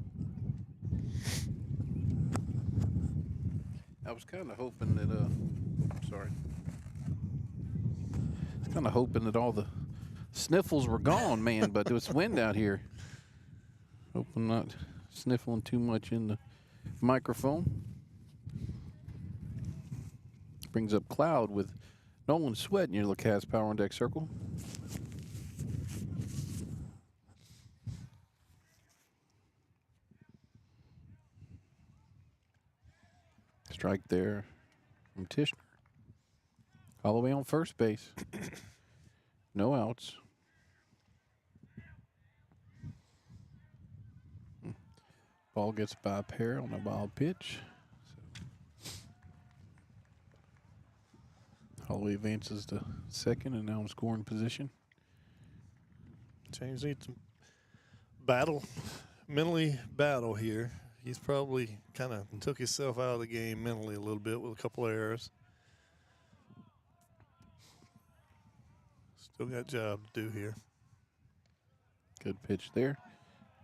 I was kind of hoping that, I was kind of hoping that all the sniffles were gone, man, but there was wind out here. Hoping not sniffling too much in the microphone. Brings up Cloud with Nolan Sweat in your Lacaz Power on Deck circle. Strike there from Tishner. Holloway on first base. No outs. Ball gets by Parra on a wild pitch. Holloway advances to second and now in scoring position. James needs to mentally battle here. He's probably kind of took himself out of the game mentally a little bit with a couple of errors. Still got a job to do here. Good pitch there.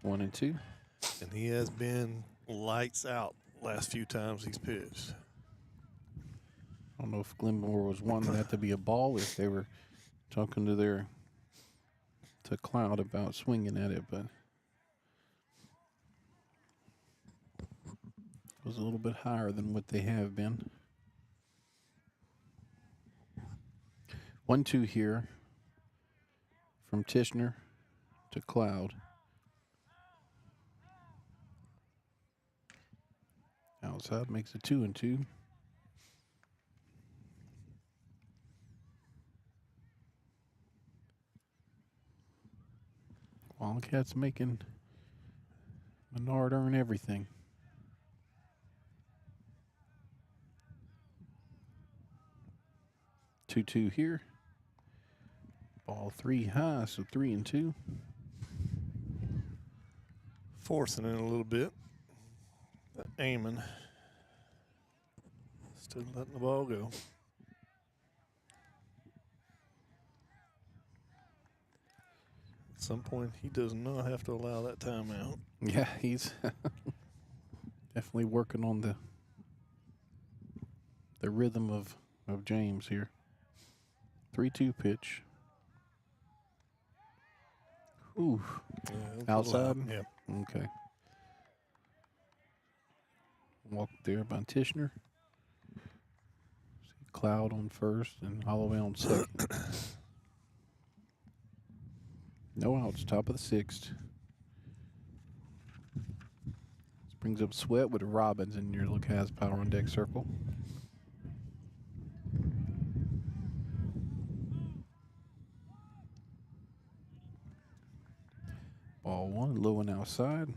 1-2. And he has been lights out last few times he's pitched. I don't know if Glenmora was wanting that to be a ball, if they were talking to Cloud about swinging at it, but it was a little bit higher than what they have been. 1-2 here from Tishner to Cloud. Outside makes it 2-2. Wildcats making Menard earn everything. Two here. Ball 3 high, so 3-2. Forcing it a little bit. Aiming. Still letting the ball go. At some point, he does not have to allow that timeout. Yeah, he's definitely working on the rhythm of James here. 3-2 pitch. Ooh. Yeah, outside? Yeah. Okay. Walk there by Tishner. See Cloud on first and Holloway on second. No outs, top of the 6th. This brings up Sweat with Robbins in your Lacaz Power on Deck circle. Ball 1, low and outside.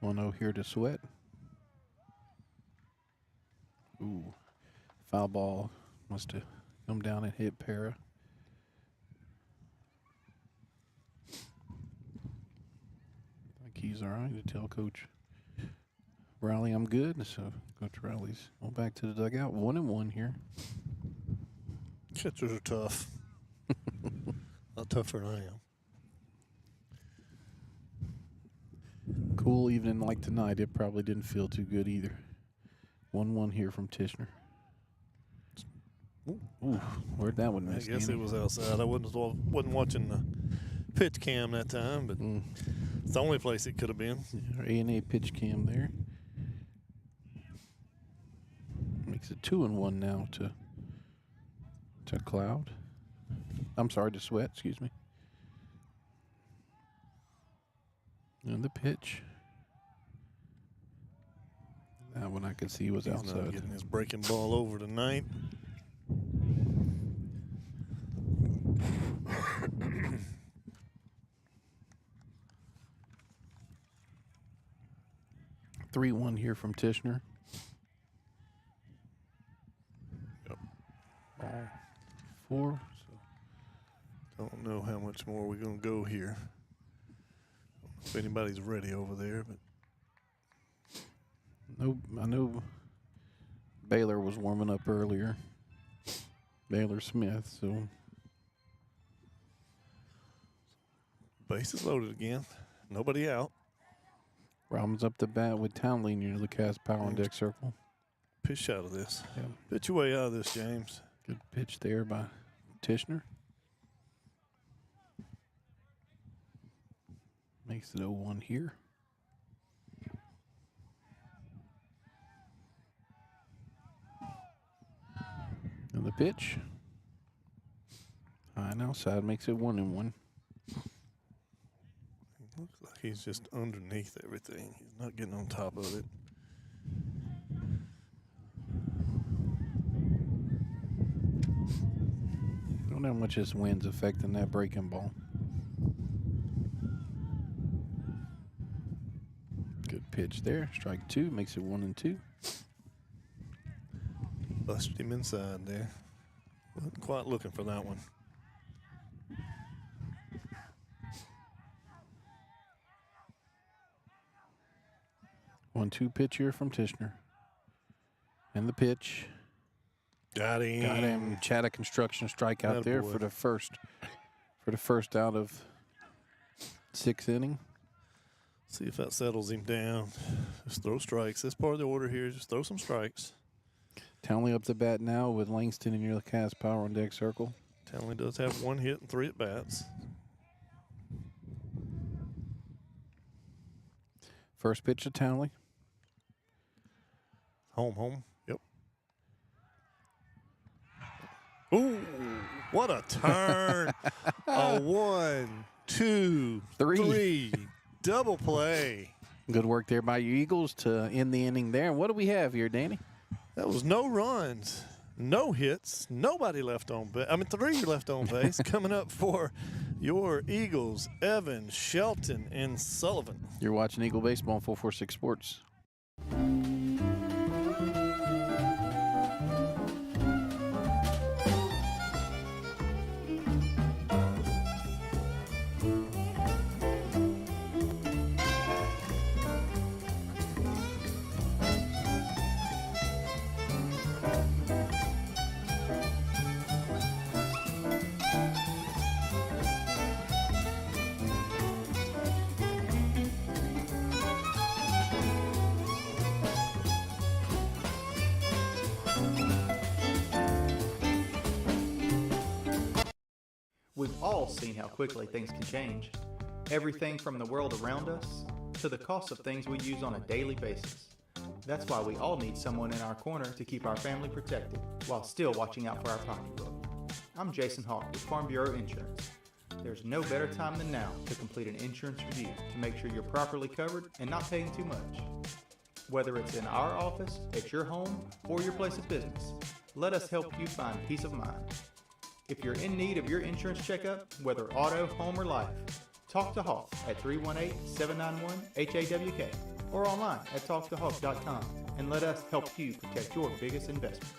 One-0 here to Sweat. Ooh, foul ball must have come down and hit Parra. I think he's all right to tell Coach Riley I'm good. So Coach Riley's going back to the dugout. 1-1 here. Catchers are tough. A lot tougher than I am. Cool evening like tonight, it probably didn't feel too good either. 1-1 here from Tishner. Ooh, where'd that one miss? I guess Danny? it was outside. I wasn't watching the pitch cam that time, but it's the only place it could have been. A&A pitch cam there. Makes it 2-1 now to Cloud. I'm sorry, to Sweat, excuse me. And the pitch. That one I could see was He's outside. not getting his breaking ball over tonight. Three 3-1 here from Tishner. Yep. Ball 4. Don't know how much more we're going to go here. If anybody's ready over there, but I know Baylor was warming up earlier. Baylor Smith, so bases loaded again. Nobody out. Robin's up the bat with Townley near the cast power on deck circle. Pitch out of this. Yeah. Pitch your way out of this, James. Good pitch there by Tishner. Makes it 0-1 here. And the pitch. High and outside makes it 1-1. Looks like he's just underneath everything. He's not getting on top of it. Don't know how much this wind's affecting that breaking ball. Good pitch there. Strike 2 makes it 1-2. Busted him inside there. Wasn't quite looking for that one. One-two pitch here from Tishner. And the pitch. Got him. Got him. Chatta Construction strikeout there for the first out of 6th inning. See if that settles him down. Just throw strikes. That's part of the order here. Just throw some strikes. Townley up the bat now with Langston in your cast power on deck circle. Townley does have 1 hit and 3 at bats. First pitch to Townley. Home. Yep. Ooh, what a turn. A 1, 2, 3. Double play. Good work there by your Eagles to end the inning there. What do we have here, Danny? That was no runs, no hits, nobody left on base. 3 left on base. Coming up for your Eagles, Evans, Shelton, and Sullivan. You're watching Eagle Baseball on 446 Sports. We've all seen how quickly things can change. Everything from the world around us to the cost of things we use on a daily basis. That's why we all need someone in our corner to keep our family protected while still watching out for our pocketbook. I'm Jason Hawk with Farm Bureau Insurance. There's no better time than now to complete an insurance review to make sure you're properly covered and not paying too much. Whether it's in our office, at your home, or your place of business, let us help you find peace of mind. If you're in need of your insurance checkup, whether auto, home, or life, talk to Hawk at 318-791-HAWK or online at talktohawk.com and let us help you protect your biggest investments.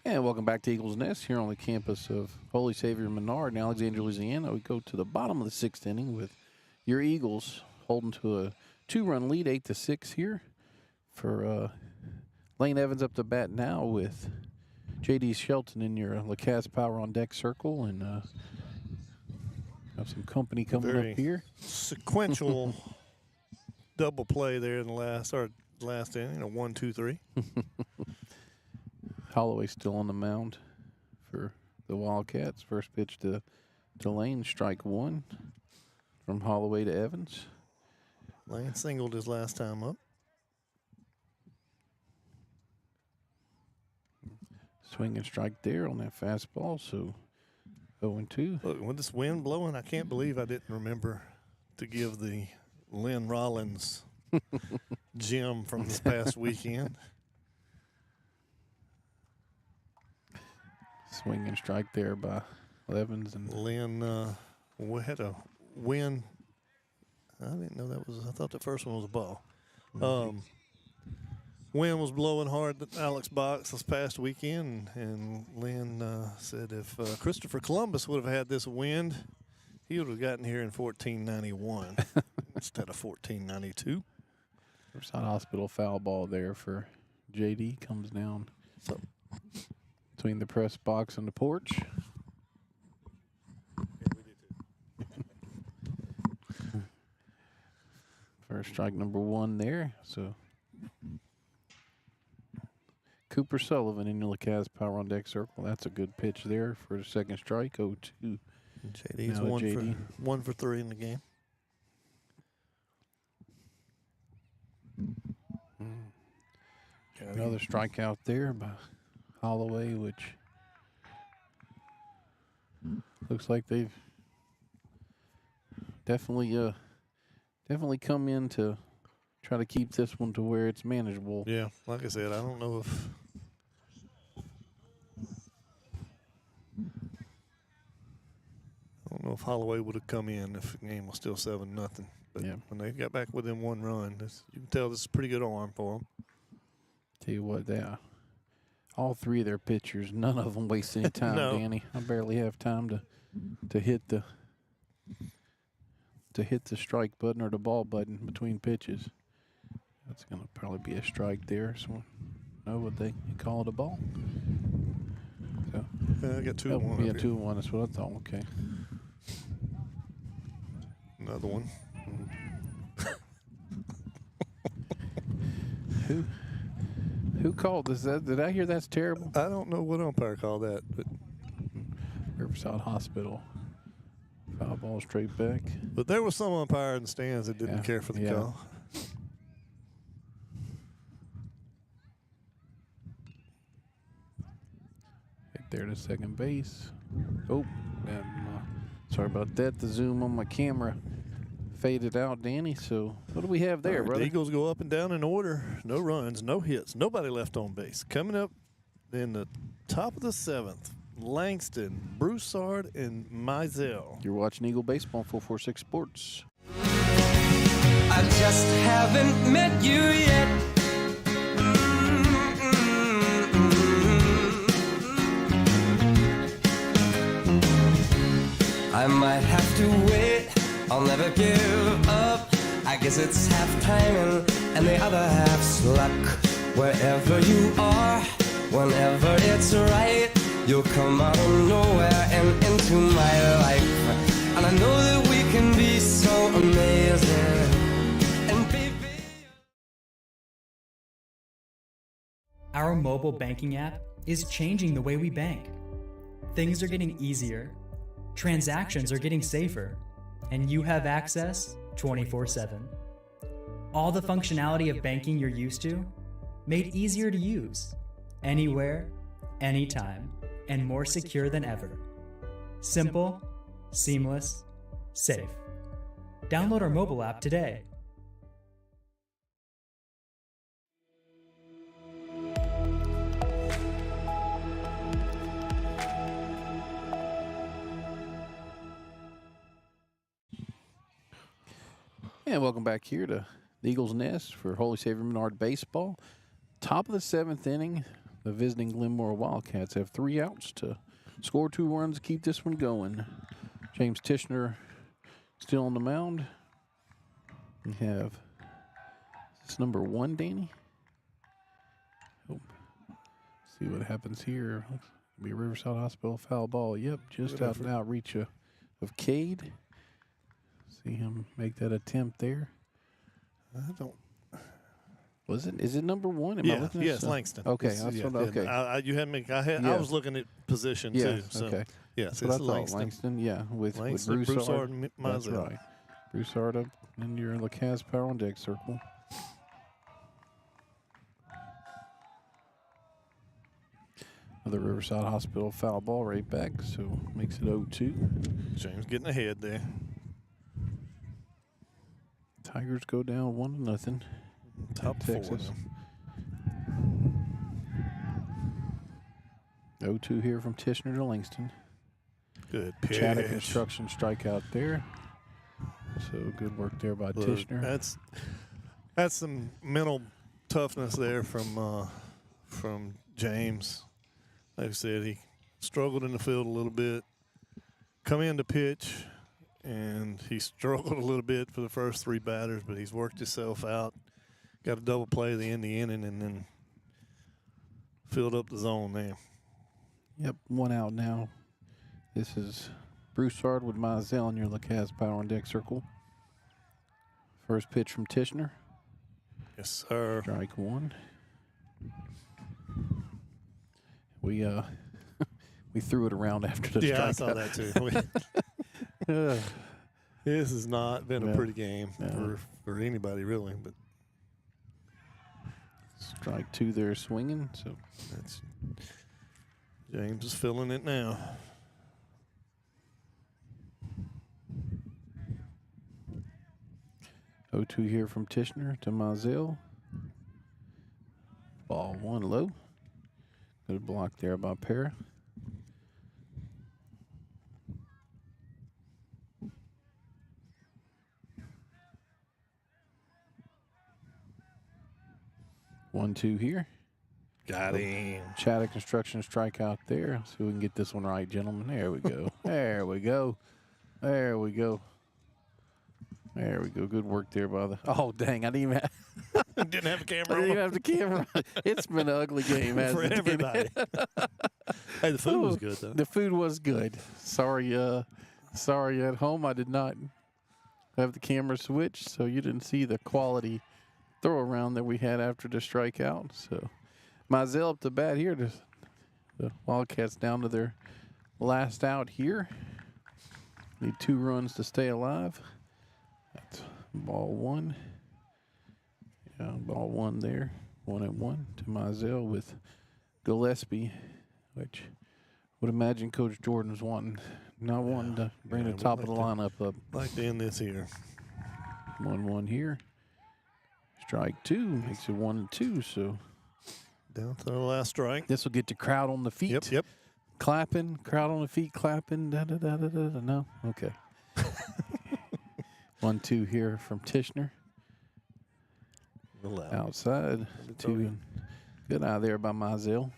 And welcome back to Eagles Nest here on the campus of Holy Savior Menard in Alexandria, Louisiana. We go to the bottom of the 6th inning with your Eagles holding to a 2-run lead, 8-6 here for Lane Evans up the bat now with J.D. Shelton in your LaCasse Power on Deck circle, and have some company coming Very up here. Sequential double play there in the last inning, 1, 2, 3. Holloway still on the mound for the Wildcats. First pitch to Lane, strike one from Holloway to Evans. Lane singled his last time up. Swing and strike there on that fastball, so 0-2. Look, with this wind blowing, I can't believe I didn't remember to give the Lynn Rollins gem from this past weekend. Swing and strike there by Evans. And Lynn we had a win. I didn't know that was. I thought the first one was a ball. Wind was blowing hard at Alex Box this past weekend, and Lynn said if Christopher Columbus would have had this wind, he would have gotten here in 1491 instead of 1492. Riverside Hospital foul ball there for JD. Comes down between the press box and the porch. First strike number one there. So Cooper Sullivan in your LaCasse Power on Deck circle. That's a good pitch there for the second strike. 0-2. JD's one for 3 in the game. Another strikeout there by Holloway, which looks like they've definitely come in to try to keep this one to where it's manageable. Yeah, like I said, I don't know if Holloway would have come in if the game was still 7-0. But when they got back within 1 run, you can tell this is a pretty good arm for them. Tell you what, all 3 of their pitchers, none of them waste any time, No. Danny. I barely have time to hit the strike button or the ball button between pitches. That's going to probably be a strike there. So, know what they call it, a ball. So, I got 2-1. Yeah, 2-1. That's what I thought. Okay. Another one. Who called this? Did I hear that's terrible? I don't know what umpire called that, but Riverside Hospital. Foul ball straight back. But there was some umpire in the stands that didn't care for the call. Hit there to second base. Oh, and, sorry about that. The zoom on my camera faded out, Danny. So what do we have there, brother? The Eagles go up and down in order. No runs, no hits, nobody left on base. Coming up in the top of the 7th, Langston, Broussard, and Mizell. You're watching Eagle Baseball on 446 Sports. I just haven't met you yet. I might have to wait, I'll never give up. I guess it's half timing and the other half's luck. Wherever you are, whenever it's right, you'll come out of nowhere and into my life. And I know that we can be so amazing. And baby, Our mobile banking app is changing the way we bank. Things are getting easier, transactions are getting safer, and you have access 24/7. All the functionality of banking you're used to, made easier to use, anywhere, anytime, and more secure than ever. Simple, seamless, safe. Download our mobile app today. And welcome back here to the Eagles Nest for Holy Savior Menard Baseball. Top of the 7th inning, the visiting Glenmora Wildcats have 3 outs to score 2 runs to keep this one going. James Tishner still on the mound. We have, it's number 1, Danny. Oh, See what happens here. It'll be Riverside Hospital foul ball. Yep, just out and out reach of Cade. See him make that attempt there. I don't. Was it? Is it number 1? Am I looking at yes, Langston. Okay, It's- that's yeah, what, okay. You had me. I Yeah. was looking at position too. So okay. yes, That's what I it's thought. Langston. Langston, yeah, with Langston, Broussard. and That's Mizell. right. Broussard up in your Lacaz power on deck circle. Another Riverside Hospital foul ball right back, so makes it 0-2. James getting ahead there. Tigers go down 1-0. Top Texas. 4. 0-2 here from Tishner to Langston. Good pitch. Chatter construction strikeout there. So good work there by Look, Tishner. That's some mental toughness there from James. Like I said, he struggled in the field a little bit. Come in to pitch, and he struggled a little bit for the first 3 batters, but he's worked himself out. Got a double play at the end of the inning, and then filled up the zone there. Yep, 1 out now. This is Broussard with Mizell in your Lacaz power on deck circle. First pitch from Tishner. Yes, sir. Strike 1. We we threw it around after the strike. Yeah, I saw that too. This has not been a pretty game for anybody really, but strike 2 there swinging. So that's James is feeling it now. O2 here from Tishner to Mizell. Ball 1 low. Good block there by Para. One, 2 here. Got him. Chatter construction strikeout there. See if we can get this one right, gentlemen. There we go. There we go. There we go. There we go. Good work there by the. Oh, dang. I didn't even have. Didn't have a camera I on. didn't even have the camera. It's been an ugly game, hasn't For it? everybody. Hey, the food was good, though. The food was good. Sorry at home. I did not have the camera switched, so you didn't see the quality throw around that we had after the strikeout. So Mizell up to bat here. The Wildcats down to their last out here. Need 2 runs to stay alive. That's ball 1. Yeah, ball 1 there. 1-1 to Mizell with Gillespie, which would imagine Coach Jordan's wanting to bring the top of the lineup up. Like to end this here. 1-1 here. Strike 2 makes it 1-2. So down to the last strike. This will get the crowd on the feet. Yep. Clapping, crowd on the feet, clapping. Da da da da da. da. No, okay. 1-2 here from Tishner. Outside. 2. Good eye there by Mizell.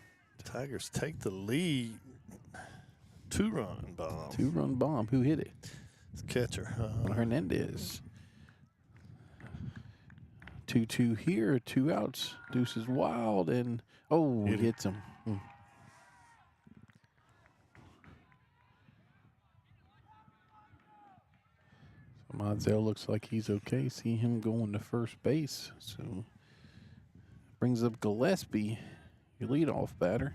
Tigers take the lead. 2-run bomb. 2-run bomb. Who hit it? It's catcher. Hernandez. 2-2 here. 2 outs. Deuce is wild and hits him. So Mizell looks like he's okay. See him going to first base. So brings up Gillespie, your leadoff batter.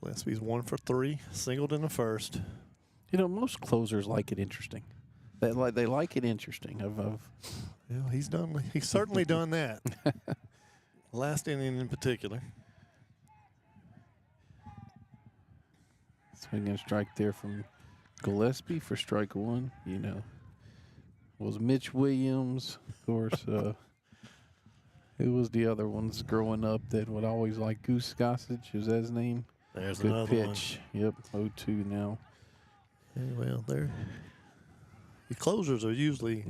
Gillespie's 1 for 3, singled in the first. You know, most closers like it interesting. They like it interesting. Yeah, he's certainly done that. Last inning in particular. Swinging a strike there from Gillespie for strike 1. You know, was Mitch Williams, of course. Who was the other ones growing up that would always like Goose Gossage? Is that his name? There's Good another pitch. one. Yep, 0-2 now. Yeah, well, the closers are usually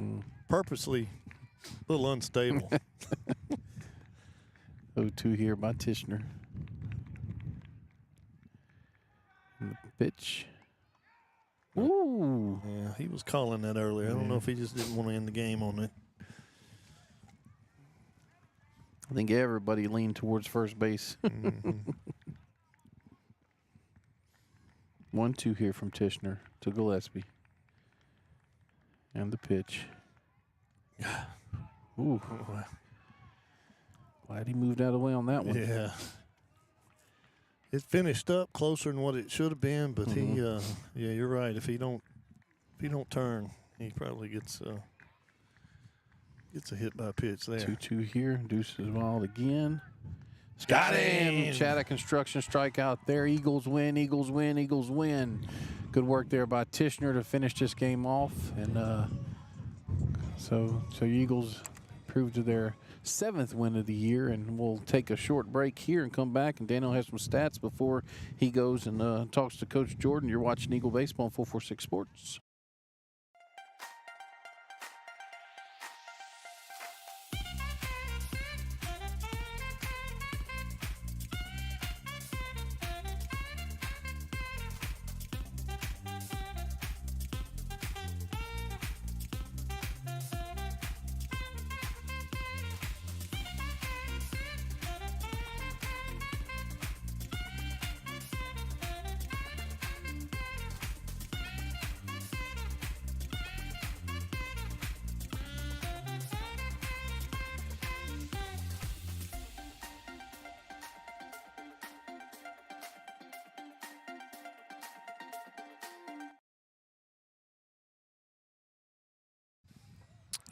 purposely a little unstable. 0-2 here by Tishner. And the pitch. Ooh. Yeah, he was calling that earlier. I don't know if he just didn't want to end the game on it. I think everybody leaned towards first base. 1-2 here from Tishner to Gillespie. And the pitch. Ooh. Glad he moved out of the way on that one. Yeah. It finished up closer than what it should have been, but yeah, you're right. If he don't turn, he probably gets a hit by pitch there. 2-2 here. Deuces wild again. Got him. Shattuck Construction strikeout there. Eagles win. Eagles win. Eagles win. Good work there by Tishner to finish this game off, and so Eagles improved to their 7th win of the year, and we'll take a short break here and come back, and Daniel has some stats before he goes and talks to Coach Jordan. You're watching Eagle Baseball on 446 Sports.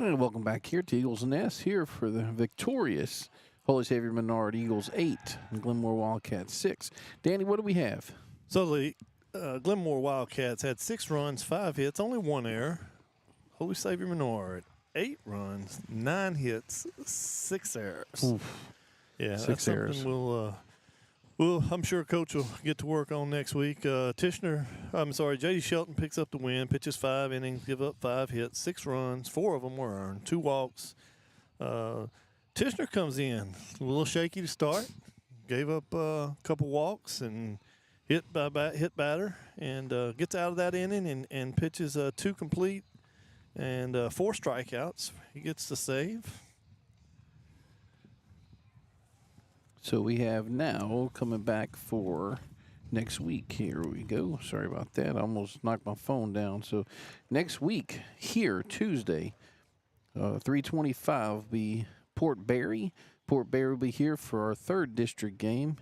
And welcome back here to Eagles Nest, here for the victorious Holy Savior Menard Eagles 8 and Glenmora Wildcats 6. Danny, what do we have? So the Glenmora Wildcats had 6 runs, 5 hits, only 1 error. Holy Savior Menard, 8 runs, 9 hits, 6 errors. Oof. Yeah, 6 that's errors. something I'm sure Coach will get to work on next week. J.D. Shelton picks up the win, pitches 5 innings, give up 5 hits, 6 runs, 4 of them were earned, 2 walks. Tishner comes in, a little shaky to start, gave up a couple walks and hit batter, and gets out of that inning and pitches 2 complete and 4 strikeouts. He gets the save. So we have now coming back for next week. Here we go. Sorry about that. I almost knocked my phone down. So next week here, Tuesday, 3:25 will be Port Barry. Port Barry will be here for our 3rd district game.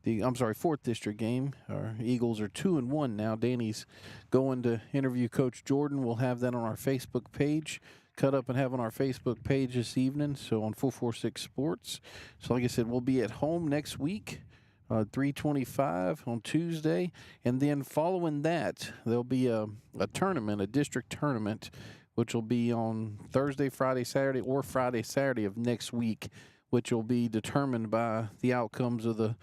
4th district game. Our Eagles are 2-1 now. Danny's going to interview Coach Jordan. We'll have that on our Facebook page. Cut up and have on our Facebook page this evening, so on 446 Sports. So like I said, we'll be at home next week, 3:25 on Tuesday, and then following that, there'll be a tournament, a district tournament, which will be on Thursday, Friday, Saturday, or Friday, Saturday of next week, which will be determined by the outcomes of the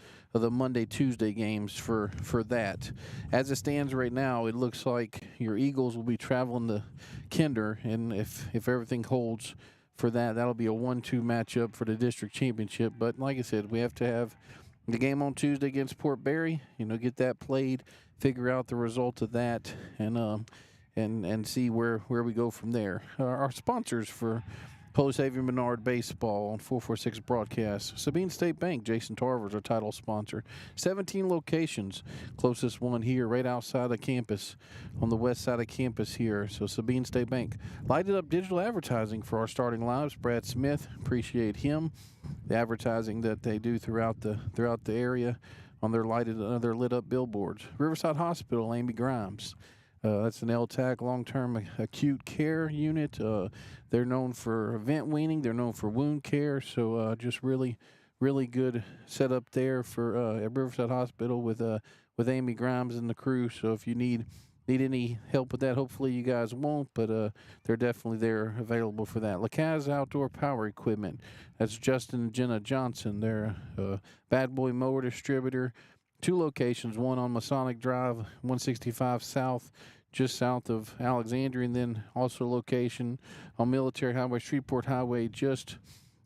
Monday, Tuesday games for that. As it stands right now, it looks like your Eagles will be traveling to Kinder, and if everything holds for that, that'll be a 1-2 matchup for the district championship. But like I said, we have to have the game on Tuesday against Port Barry, get that played, figure out the result of that, and see where we go from there. Our sponsors for Holy Savior Menard Baseball on 446 Broadcast. Sabine State Bank, Jason Tarver's our title sponsor. 17 locations. Closest one here right outside of campus, on the west side of campus here. So Sabine State Bank. Lighted up digital advertising for our starting lives. Brad Smith, appreciate him. The advertising that they do throughout the area on their lit up billboards. Riverside Hospital, Amy Grimes. That's an LTAC, long-term acute care unit. They're known for event weaning. They're known for wound care. So just really, really good setup there for at Riverside Hospital with Amy Grimes and the crew. So if you need any help with that, hopefully you guys won't, but they're definitely there available for that. LaCaz Outdoor Power Equipment. That's Justin and Jenna Johnson. They're a Bad Boy Mower Distributor. 2 locations, one on Masonic Drive, 165 South, just south of Alexandria, and then also a location on Military Highway, Shreveport Highway, just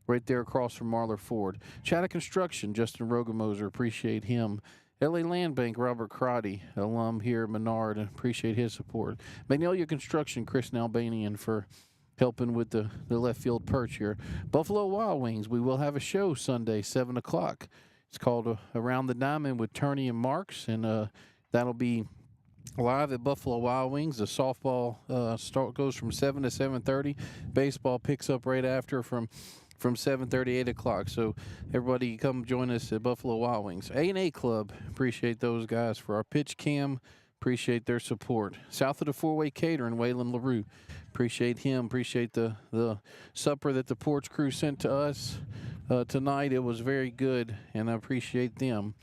right there across from Marler Ford. Shattuck Construction, Justin Rogemoser, appreciate him. LA Land Bank, Robert Crotty, alum here at Menard, appreciate his support. Magnolia Construction, Chris Albanian, for helping with the left field perch here. Buffalo Wild Wings, we will have a show Sunday, 7 o'clock. It's called Around the Diamond with Turney and Marks, and that'll be live at Buffalo Wild Wings. The softball start goes from 7 to 7:30. Baseball picks up right after from 7:30, 8 o'clock. So everybody come join us at Buffalo Wild Wings. A&A Club, appreciate those guys for our pitch cam. Appreciate their support. South of the Four-Way Catering, Waylon LaRue. Appreciate him. Appreciate the supper that the Porch crew sent to us tonight. It was very good, and I appreciate them.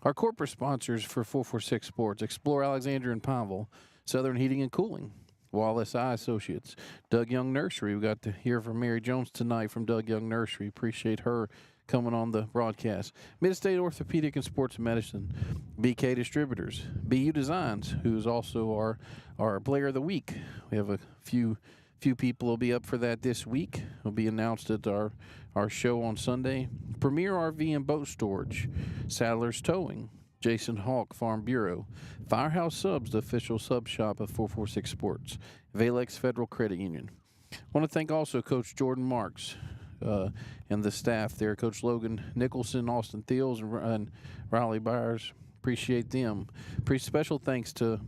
Our corporate sponsors for 446 Sports, Explore Alexandria and Pineville, Southern Heating and Cooling, Wallace Eye Associates, Doug Young Nursery. We got to hear from Mary Jones tonight from Doug Young Nursery. Appreciate her coming on the broadcast. Mid-State Orthopedic and Sports Medicine, BK Distributors, BU Designs, who is also our Player of the Week. We have a few people will be up for that this week. It'll be announced at our show on Sunday. Premier RV and Boat Storage, Sadler's Towing, Jason Hawk Farm Bureau, Firehouse Subs, the official sub shop of 446 Sports, Valex Federal Credit Union. I want to thank also Coach Jordan Marks and the staff there, Coach Logan Nicholson, Austin Thiels, and Riley Byers. Appreciate them. Special thanks to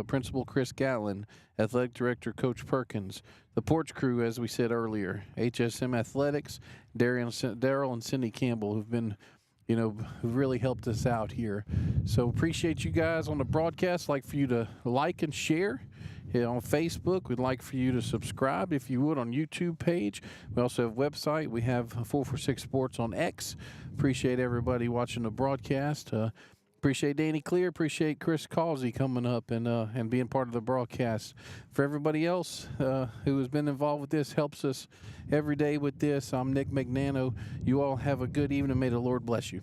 Principal Chris Gatlin, Athletic Director Coach Perkins, the Porch crew, as we said earlier, HSM Athletics, Daryl and Cindy Campbell, who've been, who really helped us out here. So appreciate you guys on the broadcast. Like for you to like and share. On Facebook, we'd like for you to subscribe, if you would, on YouTube page. We also have a website. We have 446 Sports on X. Appreciate everybody watching the broadcast. Appreciate Danny Clear. Appreciate Chris Causey coming up and being part of the broadcast. For everybody else who has been involved with this, helps us every day with this, I'm Nick Magnano. You all have a good evening. May the Lord bless you.